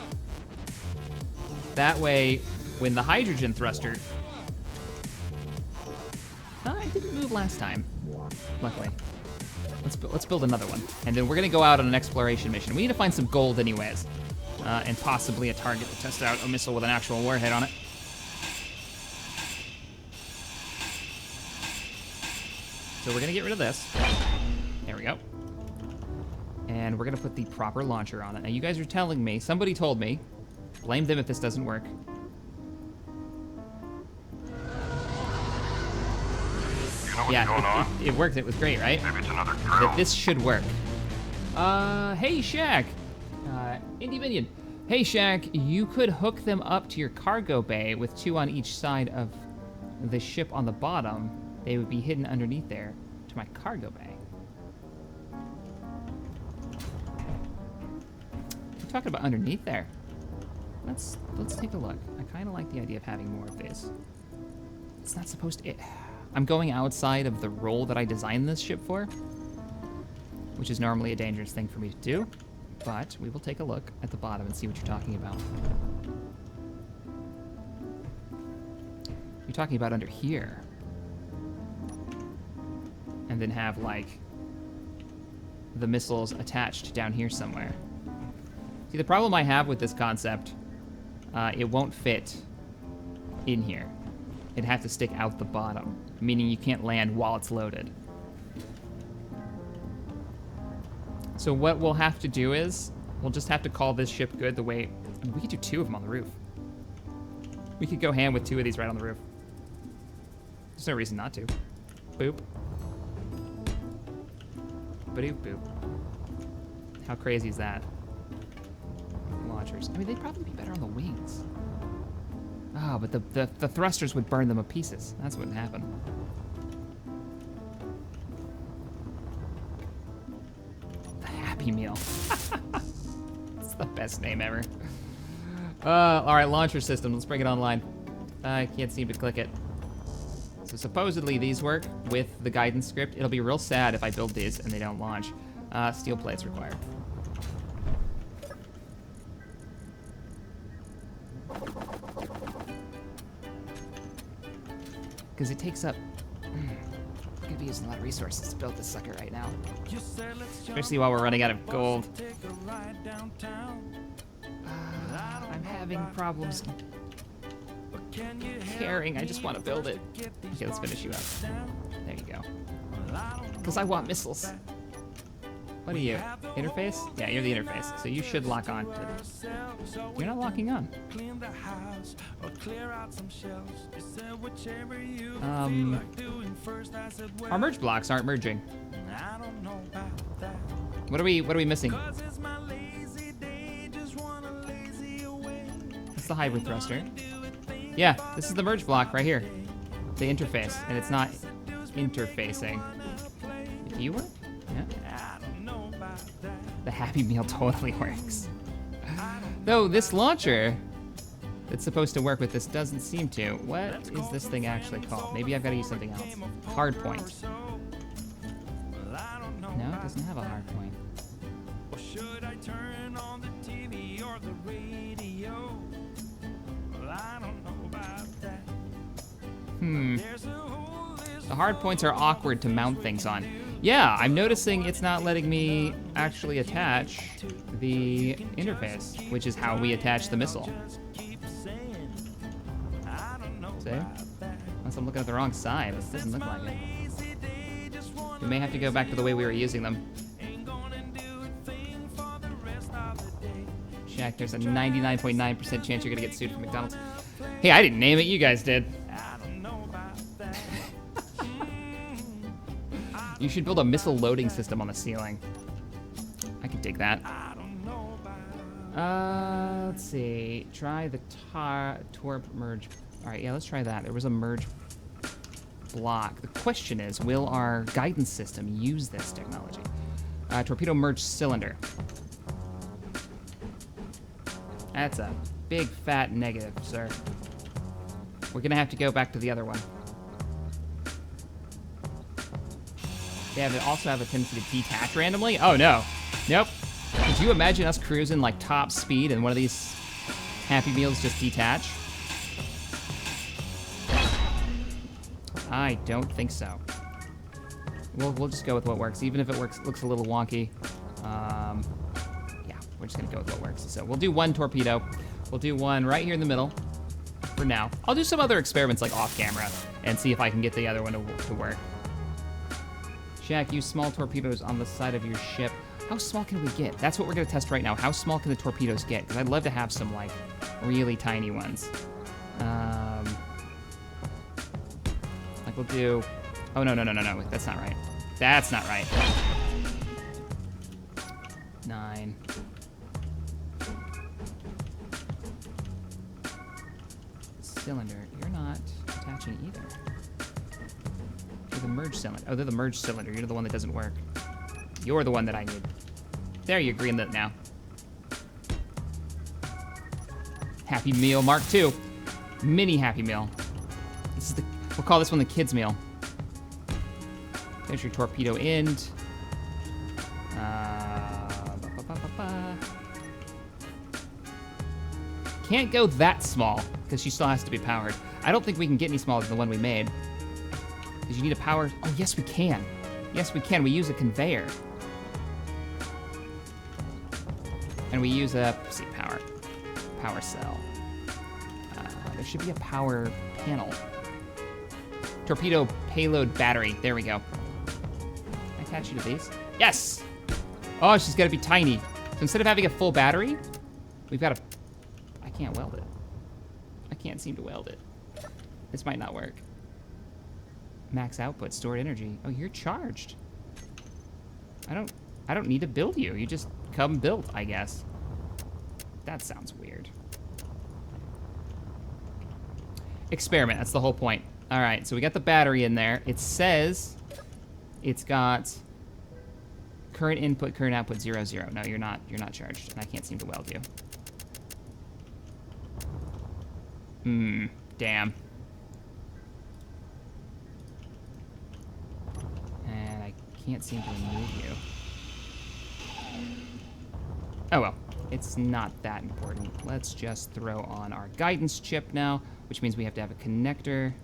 That way, when the hydrogen thruster... it didn't move last time, luckily. Let's build another one. And then we're gonna go out on an exploration mission. We need to find some gold anyways. And possibly a target to test out a missile with an actual warhead on it. So we're gonna get rid of this. There we go. And we're gonna put the proper launcher on it. Now you guys are telling me, somebody told me, blame them if this doesn't work. Yeah, it worked, it was great, right? Maybe it's another drill. That this should work. Hey Shack, Indie Minion. Hey Shack, you could hook them up to your cargo bay with 2 on each side of the ship on the bottom. They would be hidden underneath there to my cargo bay. We're talking about underneath there. Let's take a look. I kind of like the idea of having more of this. It's not supposed to... I'm going outside of the role that I designed this ship for, which is normally a dangerous thing for me to do, but we will take a look at the bottom and see what you're talking about. You're talking about under here. And then have, like, the missiles attached down here somewhere. See, the problem I have with this concept, it won't fit in here. It'd have to stick out the bottom, meaning you can't land while it's loaded. So what we'll have to do is, we'll just have to call this ship good the way... We could do 2 of them on the roof. We could go ham with 2 of these right on the roof. There's no reason not to. Boop. Ba-doop boop. How crazy is that? Launchers. I mean, they'd probably be better on the wings. Oh, but the thrusters would burn them to pieces. That's what would happen. The Happy Meal. It's the best name ever. All right, launcher system. Let's bring it online. I can't seem to click it. So supposedly these work with the guidance script. It'll be real sad if I build these and they don't launch. Steel plates required. Because it takes up... I'm gonna be using a lot of resources to build this sucker right now. Especially while we're running out of gold. I'm having problems caring. I just want to build it. Okay, let's finish you up. There you go. Because I want missiles. What are you? Interface? Yeah, you're the interface. So you should lock on to this. You're not locking on. Our merge blocks aren't merging. What are we missing? That's the hybrid thruster. Yeah, this is the merge block right here. The interface, and it's not interfacing. Do you work? Yeah. The Happy Meal totally works. Though this launcher that's supposed to work with this doesn't seem to. What is this thing actually called? Maybe I've got to use something else. Hard point. No, it doesn't have a hard point. Should I turn on the TV or the radio? Well, I don't know about that. The hard points are awkward to mount things on. Yeah, I'm noticing it's not letting me actually attach the interface, which is how we attach the missile. See? Unless I'm looking at the wrong side, it doesn't look like it. We may have to go back to the way we were using them. Jack, there's a 99.9% chance you're gonna get sued from McDonald's. Hey, I didn't name it, you guys did. You should build a missile loading system on the ceiling. I could dig that. Let's see. Try the torp merge. All right, yeah, let's try that. There was a merge block. The question is, will our guidance system use this technology? Torpedo merge cylinder. That's a big fat negative, sir. We're gonna have to go back to the other one. They also have a tendency to detach randomly. Oh no, nope. Could you imagine us cruising like top speed and one of these Happy Meals just detach? I don't think so. We'll just go with what works, even if it looks a little wonky. Yeah, we're just gonna go with what works. So we'll do one torpedo. We'll do one right here in the middle for now. I'll do some other experiments like off camera and see if I can get the other one to work. Jack, use small torpedoes on the side of your ship. How small can we get? That's what we're gonna test right now. How small can the torpedoes get? Because I'd love to have some like really tiny ones. Like we'll do, oh no, that's not right. That's not right. 9. Cylinder, you're not attaching either. You're the merge cylinder. Oh, they're the merge cylinder. You're the one that doesn't work. You're the one that I need. There, you're greenlit now. Happy Meal Mark II. Mini Happy Meal. This is we'll call this one the kids meal. There's your torpedo end. Can't go that small, because she still has to be powered. I don't think we can get any smaller than the one we made. Because you need a power, oh yes we can. Yes we can, we use a conveyor. And we use a, let's see, power cell. There should be a power panel. Torpedo payload battery, there we go. Can I attach you to these? Yes! Oh, she's gotta be tiny. So instead of having a full battery, we've got a, I can't weld it. I can't seem to weld it. This might not work. Max output, stored energy. Oh, you're charged. I don't need to build you. You just come built, I guess. That sounds weird. Experiment, that's the whole point. All right, so we got the battery in there. It says it's got current input, current output 0, 0. No, you're not charged, and I can't seem to weld you. Damn. And I can't seem to remove you. Oh well, it's not that important. Let's just throw on our guidance chip now, which means we have to have a connector.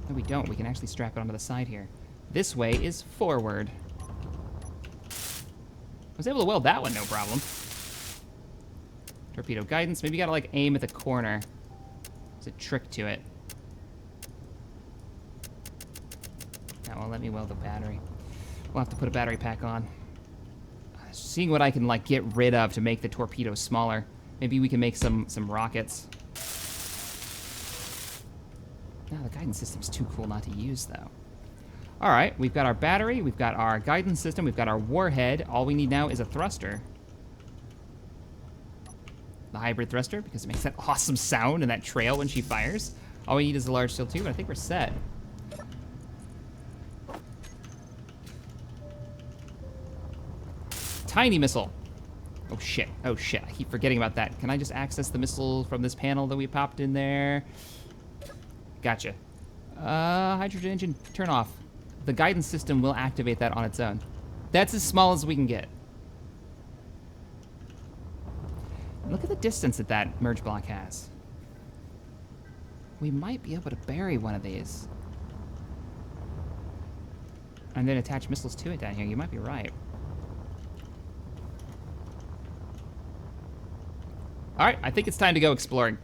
No, we don't. We can actually strap it onto the side here. This way is forward. I was able to weld that one, no problem. Torpedo guidance. Maybe you gotta like aim at the corner. There's a trick to it. That won't let me weld the battery. Well, We'll have to put a battery pack on. Seeing what I can like get rid of to make the torpedoes smaller. Maybe we can make some rockets. No, the guidance system's too cool not to use though. All right, we've got our battery, we've got our guidance system, we've got our warhead. All we need now is a thruster. The hybrid thruster, because it makes that awesome sound and that trail when she fires. All we need is a large steel tube, and I think we're set. Tiny missile. Oh shit, oh shit, I keep forgetting about that. Can I just access the missile from this panel that we popped in there? Gotcha. Hydrogen engine, turn off. The guidance system will activate that on its own. That's as small as we can get. Look at the distance that that merge block has. We might be able to bury one of these. And then attach missiles to it down here. You might be right. All right, I think it's time to go exploring.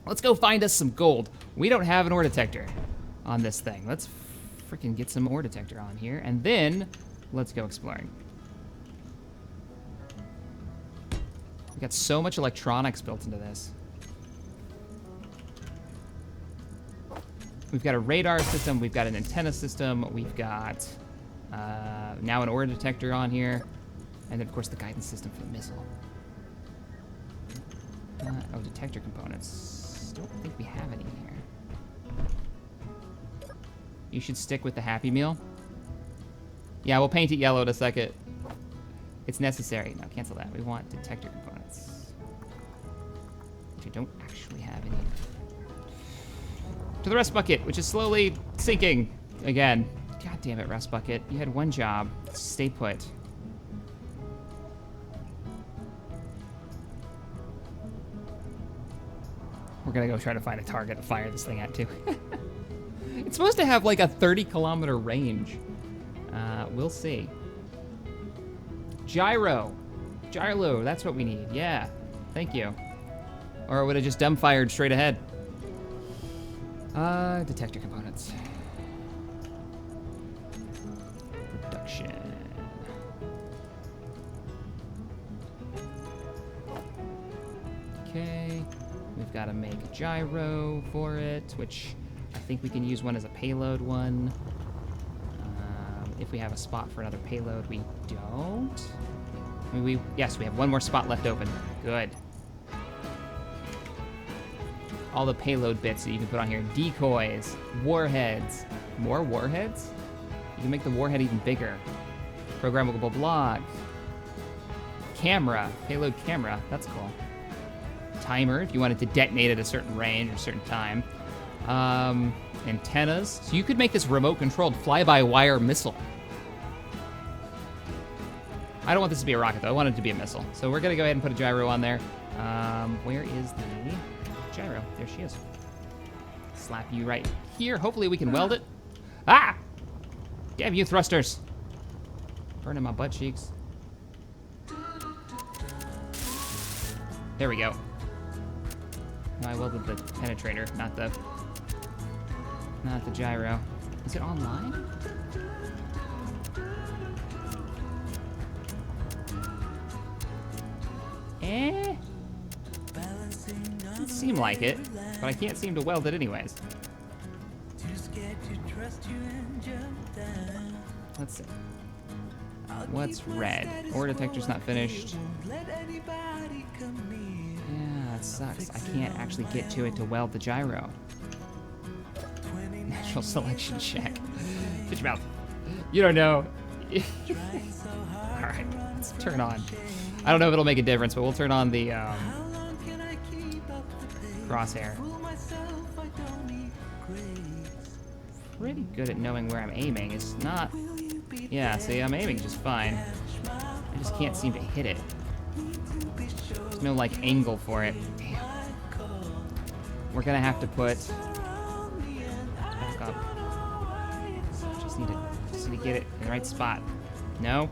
Let's go find us some gold. We don't have an ore detector on this thing. Let's freaking get some ore detector on here, and then let's go exploring. We got so much electronics built into this. We've got a radar system, we've got an antenna system, we've got now an ore detector on here, and then of course the guidance system for the missile. Oh, detector components. Don't think we have any here. You should stick with the Happy Meal. Yeah, we'll paint it yellow in a second. It's necessary. No, cancel that. We want detector components. Which I don't actually have any. To the rest bucket, which is slowly sinking again. God damn it, rest bucket. You had one job. Stay put. We're gonna go try to find a target to fire this thing at too. It's supposed to have like a 30-kilometer range. We'll see. Gyro. Gyro, that's what we need. Yeah, thank you. Or it would have just dumbfired straight ahead. Detector components. Production. Okay. We've got to make a gyro for it, which I think we can use one as a payload one. If we have a spot for another payload, we don't. I mean, yes, we have one more spot left open. Good. All the payload bits that you can put on here. Decoys, warheads. More warheads? You can make the warhead even bigger. Programmable block. Camera, payload camera, that's cool. Timer, if you wanted to detonate at a certain range or a certain time. Antennas. So you could make this remote-controlled fly-by-wire missile. I don't want this to be a rocket, though. I want it to be a missile. So we're going to go ahead and put a gyro on there. Where is the gyro? There she is. Slap you right here. Hopefully we can weld it. Ah! Damn you, thrusters. Burning my butt cheeks. There we go. No, I welded the penetrator, not the gyro. Is it online? Doesn't seem like it, but I can't seem to weld it anyways. Let's see. What's red? Ore detector's not finished. Yeah, that sucks. I can't actually get to it to weld the gyro. Natural selection check. Shut your mouth. You don't know. Alright, let's turn on. I don't know if it'll make a difference, but we'll turn on the crosshair. Pretty good at knowing where I'm aiming. It's not... Yeah, see, I'm aiming just fine. I just can't seem to hit it. There's no, like, angle for it. Damn. We're gonna have to put... Back up. Just need to get it in the right spot. No?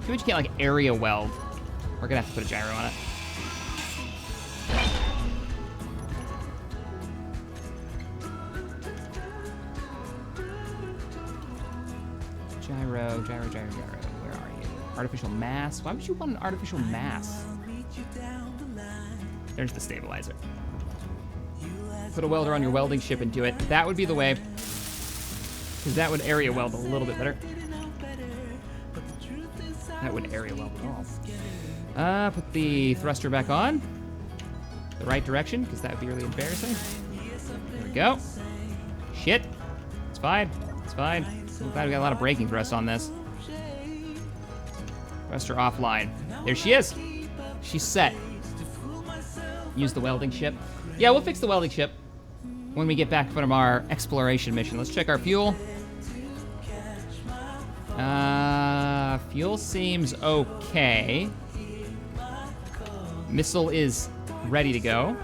Too much you can't, like, area weld. We're gonna have to put a gyro on it. Gyro. Where are you? Artificial mass. Why would you want an artificial mass? There's the stabilizer. Put a welder on your welding ship and do it. That would be the way. Because that would area weld a little bit better. That would area weld at all. Put the thruster back on. The right direction, because that would be really embarrassing. There we go. Shit. It's fine. It's fine. I'm glad we got a lot of braking thrust on this. Thruster offline. There she is. She's set. Use the welding ship. Yeah, we'll fix the welding ship when we get back from our exploration mission. Let's check our fuel. Fuel seems okay. Missile is ready to go.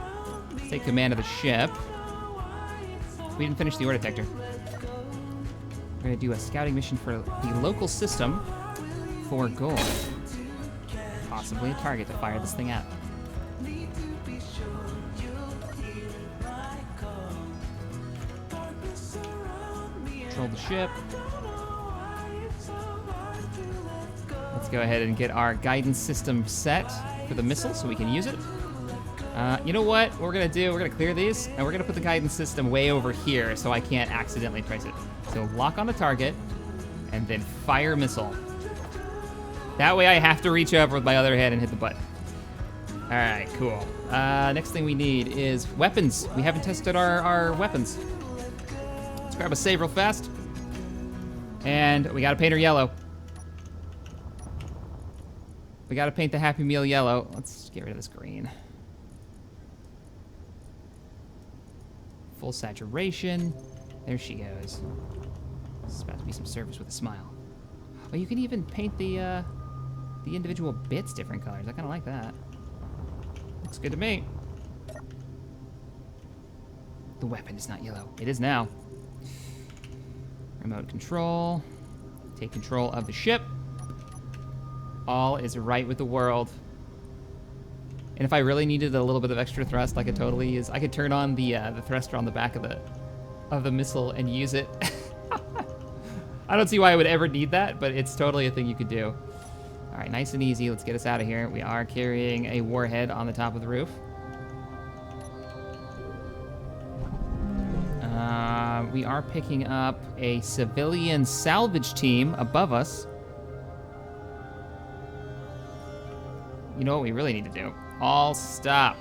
Let's take command of the ship. We didn't finish the ore detector. We're gonna do a scouting mission for the local system for gold. Possibly a target to fire this thing at. Control the ship. Let's go ahead and get our guidance system set for the missile so we can use it. You know what we're gonna do? We're gonna clear these, and we're gonna put the guidance system way over here so I can't accidentally trace it. So lock on the target, and then fire missile. That way I have to reach over with my other hand and hit the button. All right, cool. Next thing we need is weapons. We haven't tested our weapons. Let's grab a save real fast. And we gotta paint her yellow. We gotta paint the Happy Meal yellow. Let's get rid of this green. Full saturation. There she goes. This is about to be some service with a smile. Oh, you can even paint the individual bits different colors. I kind of like that. Looks good to me. The weapon is not yellow. It is now. Remote control. Take control of the ship. All is right with the world. And if I really needed a little bit of extra thrust, I could totally use. I could turn on the thruster on the back of the missile and use it. I don't see why I would ever need that, but it's totally a thing you could do. All right, nice and easy. Let's get us out of here. We are carrying a warhead on the top of the roof. We are picking up a civilian salvage team above us. You know what we really need to do? All stop.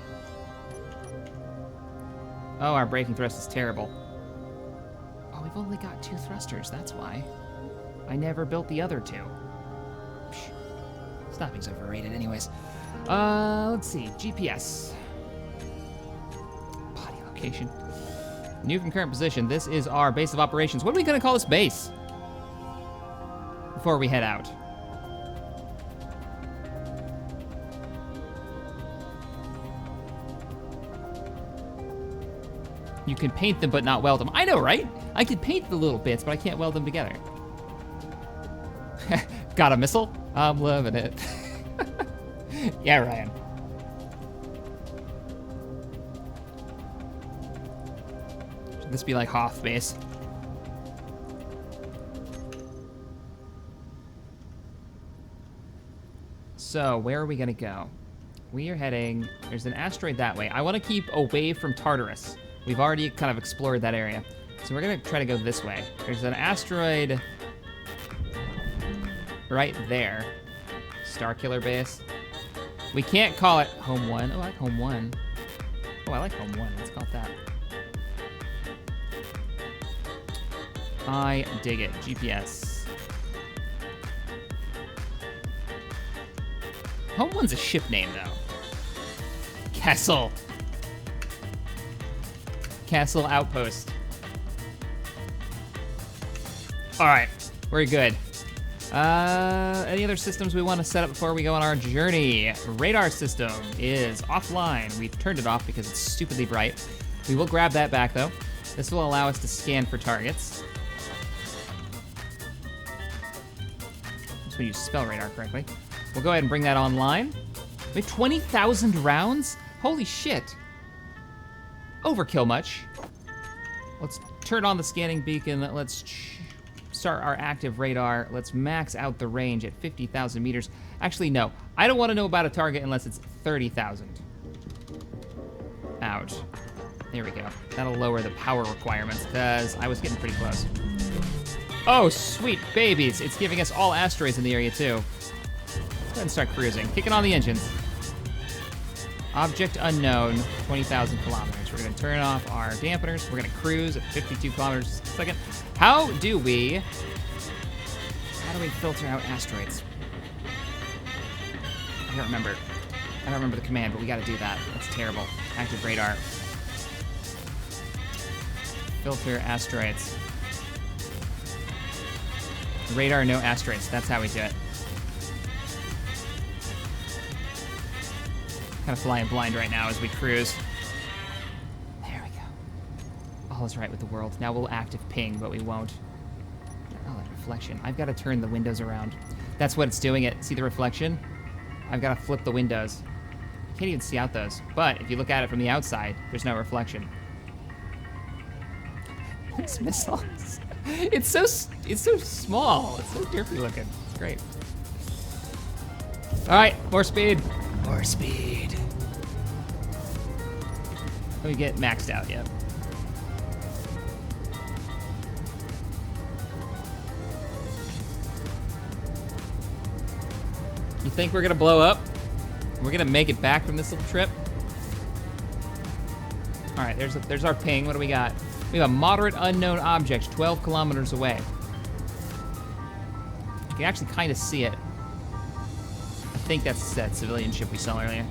Oh, our braking thrust is terrible. Oh, we've only got 2 thrusters, that's why. I never built the other 2. Psh, stopping's overrated anyways. Let's see, GPS. Body location. New from current position, this is our base of operations. What are we gonna call this base? Before we head out. You can paint them but not weld them. I know, right? I can paint the little bits, but I can't weld them together. Got a missile? I'm loving it. Yeah, Ryan. Should this be like Hoth base? So, where are we gonna go? We are heading, there's an asteroid that way. I wanna keep away from Tartarus. We've already kind of explored that area. So we're gonna try to go this way. There's an asteroid right there. Starkiller base. We can't call it Home 1. Oh, I like Home 1. Oh, I like Home 1. Let's call it that. I dig it. GPS. Home 1's a ship name, though. Castle. Castle Outpost. All right, we're good. Any other systems we want to set up before we go on our journey? Radar system is offline. We've turned it off because it's stupidly bright. We will grab that back though. This will allow us to scan for targets. So we use spell radar correctly. We'll go ahead and bring that online. We have 20,000 rounds? Holy shit. Overkill much. Let's turn on the scanning beacon. Let's start our active radar. Let's max out the range at 50,000 meters. Actually, no. I don't want to know about a target unless it's 30,000. Ouch. There we go. That'll lower the power requirements, because I was getting pretty close. Oh, sweet babies. It's giving us all asteroids in the area, too. Let's go ahead and start cruising. Kicking on the engines. Object unknown, 20,000 kilometers. We're going to turn off our dampeners. We're going to cruise at 52 kilometers a second. How do we filter out asteroids? I don't remember. I don't remember the command, but we got to do that. That's terrible. Active radar. Filter asteroids. Radar, no asteroids. That's how we do it. Kind of flying blind right now as we cruise. There we go. All is right with the world. Now we'll active ping, but we won't. Oh, that reflection. I've got to turn the windows around. That's what it's doing. See the reflection? I've got to flip the windows. You can't even see out those. But if you look at it from the outside, there's no reflection. These missiles. It's so small. It's so derpy looking. It's great. All right, more speed. More speed. We get maxed out yet. You think we're gonna blow up? We're gonna make it back from this little trip? All right, there's our ping. What do we got? We have a moderate unknown object 12 kilometers away. You can actually kind of see it. I think that's that civilian ship we saw earlier.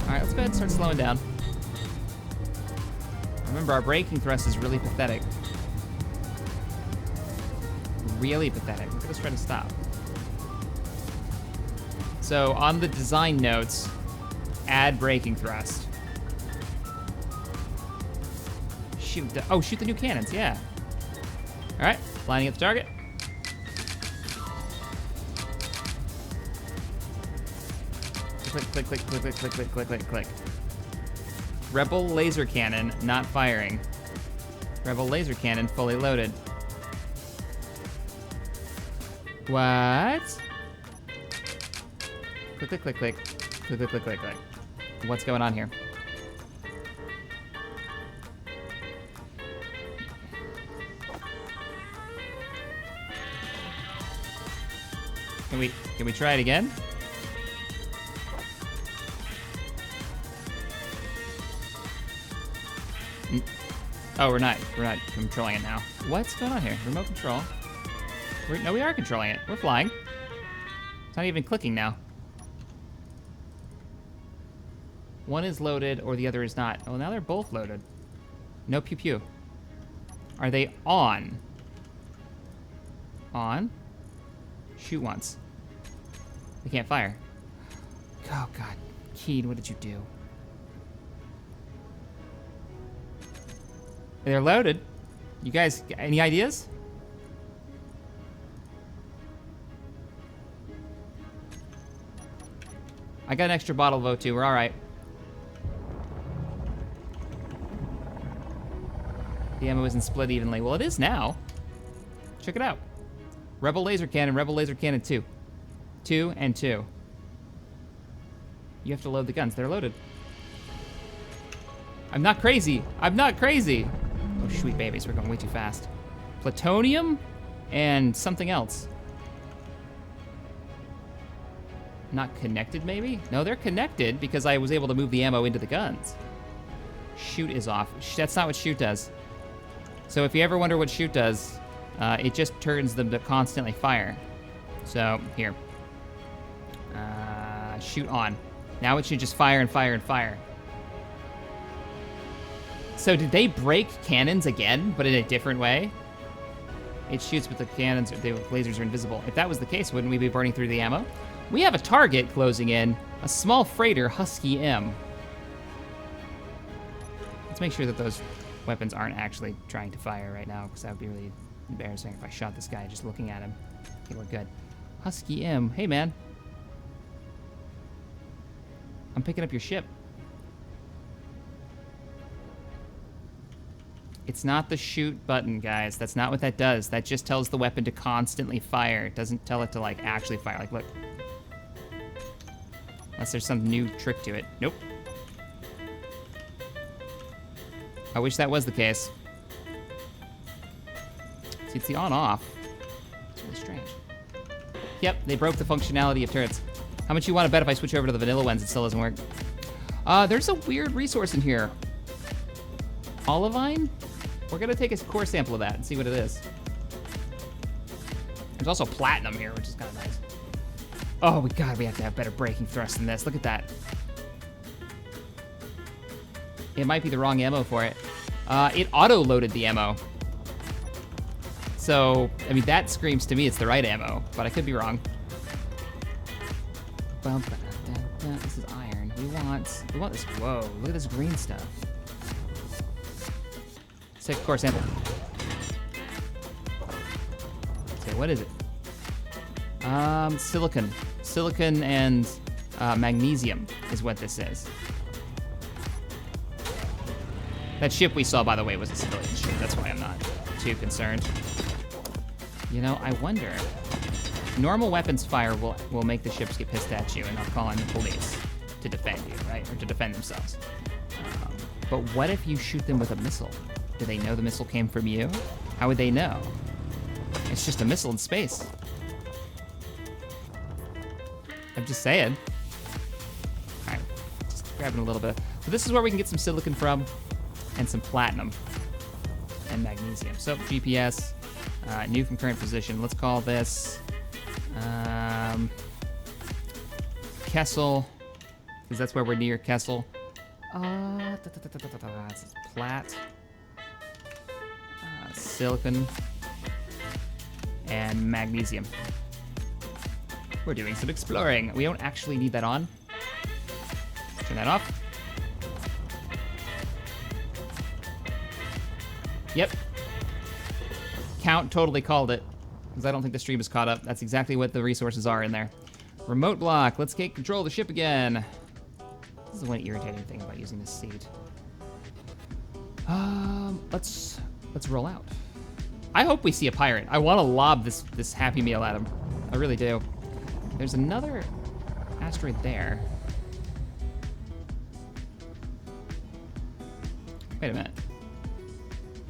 All right, let's go ahead and start slowing down. Remember, our braking thrust is really pathetic. Really pathetic. Look at us try to stop. So on the design notes, add braking thrust. Shoot the new cannons, yeah. All right, lining up the target. Click, click, click, click, click, click, click, click, click, click. Rebel laser cannon not firing. Rebel laser cannon fully loaded. What? Click, click, click, click. Click, click, click, click, click. What's going on here? Can we try it again? Oh, we're not controlling it now. What's going on here? Remote control. No, we are controlling it. We're flying. It's not even clicking now. One is loaded or the other is not. Oh, now they're both loaded. No pew pew. Are they on? On? Shoot once. They can't fire. Oh, God. Keen, what did you do? They're loaded. You guys, any ideas? I got an extra bottle of O2. We're all right. The ammo isn't split evenly. Well, it is now. Check it out. Rebel laser cannon 2. 2 and 2. You have to load the guns. They're loaded. I'm not crazy. I'm not crazy. Oh, sweet babies. We're going way too fast. Plutonium and something else. Not connected, maybe? No, they're connected because I was able to move the ammo into the guns. Shoot is off. That's not what shoot does. So if you ever wonder what shoot does, it just turns them to constantly fire. So, here. Shoot on. Now it should just fire and fire and fire. So did they break cannons again, but in a different way? It shoots with the cannons, the lasers are invisible. If that was the case, wouldn't we be burning through the ammo? We have a target closing in, a small freighter Husky M. Let's make sure that those weapons aren't actually trying to fire right now, because that would be really embarrassing if I shot this guy just looking at him. Okay, we're good. Husky M, hey man. I'm picking up your ship. It's not the shoot button, guys. That's not what that does. That just tells the weapon to constantly fire. It doesn't tell it to, like, actually fire. Like, look. Unless there's some new trick to it. Nope. I wish that was the case. See, it's the on-off. It's really strange. Yep, they broke the functionality of turrets. How much you want to bet if I switch over to the vanilla ones, it still doesn't work? There's a weird resource in here. Olivine? We're gonna take a core sample of that and see what it is. There's also platinum here, which is kind of nice. Oh, we have to have better braking thrust than this. Look at that. It might be the wrong ammo for it. It auto-loaded the ammo. So, I mean, that screams to me it's the right ammo, but I could be wrong. This is iron. We want this. Whoa, look at this green stuff. Let's take a core sample. Okay, what is it? Silicon. Silicon and magnesium is what this is. That ship we saw, by the way, was a civilian ship. That's why I'm not too concerned. You know, I wonder. Normal weapons fire will make the ships get pissed at you, and they'll call in the police to defend you, right? Or to defend themselves. But what if you shoot them with a missile? Do they know the missile came from you? How would they know? It's just a missile in space. I'm just saying. All right, just grabbing a little bit. So this is where we can get some silicon from, and some platinum, and magnesium. So GPS, new from current position. Let's call this Kessel, because that's where we're near Kessel. This is plat, silicon, and magnesium. We're doing some exploring. We don't actually need that on. Turn that off. Yep. Count totally called it, because I don't think the stream is caught up. That's exactly what the resources are in there. Remote block. Let's take control of the ship again. This is the one irritating thing about using this seat. Let's roll out. I hope we see a pirate. I want to lob this Happy Meal at him. I really do. There's another asteroid there. Wait a minute.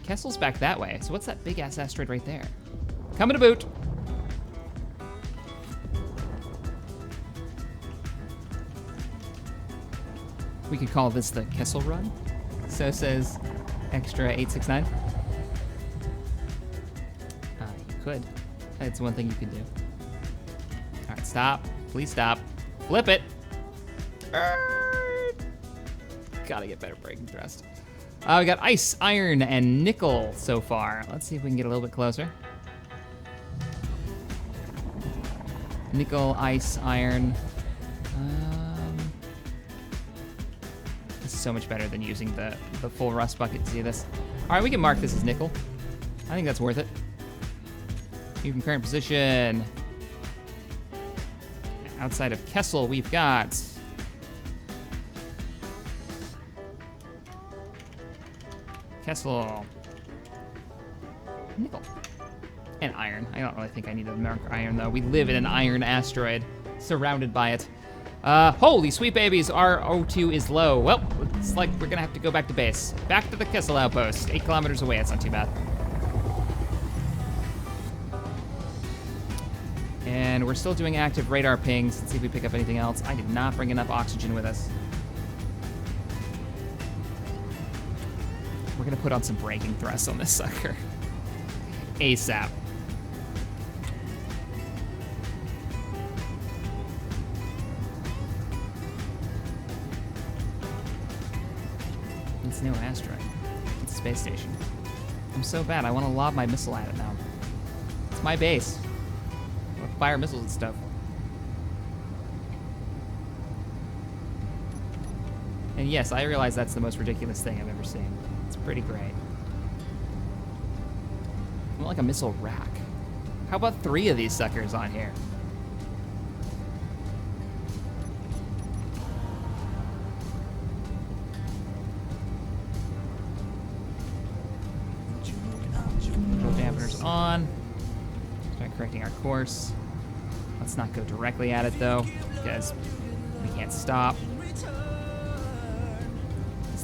Kessel's back that way. So what's that big ass asteroid right there? Coming to boot. We could call this the Kessel Run. So says Extra 869. You could. That's one thing you could do. All right, stop. Please stop. Flip it. Gotta get better braking thrust. We got ice, iron, and nickel so far. Let's see if we can get a little bit closer. Nickel, ice, iron. This is so much better than using the full rust bucket to see this. All right, we can mark this as nickel. I think that's worth it. View from current position. Outside of Kessel, we've got Kessel, nickel, and iron. I don't really think I need to mark iron, though. We live in an iron asteroid, surrounded by it. Holy sweet babies, our O2 is low. Well, it's like we're gonna have to go back to base. Back to the Kessel outpost, 8 kilometers away. It's not too bad. And we're still doing active radar pings. Let's see if we pick up anything else. I did not bring enough oxygen with us. We're gonna put on some braking thrust on this sucker. ASAP. It's no asteroid. It's a space station. I'm so bad. I want to lob my missile at it now. It's my base. I want to fire missiles and stuff. And yes, I realize that's the most ridiculous thing I've ever seen. It's pretty great. I want like a missile rack. How about 3 of these suckers on here? Speedometer's on. Start correcting our course. Let's not go directly at it though, because we can't stop. This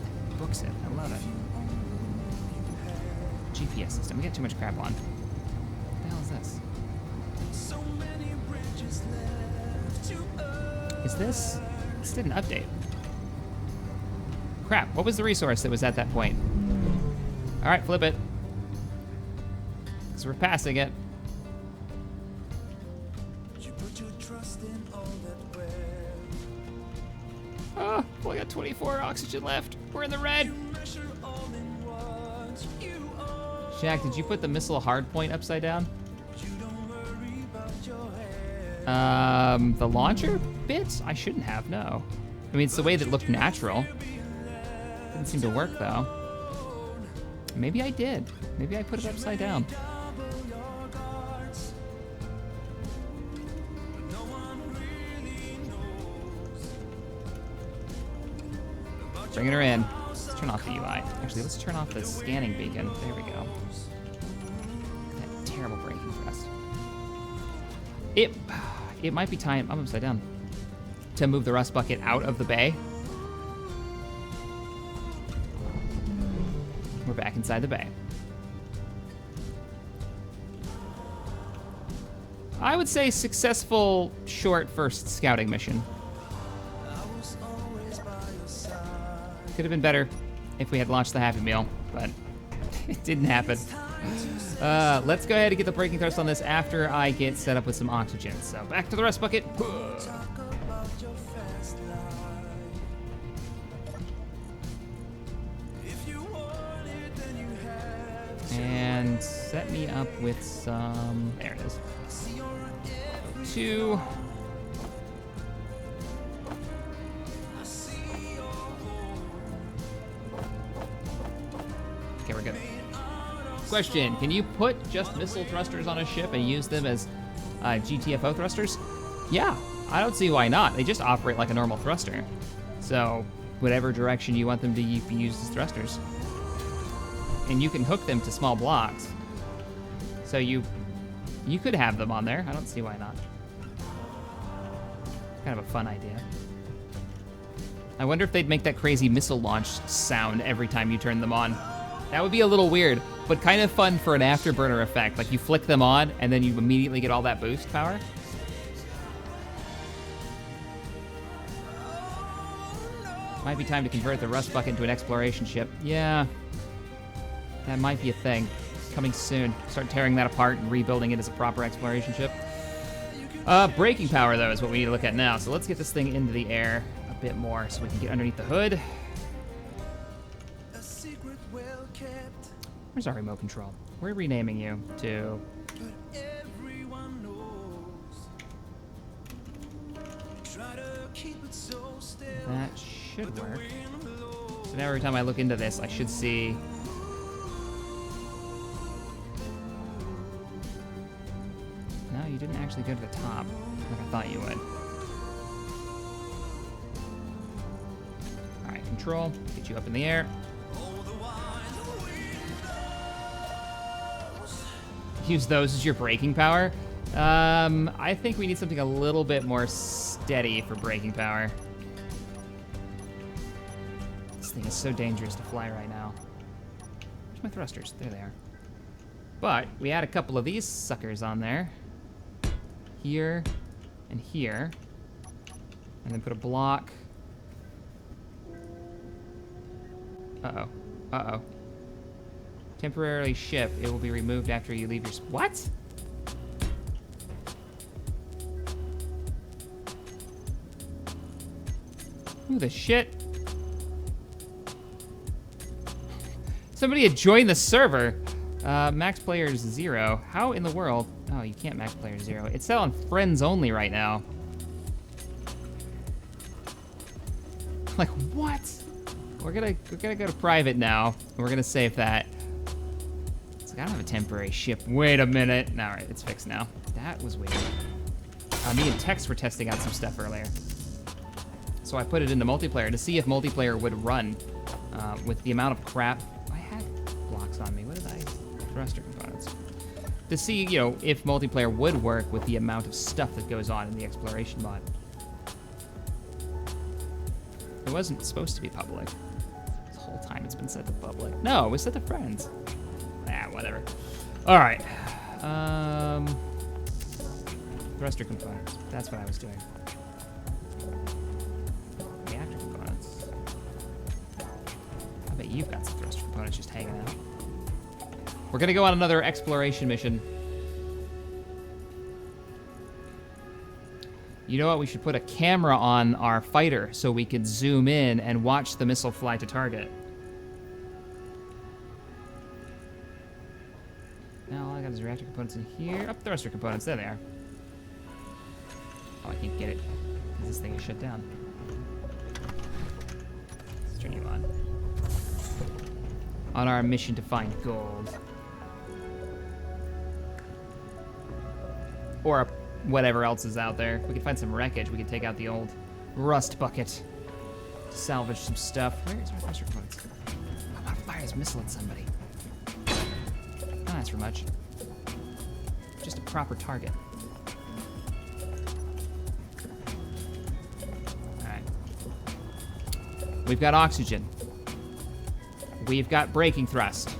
thing books it. I love it. GPS system. We got too much crap on. What the hell is this? Is this? This didn't update. Crap. What was the resource that was at that point? All right, flip it. Because we're passing it. Oh, well, I got 24 oxygen left. We're in the red. Shack, did you put the missile hardpoint upside down? The launcher bits? I shouldn't have, no. I mean, it's the way that looked natural. Didn't seem to work, though. Maybe I did. Maybe I put it upside down. Bringing her in. Let's turn off the UI. Actually, let's turn off the scanning beacon. There we go. That terrible braking thrust. It might be time, I'm upside down, to move the rust bucket out of the bay. We're back inside the bay. I would say successful short first scouting mission. Could have been better if we had launched the Happy Meal, but it didn't happen. Let's go ahead and get the braking thrust on this after I get set up with some oxygen. So back to the rust bucket. And set me up with some, there it is. 2. Okay, we're good. Question, can you put just missile thrusters on a ship and use them as GTFO thrusters? Yeah, I don't see why not. They just operate like a normal thruster. So, whatever direction you want them to be used as thrusters. And you can hook them to small blocks. So you could have them on there. I don't see why not. Kind of a fun idea. I wonder if they'd make that crazy missile launch sound every time you turn them on. That would be a little weird, but kind of fun for an afterburner effect. Like you flick them on and then you immediately get all that boost power. Might be time to convert the rust bucket into an exploration ship. Yeah, that might be a thing. Coming soon. Start tearing that apart and rebuilding it as a proper exploration ship. Braking power, though, is what we need to look at now. So let's get this thing into the air a bit more so we can get underneath the hood. Where's our remote control? We're renaming you to... That should work. So now every time I look into this, I should see... No, you didn't actually go to the top like I thought you would. All right, control, get you up in the air. Use those as your braking power. I think we need something a little bit more steady for braking power. This thing is so dangerous to fly right now. Where's my thrusters? There they are. But we add a couple of these suckers on there. Here and here. And then put a block. Uh-oh. Uh-oh. Temporarily ship. It will be removed after you leave your... What? Who the shit? Somebody had joined the server. Max player 0. How in the world? Oh, you can't max player 0. It's set on friends only right now. Like, what? We're gonna go to private now. We're gonna save that. It's like, I don't have a temporary ship. Wait a minute. All right, it's fixed now. That was weird. Me and Tex were testing out some stuff earlier. So I put it into multiplayer to see if multiplayer would run with the amount of crap. I had blocks on me. What did I? Thruster components. to see, you know, if multiplayer would work with the amount of stuff that goes on in the Exploration mod. It wasn't supposed to be public. This whole time it's been set to public. No, it was set to friends. Ah, whatever. All right. Thruster components. That's what I was doing. Reactor components. I bet you've got some thruster components just hanging out. We're gonna go on another exploration mission. You know what? We should put a camera on our fighter so we could zoom in and watch the missile fly to target. Now all I got is reactor components in here. Up, thruster components. There they are. Oh, I can't get it because this thing is shut down. Let's turn you on our mission to find gold. Or whatever else is out there. We could find some wreckage. We could take out the old rust bucket to salvage some stuff. Where's our thruster components? I want to fire this missile at somebody. Not ask for much. Just a proper target. Alright. We've got oxygen. We've got braking thrust.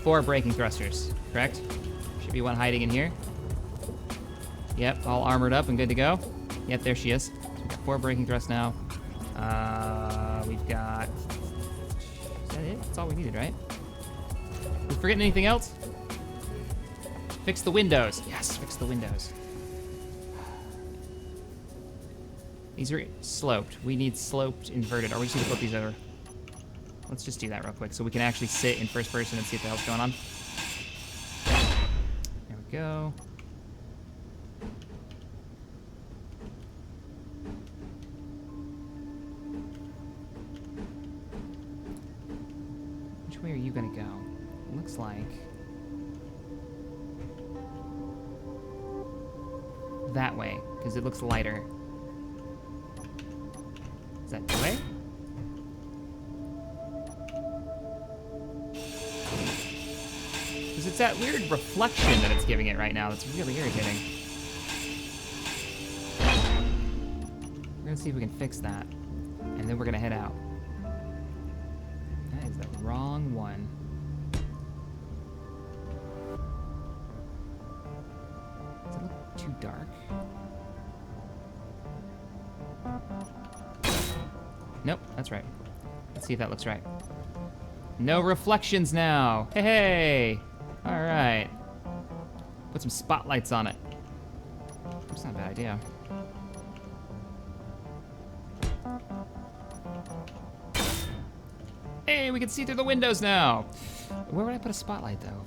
4 braking thrusters, correct? Should be one hiding in here. Yep, all armored up and good to go. Yep, there she is. So we've got 4 braking thrusts now. We've got... Is that it? That's all we needed, right? We forgetting anything else? Fix the windows. Yes, fix the windows. These are sloped. We need sloped inverted, or we just need to flip these over. Let's just do that real quick so we can actually sit in first person and see what the hell's going on. There we go. Which way are you gonna go? It looks like that way, because it looks lighter. Is that the way? Because it's that weird reflection that it's giving it right now that's really irritating. We're gonna see if we can fix that, and then we're gonna head out. That is the wrong one. Does it look too dark? Nope, that's right. Let's see if that looks right. No reflections now. Hey, hey. All right. Put some spotlights on it. That's not a bad idea. Hey, we can see through the windows now. Where would I put a spotlight, though?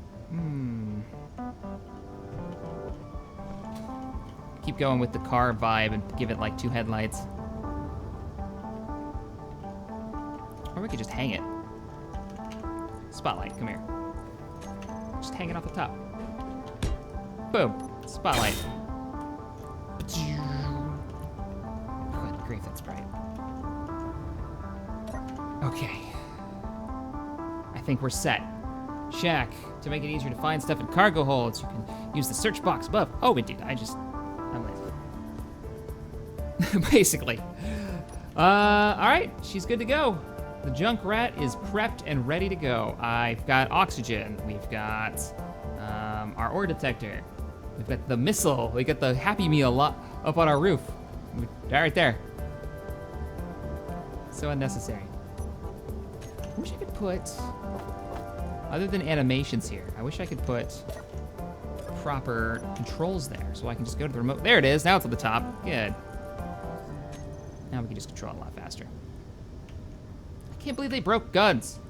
Keep going with the car vibe and give it like 2 headlights. Or we could just hang it. Spotlight, come here. Just hang it off the top. Boom, spotlight. Good grief, that's bright. Okay. I think we're set. Shack, to make it easier to find stuff in cargo holds, you can use the search box above. Oh, indeed, I'm lazy. Basically. All right, she's good to go. The junk rat is prepped and ready to go. I've got oxygen. We've got our ore detector. We've got the missile. We got the Happy Meal up on our roof. Right there. So unnecessary. I wish I could put, other than animations here, I wish I could put proper controls there so I can just go to the remote. There it is. Now it's at the top. Good. Now we can just control it a lot faster. I can't believe they broke guns.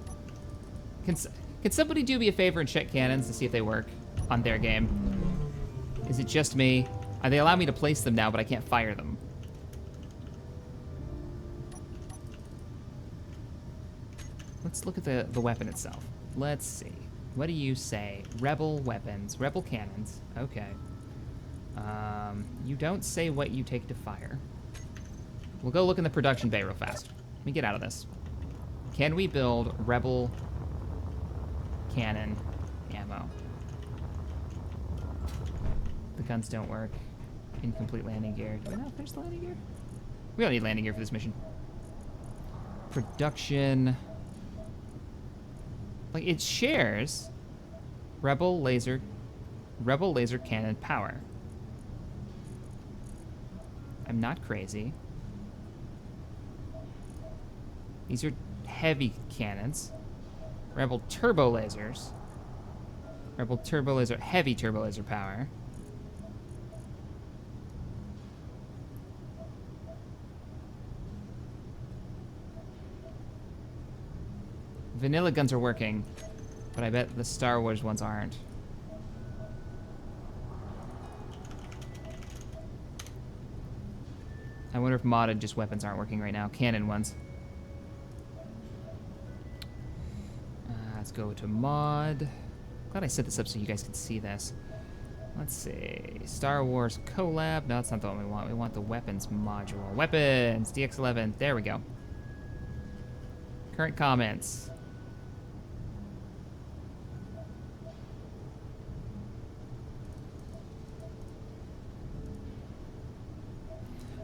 Can somebody do me a favor and check cannons to see if they work on their game? Is it just me? They allow me to place them now, but I can't fire them. Let's look at the weapon itself. Let's see. What do you say? Rebel weapons, rebel cannons. Okay. You don't say what you take to fire. We'll go look in the production bay real fast. Let me get out of this. Can we build rebel cannon ammo? The guns don't work. Incomplete landing gear. Do we not finish the landing gear? We don't need landing gear for this mission. Production. Like, it shares Rebel laser cannon power. I'm not crazy. These are heavy cannons. Rebel turbo lasers. Rebel turbo laser, heavy turbo laser power. Vanilla guns are working, but I bet the Star Wars ones aren't. I wonder if modded just weapons aren't working right now. Cannon ones. Let's go to mod. Glad I set this up so you guys can see this. Let's see. Star Wars collab. No, that's not the one we want. We want the weapons module. Weapons! DX11. There we go. Current comments.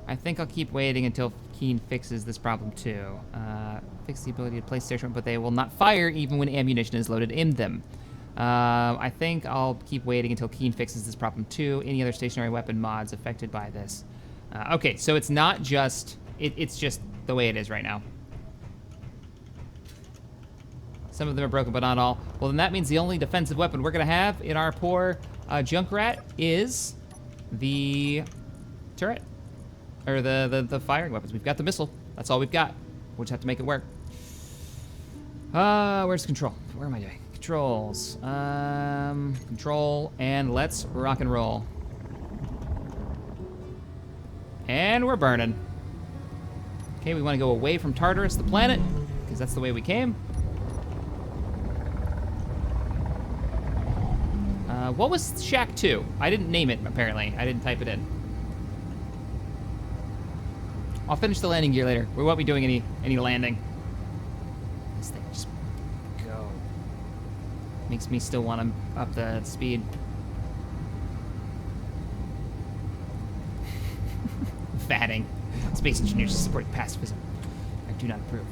I think I'll keep waiting until Keen fixes this problem too. Fix the ability to place stationary, but they will not fire even when ammunition is loaded in them. I think I'll keep waiting until Keen fixes this problem too. Any other stationary weapon mods affected by this? Okay, so it's not just, it's just the way it is right now. Some of them are broken, but not all. Well, then that means the only defensive weapon we're gonna have in our poor Junkrat is the turret. Or the firing weapons. We've got the missile. That's all we've got. We'll just have to make it work. Where's control? Where am I doing? Controls. Control, and let's rock and roll. And we're burning. Okay, we want to go away from Tartarus, the planet, because that's the way we came. What was Shack 2? I didn't name it, apparently. I didn't type it in. I'll finish the landing gear later. We won't be doing any landing. This thing just go. Makes me still want to up the speed. Fatting. Space engineers support pacifism. I do not approve.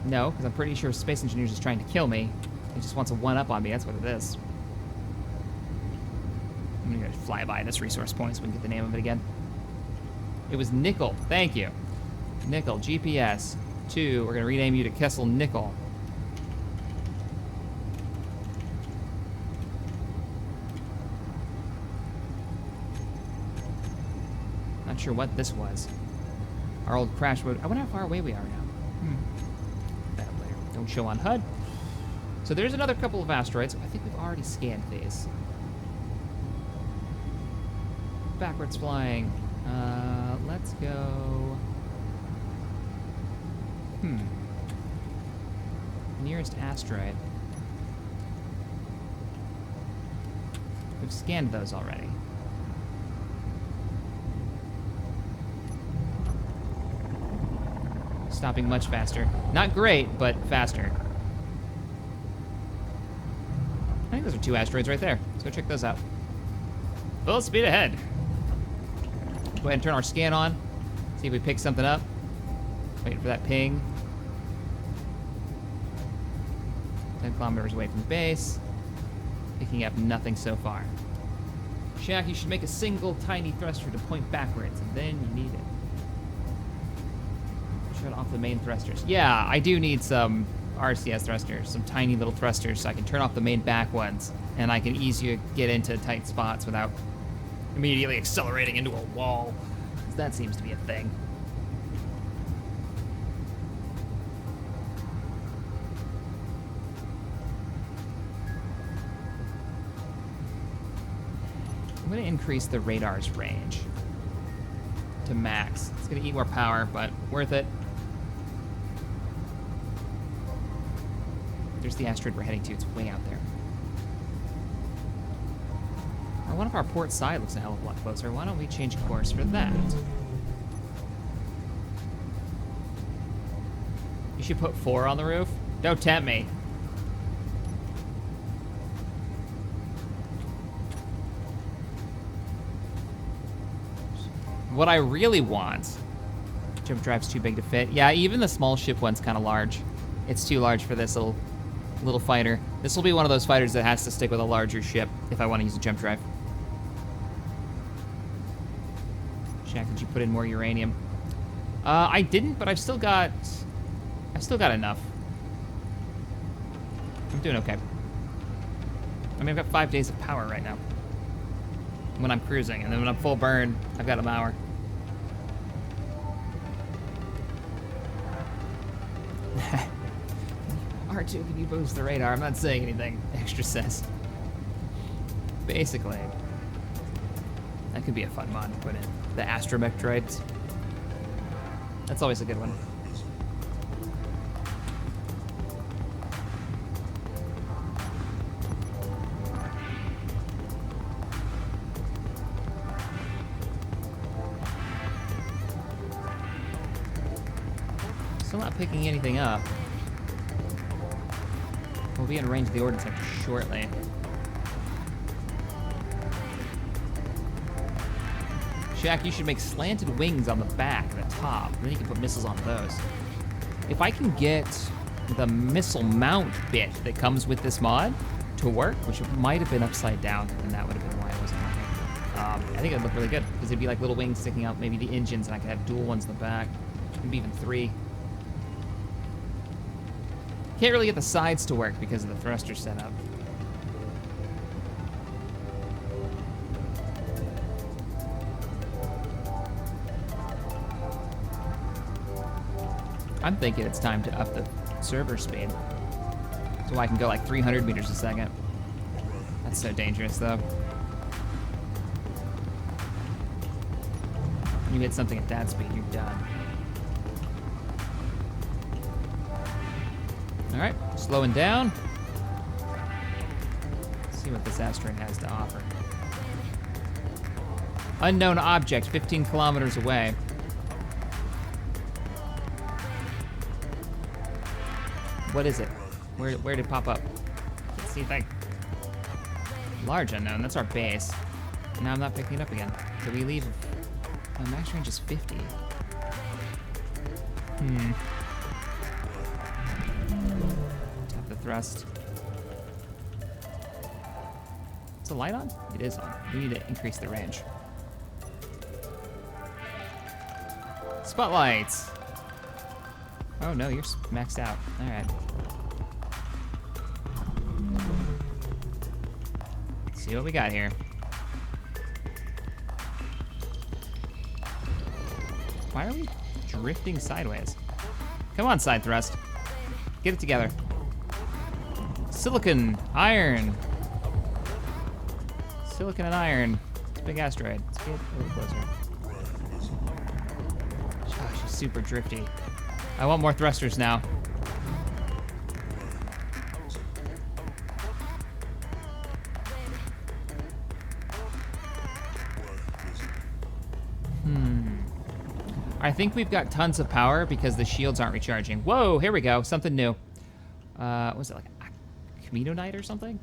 No, because I'm pretty sure Space Engineers is trying to kill me. He just wants a one-up on me. That's what it is. I'm gonna go fly by this resource point so we can get the name of it again. It was Nickel. Thank you. Nickel. GPS 2. We're going to rename you to Kessel Nickel. Not sure what this was. Our old crash road. I wonder how far away we are now. That up later. Don't show on HUD. So there's another couple of asteroids. I think we've already scanned these. Backwards flying. Let's go. Nearest asteroid. We've scanned those already. Stopping much faster. Not great, but faster. I think those are 2 asteroids right there. Let's go check those out. Full speed ahead. Go ahead and turn our scan on. See if we pick something up. Waiting for that ping. 10 kilometers away from base. Picking up nothing so far. Shack, you should make a single tiny thruster to point backwards, and then you need it. Shut off the main thrusters. Yeah, I do need some RCS thrusters, some tiny little thrusters, so I can turn off the main back ones, and I can easier get into tight spots without immediately accelerating into a wall. That seems to be a thing. I'm going to increase the radar's range to max. It's going to eat more power, but worth it. There's the asteroid we're heading to. It's way out there. One of our port side looks a hell of a lot closer. Why don't we change course for that? You should put 4 on the roof. Don't tempt me. What I really want... Jump drive's too big to fit. Yeah, even the small ship one's kind of large. It's too large for this little fighter. This will be one of those fighters that has to stick with a larger ship if I want to use a jump drive. Shack, did you put in more uranium? I didn't, but I've still got enough. I'm doing okay. I mean, I've got 5 days of power right now when I'm cruising, and then when I'm full burn, I've got an hour. R2, can you boost the radar? I'm not saying anything. Extra says. Basically, that could be a fun mod to put in. The astromech droids. That's always a good one. Still not picking anything up. We'll be in range of the ordnance sector shortly. Jack, you should make slanted wings on the back and the top, and then you can put missiles on those. If I can get the missile mount bit that comes with this mod to work, which might have been upside down, and that would have been why it wasn't working. I think it'd look really good, because it'd be like little wings sticking out, maybe the engines, and I could have dual ones in the back, maybe even 3. Can't really get the sides to work because of the thruster setup. I'm thinking it's time to up the server speed so I can go like 300 meters a second. That's so dangerous though. You hit something at that speed, you're done. All right, slowing down. Let's see what this asteroid has to offer. Unknown object, 15 kilometers away. What is it? Where did it pop up? Can't see a thing. Large unknown, that's our base. Now I'm not picking it up again. Did we leave? Oh, max range is 50. Tap the thrust. Is the light on? It is on. We need to increase the range. Spotlights. Oh no, you're maxed out. All right. Let's see what we got here. Why are we drifting sideways? Come on, side thrust. Get it together. Silicon, iron. Silicon and iron. It's a big asteroid. Let's get a little closer. Gosh, she's super drifty. I want more thrusters now. I think we've got tons of power because the shields aren't recharging. Whoa, here we go. Something new. What was it, like a Nanite or something?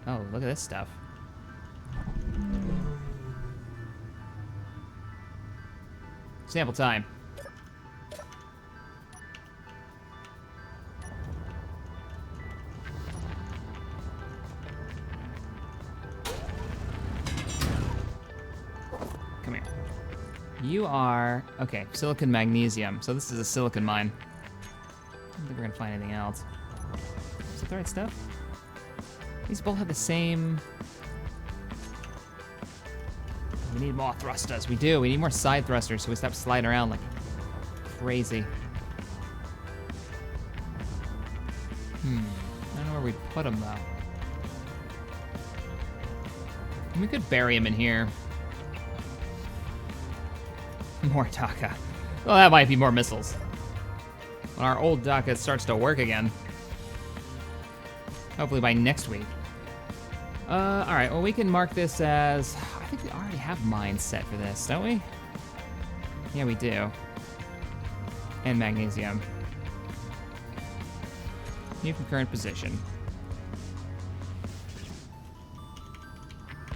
Oh, look at this stuff. Sample time. Come here. You are, okay, silicon magnesium. So this is a silicon mine. I don't think we're gonna find anything else. Is that the right stuff? These both have the same... We need more thrusters. We do. We need more side thrusters so we stop sliding around like crazy. I don't know where we'd put them though. We could bury them in here. More DACA. Well, that might be more missiles. When our old DACA starts to work again. Hopefully by next week. All right, well, we can mark this as... I think we already have mines set for this, don't we? Yeah, we do. And magnesium. New concurrent position.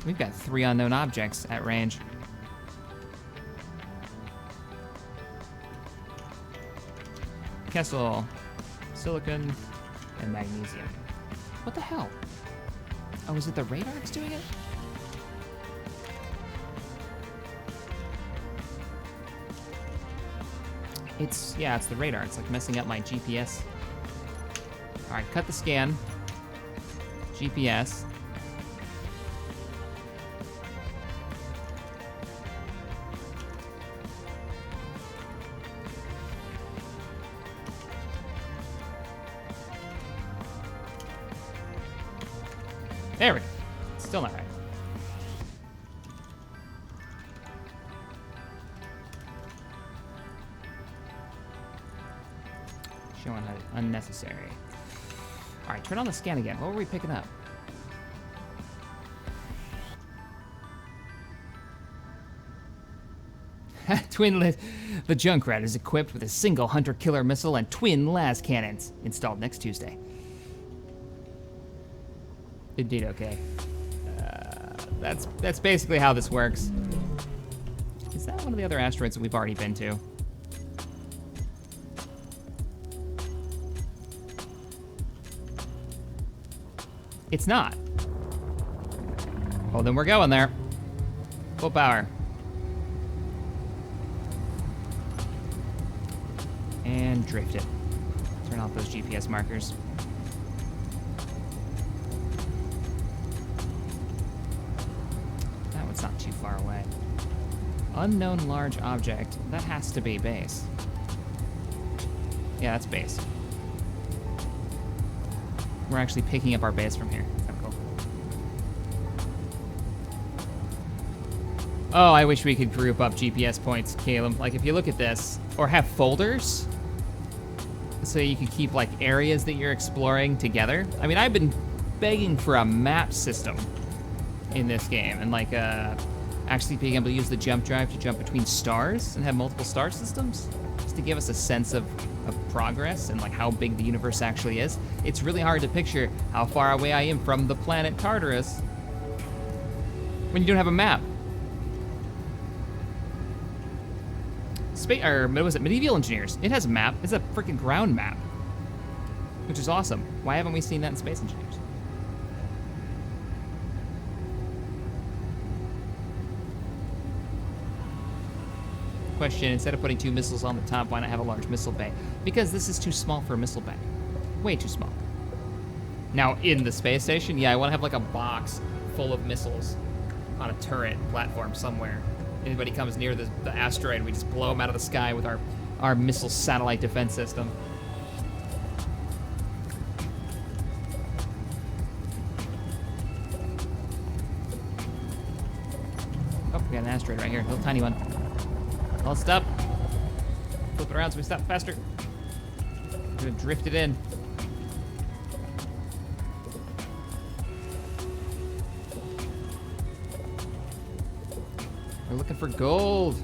We've got 3 unknown objects at range. Kessel, silicon, and magnesium. What the hell? Oh, is it the radar that's doing it? It's the radar. It's like messing up my GPS. All right, cut the scan. GPS. There we go. Still not right. Showing how unnecessary. All right, turn on the scan again. What were we picking up? The Junkrat is equipped with a single hunter-killer missile and twin las cannons. Installed next Tuesday. Indeed, okay. That's basically how this works. Is that one of the other asteroids that we've already been to? It's not. Well, then we're going there. Full power. And drift it. Turn off those GPS markers. That one's not too far away. Unknown large object. That has to be base. Yeah, that's base. We're actually picking up our base from here. Kind of cool. Oh, I wish we could group up GPS points, Caleb. Like, if you look at this, or have folders, so you can keep, like, areas that you're exploring together. I mean, I've been begging for a map system in this game, and, like, actually being able to use the jump drive to jump between stars and have multiple star systems, just to give us a sense of progress and, like, how big the universe actually is. It's really hard to picture how far away I am from the planet Tartarus when you don't have a map. Or was it Medieval Engineers? It has a map. It's a freaking ground map, which is awesome. Why haven't we seen that in Space Engineers? Question, instead of putting 2 missiles on the top, why not have a large missile bay? Because this is too small for a missile bay. Way too small. Now, in the space station, yeah, I want to have like a box full of missiles on a turret platform somewhere. Anybody comes near the asteroid, we just blow them out of the sky with our missile satellite defense system. Oh, we got an asteroid right here, a little tiny one. I'll stop. Flip it around so we stop faster. I'm gonna drift it in. We're looking for gold.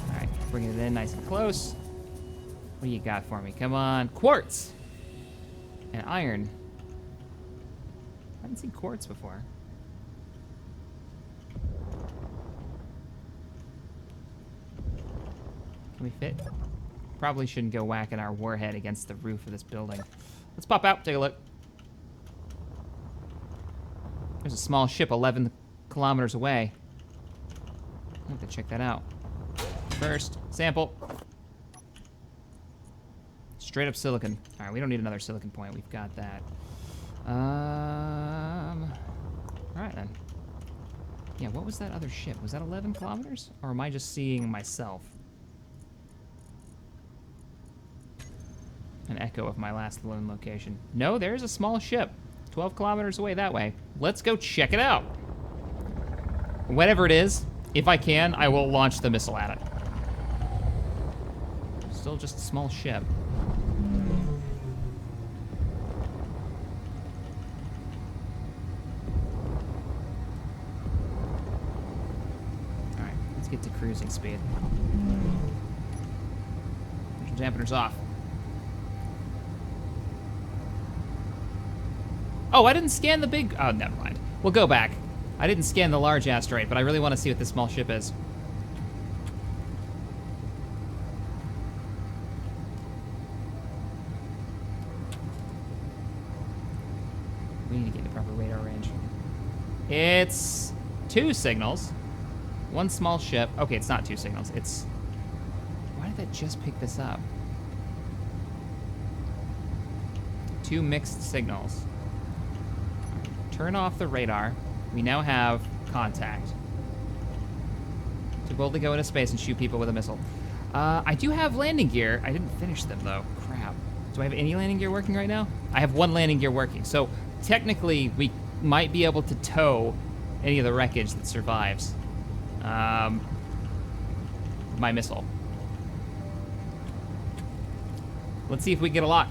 All right, bringing it in nice and close. What do you got for me? Come on. Quartz! And iron. I haven't seen quartz before. Can we fit? Probably shouldn't go whacking our warhead against the roof of this building. Let's pop out, take a look. There's a small ship 11 kilometers away. I have to check that out. First, sample. Straight up silicon. All right, we don't need another silicon point. We've got that. All right then. Yeah, what was that other ship? Was that 11 kilometers? Or am I just seeing myself? An echo of my last lone location. No, there's a small ship. 12 kilometers away that way. Let's go check it out. Whatever it is, if I can, I will launch the missile at it. Still just a small ship. Let's get to cruising speed. Dampener's off. Oh, I didn't scan the big... Oh, never mind. We'll go back. I didn't scan the large asteroid, but I really want to see what this small ship is. We need to get the proper radar range. It's 2 signals. 1 small ship. Okay, it's not 2 signals. It's... Why did that just pick this up? 2 mixed signals. Turn off the radar. We now have contact. To boldly go into space and shoot people with a missile. I do have landing gear. I didn't finish them, though. Crap. Do I have any landing gear working right now? I have 1 landing gear working. So, technically, we might be able to tow any of the wreckage that survives. My missile. Let's see if we get a lock.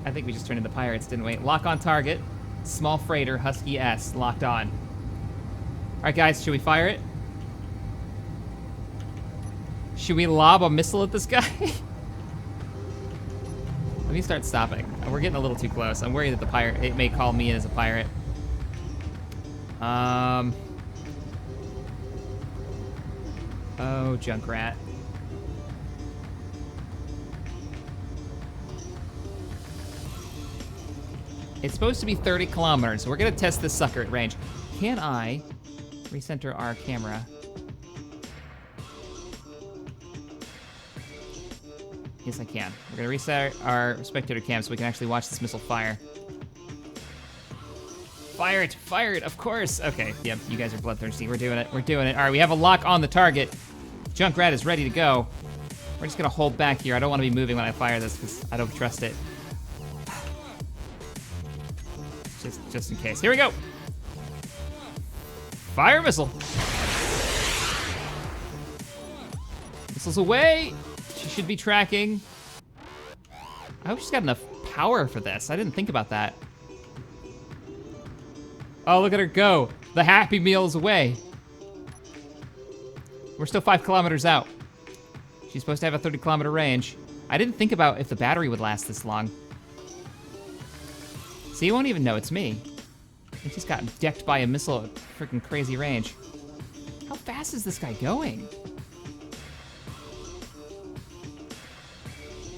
I think we just turned into pirates, didn't we? Lock on target. Small freighter, Husky S, locked on. All right, guys, should we fire it? Should we lob a missile at this guy? Let me start stopping. We're getting a little too close. I'm worried that the pirate, it may call me in as a pirate. Oh, Junkrat. It's supposed to be 30 kilometers, so we're gonna test this sucker at range. Can I recenter our camera? Yes, I can. We're gonna reset our spectator cam so we can actually watch this missile fire. Fire it, of course. Okay, yep, you guys are bloodthirsty. We're doing it. All right, we have a lock on the target. Junkrat is ready to go. We're just gonna hold back here. I don't wanna be moving when I fire this because I don't trust it. Just in case. Here we go. Fire missile. Missile's away. She should be tracking. I hope she's got enough power for this. I didn't think about that. Oh, look at her go. The Happy Meal is away. We're still 5 kilometers out. She's supposed to have a 30-kilometer range. I didn't think about if the battery would last this long. So you won't even know it's me. He just got decked by a missile at freaking crazy range. How fast is this guy going?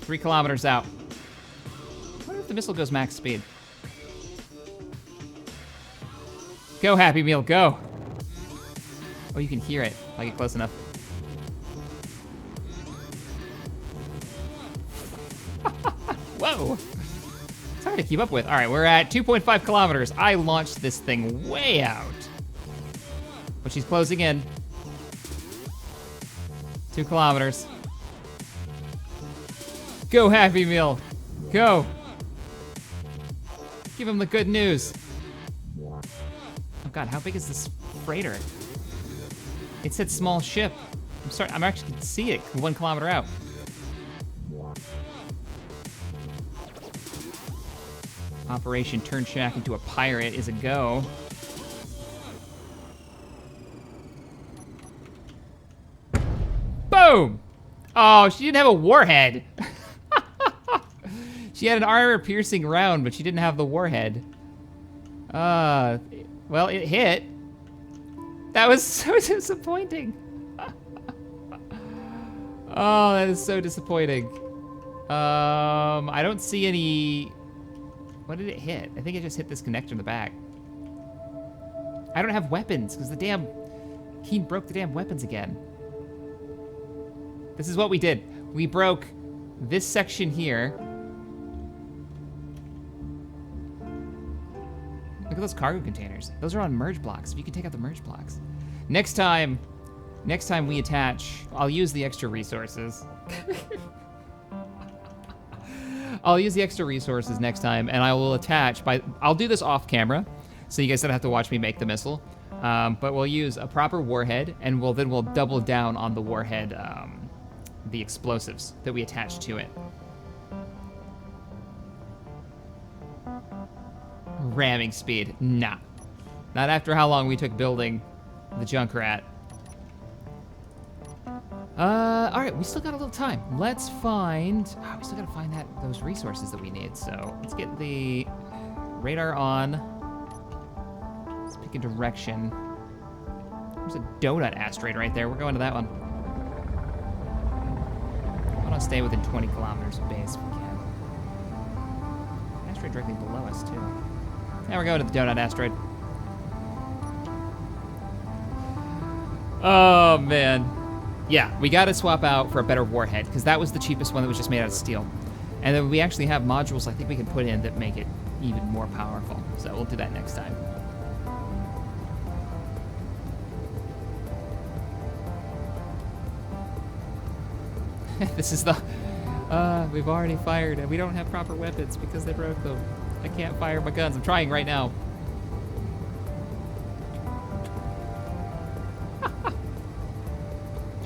3 kilometers out. I wonder if the missile goes max speed. Go, Happy Meal, go. Oh, you can hear it if I get close enough. Whoa. It's hard to keep up with. All right, we're at 2.5 kilometers. I launched this thing way out. But she's closing in. 2 kilometers. Go, Happy Meal. Go. Give him the good news. Oh God, how big is this freighter? It said small ship. I'm actually gonna see it 1 kilometer out. Operation Turn Shack into a pirate is a go. Boom! Oh, she didn't have a warhead. She had an armor-piercing round, but she didn't have the warhead. Well, it hit. That was so disappointing. Oh, that is so disappointing. I don't see any... What did it hit? I think it just hit this connector in the back. I don't have weapons, because the damn... Keen broke the damn weapons again. This is what we did. We broke this section here. Look at those cargo containers. Those are on merge blocks. You can take out the merge blocks. Next time we attach, I'll use the extra resources. I'll use the extra resources next time, and I will attach I'll do this off camera, so you guys don't have to watch me make the missile. But we'll use a proper warhead, and we'll double down on the warhead, the explosives that we attach to it. Ramming speed, nah. Not after how long we took building the Junkrat. All right, we still got a little time. Let's find, we still gotta find those resources that we need. So let's get the radar on. Let's pick a direction. There's a donut asteroid right there. We're going to that one. I want to stay within 20 kilometers of base if we can. Asteroid directly below us too. Now we're going to the donut asteroid. Oh man. Yeah, we gotta swap out for a better warhead, because that was the cheapest one that was just made out of steel. And then we actually have modules I think we can put in that make it even more powerful. So we'll do that next time. This is the, we've already fired and we don't have proper weapons because they broke them. I can't fire my guns, I'm trying right now.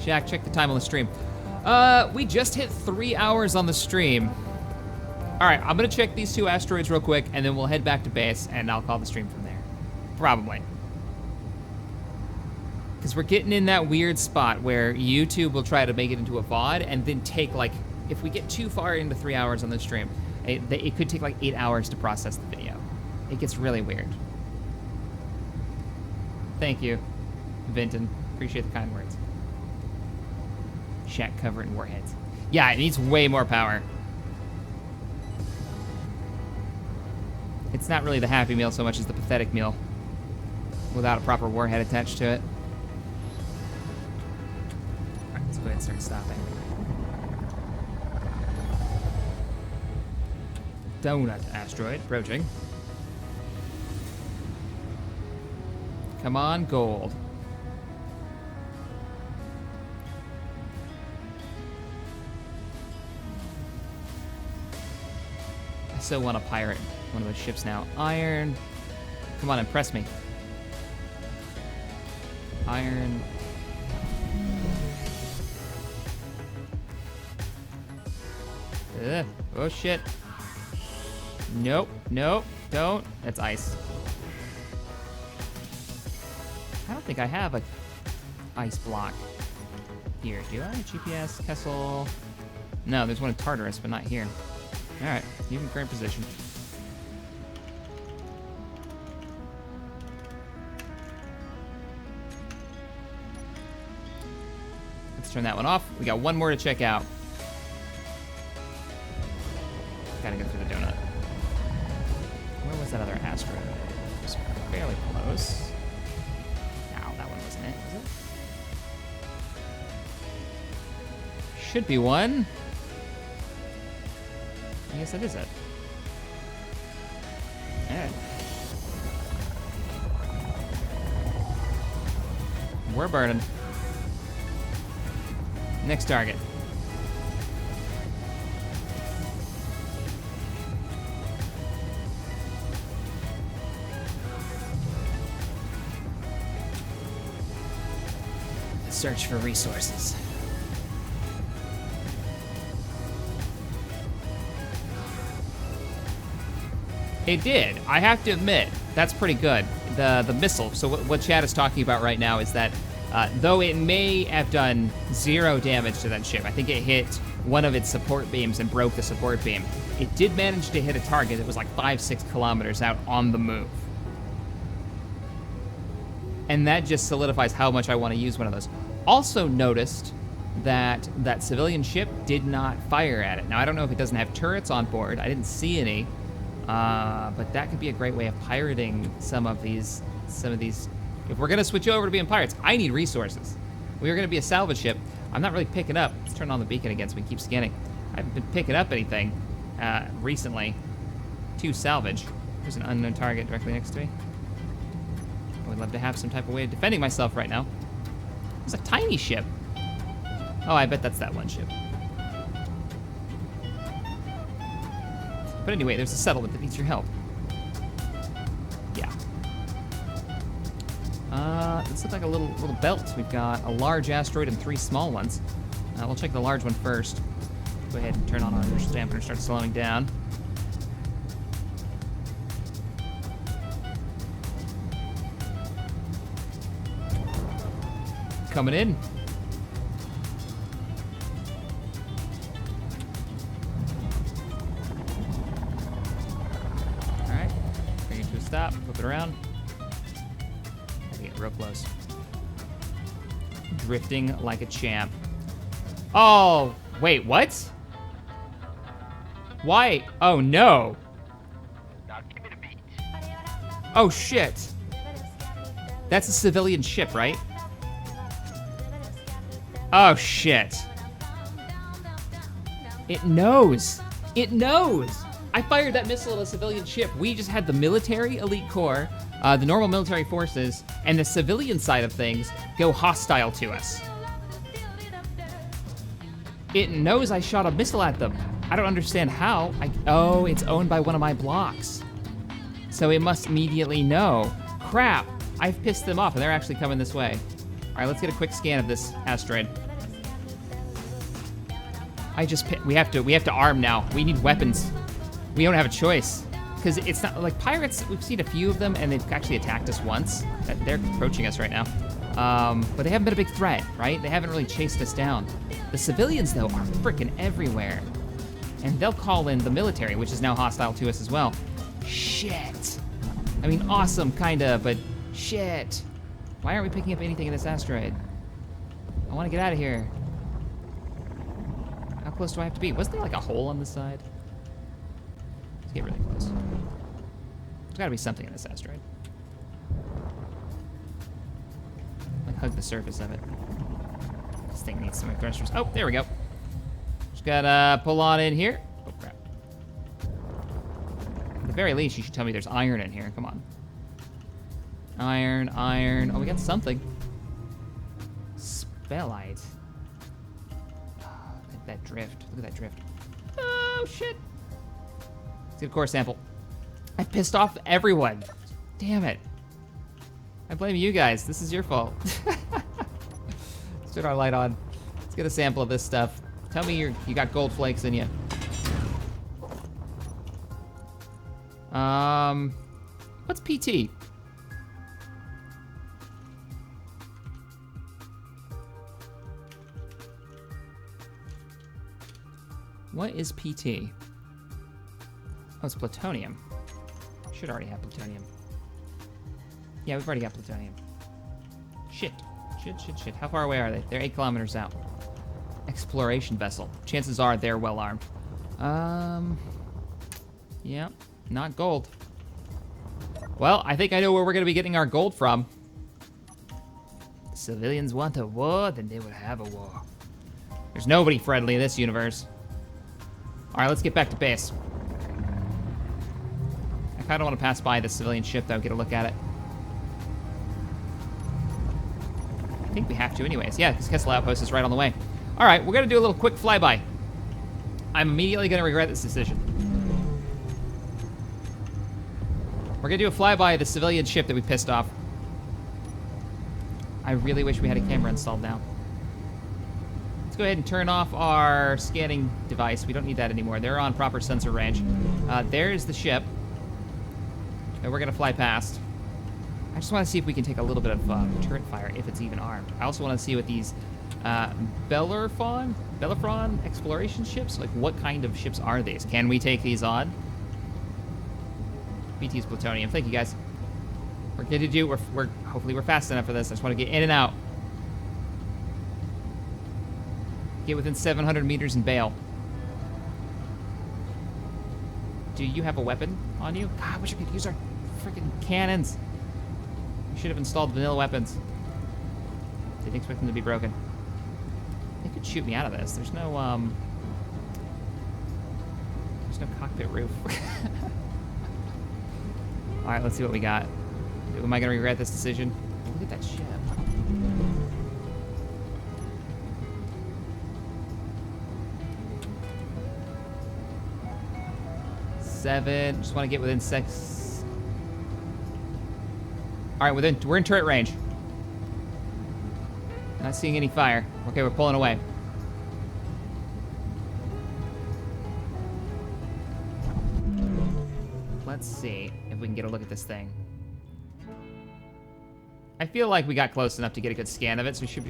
Shack, check the time on the stream. We just hit 3 hours on the stream. All right, I'm gonna check these 2 asteroids real quick and then we'll head back to base and I'll call the stream from there. Probably. Because we're getting in that weird spot where YouTube will try to make it into a VOD and then take like, if we get too far into 3 hours on the stream, it could take like 8 hours to process the video. It gets really weird. Thank you, Vinton. Appreciate the kind words. Shack cover and warheads. Yeah, it needs way more power. It's not really the Happy Meal so much as the Pathetic Meal without a proper warhead attached to it. All right, let's go ahead and start stopping. Donut asteroid approaching. Come on, gold. I still want to pirate one of those ships now. Iron. Come on, impress me. Iron. Ugh. Oh shit. Nope, nope, don't. That's ice. I don't think I have a ice block here. Do I? GPS, Kessel. No, there's one in Tartarus, but not here. All right, you in current position. Let's turn that one off. We got one more to check out. Gotta go through the donut. Where was that other asteroid? It was fairly close. No, that one wasn't it, was it? Should be one. I guess that is it. Alright. We're burning. Next target. Search for resources. It did. I have to admit, that's pretty good. The missile. So what Chad is talking about right now is that though it may have done 0 damage to that ship, I think it hit one of its support beams and broke the support beam. It did manage to hit a target that was like 5-6 kilometers out on the move. And that just solidifies how much I want to use one of those. Also noticed that that civilian ship did not fire at it. Now, I don't know if it doesn't have turrets on board. I didn't see any. But that could be a great way of pirating some of these. If we're gonna switch over to being pirates, I need resources. We are gonna be a salvage ship. I'm not really picking up. Let's turn on the beacon again so we can keep scanning. I haven't been picking up anything recently to salvage. There's an unknown target directly next to me. I would love to have some type of way of defending myself right now. It's a tiny ship. Oh, I bet that's that one ship. But anyway, there's a settlement that needs your help. Yeah. This looks like a little belt. We've got a large asteroid and 3 small ones. We'll check the large one first. Go ahead and turn on our inertial dampener and start slowing down. coming in. All right, bring it to a stop, flip it around. Gotta get real close. Drifting like a champ. Oh, wait, what? Why? Oh, no. Oh, shit. That's a civilian ship, right? Oh, shit. It knows. It knows. I fired that missile at a civilian ship. We just had the military elite corps, the normal military forces, and the civilian side of things go hostile to us. It knows I shot a missile at them. I don't understand how. Oh, it's owned by one of my blocks. So it must immediately know. Crap, I've pissed them off and they're actually coming this way. All right, let's get a quick scan of this asteroid. We have to arm now. We need weapons. We don't have a choice. Because it's not, like pirates, we've seen a few of them and they've actually attacked us once. They're approaching us right now. But they haven't been a big threat, right? They haven't really chased us down. The civilians, though, are freaking everywhere. And they'll call in the military, which is now hostile to us as well. Shit. I mean, awesome, kinda, but shit. Why aren't we picking up anything in this asteroid? I want to get out of here. How close do I have to be? Wasn't there like a hole on the side? Let's get really close. There's gotta be something in this asteroid. Like hug the surface of it. This thing needs some thrusters. Oh, there we go. Just gotta pull on in here. Oh, crap. At the very least, you should tell me there's iron in here. Come on. Iron, iron. Oh, we got something. Spellite. Oh, that drift. Look at that drift. Oh, shit. Let's get a core sample. I pissed off everyone. Damn it. I blame you guys. This is your fault. Let's turn our light on. Let's get a sample of this stuff. Tell me you got gold flakes in you. What's PT? What is PT? Oh, it's plutonium. Should already have plutonium. Yeah, we've already got plutonium. Shit. Shit. How far away are they? They're 8 kilometers out. Exploration vessel. Chances are they're well armed. Yeah, not gold. Well, I think I know where we're gonna be getting our gold from. The civilians want a war, then they would have a war. There's nobody friendly in this universe. All right, let's get back to base. I kind of want to pass by the civilian ship, though, get a look at it. I think we have to anyways. Yeah, because Kessel Outpost is right on the way. All right, we're going to do a little quick flyby. I'm immediately going to regret this decision. We're going to do a flyby of the civilian ship that we pissed off. I really wish we had a camera installed now. Let's go ahead and turn off our scanning device. We don't need that anymore. They're on proper sensor range. There's the ship that we're going to fly past. I just want to see if we can take a little bit of turret fire, if it's even armed. I also want to see what these Bellerophon exploration ships, like what kind of ships are these? Can we take these on? BT's plutonium. Thank you, guys. We're good to do. Hopefully we're fast enough for this. I just want to get in and out. Get within 700 meters and bail. Do you have a weapon on you? God, I wish I could use our freaking cannons. We should have installed vanilla weapons. Didn't expect them to be broken. They could shoot me out of this. There's no cockpit roof. All right, let's see what we got. Am I gonna regret this decision? Look at that ship. Seven. Just want to get within 6. All right, we're in turret range. Not seeing any fire. Okay, we're pulling away. Let's see if we can get a look at this thing. I feel like we got close enough to get a good scan of it, so we should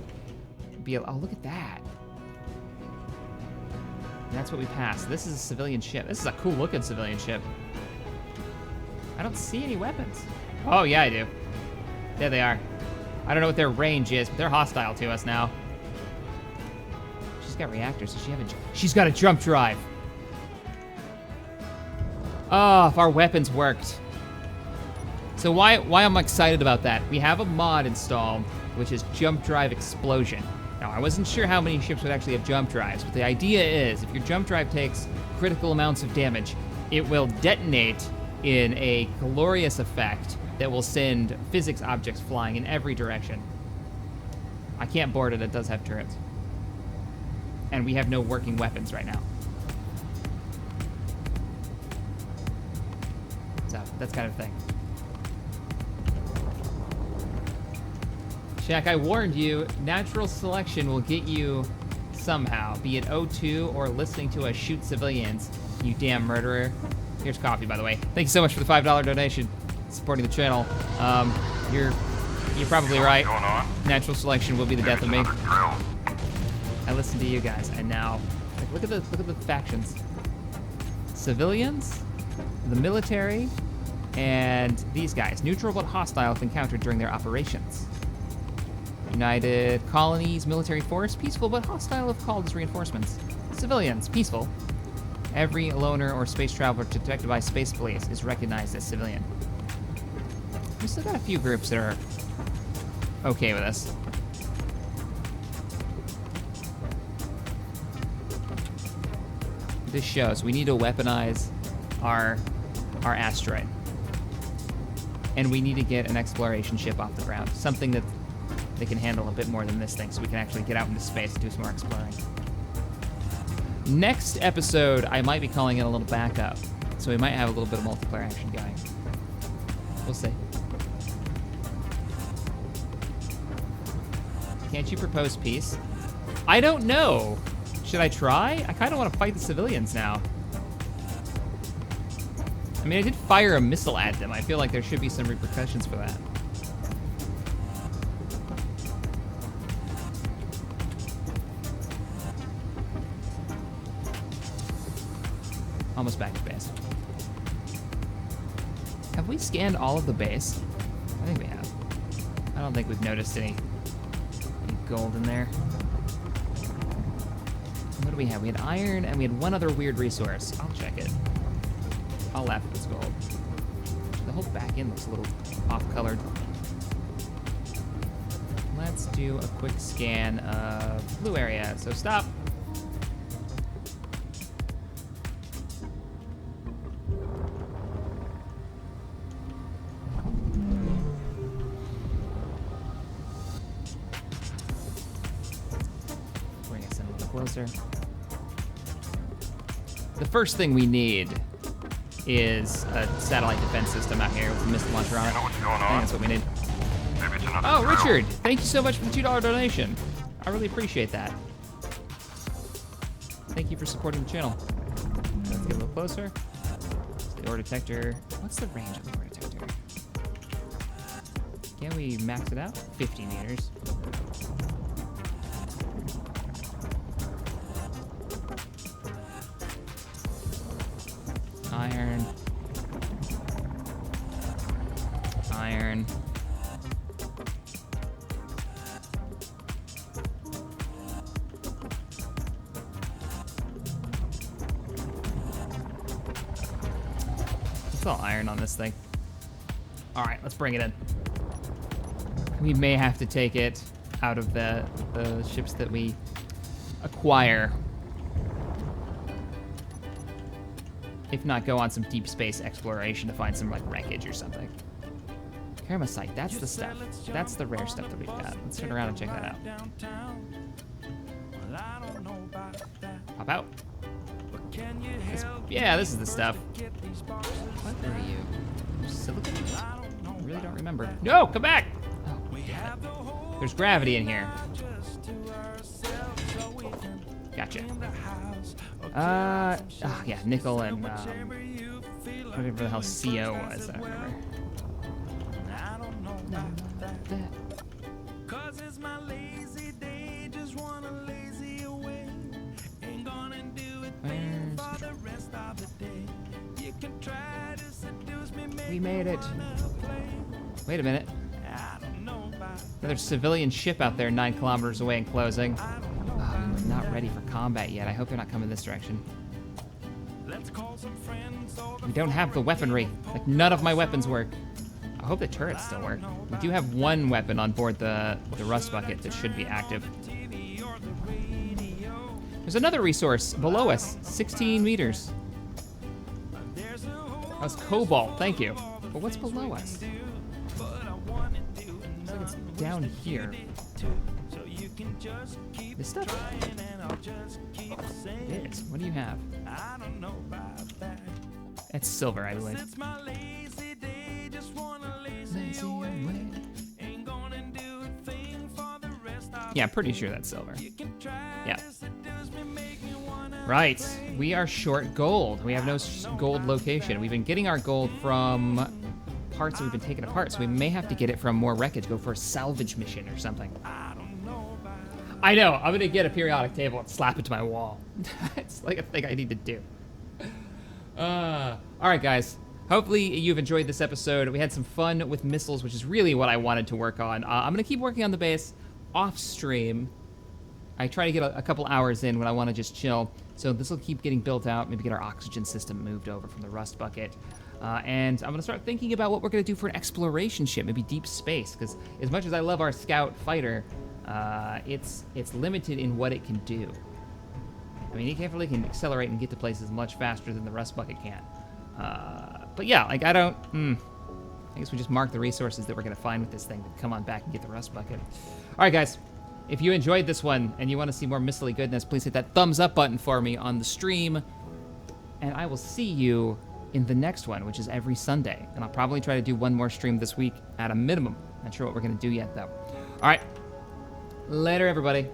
be able... Oh, look at that. And that's what we passed. This is a civilian ship. This is a cool-looking civilian ship. I don't see any weapons. Oh, yeah, I do. There they are. I don't know what their range is, but they're hostile to us now. She's got reactors. Does she have a... She's got a jump drive. Oh, if our weapons worked. So why I'm excited about that? We have a mod installed, which is Jump Drive Explosion. Now, I wasn't sure how many ships would actually have jump drives, but the idea is if your jump drive takes critical amounts of damage, it will detonate in a glorious effect that will send physics objects flying in every direction. I can't board it, it does have turrets. And we have no working weapons right now. So, that's kind of a thing. Shack, I warned you, natural selection will get you somehow, be it O2 or listening to us shoot civilians, you damn murderer. Here's coffee, by the way. Thank you so much for the $5 donation, supporting the channel. You're probably right. Natural selection will be the death of me. I listened to you guys, and now, like, look at the factions. Civilians, the military, and these guys. Neutral but hostile if encountered during their operations. United colonies, military force, peaceful but hostile if called as reinforcements. Civilians, peaceful. Every loner or space traveler detected by space police is recognized as civilian. We still got a few groups that are okay with us. This shows we need to weaponize our asteroid. And we need to get an exploration ship off the ground. Something that they can handle a bit more than this thing, so we can actually get out into space and do some more exploring. Next episode, I might be calling it a little backup, so we might have a little bit of multiplayer action going. We'll see. Can't you propose peace? I don't know. Should I try? I kind of want to fight the civilians now. I mean, I did fire a missile at them. I feel like there should be some repercussions for that. Almost back to base. Have we scanned all of the base? I think we have. I don't think we've noticed any gold in there. What do we have? We had iron and we had one other weird resource. I'll check it. I'll laugh if it's gold. The whole back end looks a little off-colored. Let's do a quick scan of blue area. So stop. Bring us in a little closer. The first thing we need is a satellite defense system out here with a missile launcher on it. You know what's going on? I think that's what we need. Maybe it's another Oh, drill. Richard, thank you so much for the $2 donation. I really appreciate that. Thank you for supporting the channel. Let's get a little closer. The ore detector. What's the range of the ore detector? Can we max it out? 50 meters. Iron. Iron. It's all iron on this thing. All right, let's bring it in. We may have to take it out of the ships that we acquire. If not, go on some deep space exploration to find some like wreckage or something. Keramosite, that's the stuff. That's the rare stuff that we've got. Let's turn around and check that out. Pop out. Yeah, this is the stuff. What are you? Silicon? I really don't remember. No, come back! Oh, there's gravity in here. Gotcha. Yeah, nickel and whatever the hell CO was, I don't remember. We made it. Wait a minute. Another civilian ship out there 9 kilometers away and closing. Oh, we're not ready for combat yet. I hope they're not coming this direction. We don't have the weaponry. Like, none of my weapons work. I hope the turrets still work. We do have one weapon on board the rust bucket that should be active. There's another resource below us, 16 meters. That's cobalt, thank you. But what's below us? Looks like it's down here. This stuff? It is. What do you have? It's silver, I believe. Yeah, I'm pretty sure that's silver. Yeah. Right, we are short gold. We have no gold location. We've been getting our gold from parts that we've been taking apart, so we may have to get it from more wreckage, go for a salvage mission or something. I know, I'm gonna get a periodic table and slap it to my wall. It's like a thing I need to do. All right, guys. Hopefully you've enjoyed this episode. We had some fun with missiles, which is really what I wanted to work on. I'm gonna keep working on the base off stream. I try to get a couple hours in when I want to just chill. So this will keep getting built out, maybe get our oxygen system moved over from the rust bucket. And I'm going to start thinking about what we're going to do for an exploration ship, maybe deep space, because as much as I love our scout fighter, it's limited in what it can do. I mean, it definitely can accelerate and get to places much faster than the rust bucket can. But yeah, like I guess we just mark the resources that we're going to find with this thing to come on back and get the rust bucket. All right, guys. If you enjoyed this one and you want to see more missile goodness, please hit that thumbs up button for me on the stream. And I will see you in the next one, which is every Sunday. And I'll probably try to do one more stream this week at a minimum. Not sure what we're going to do yet, though. All right. Later, everybody.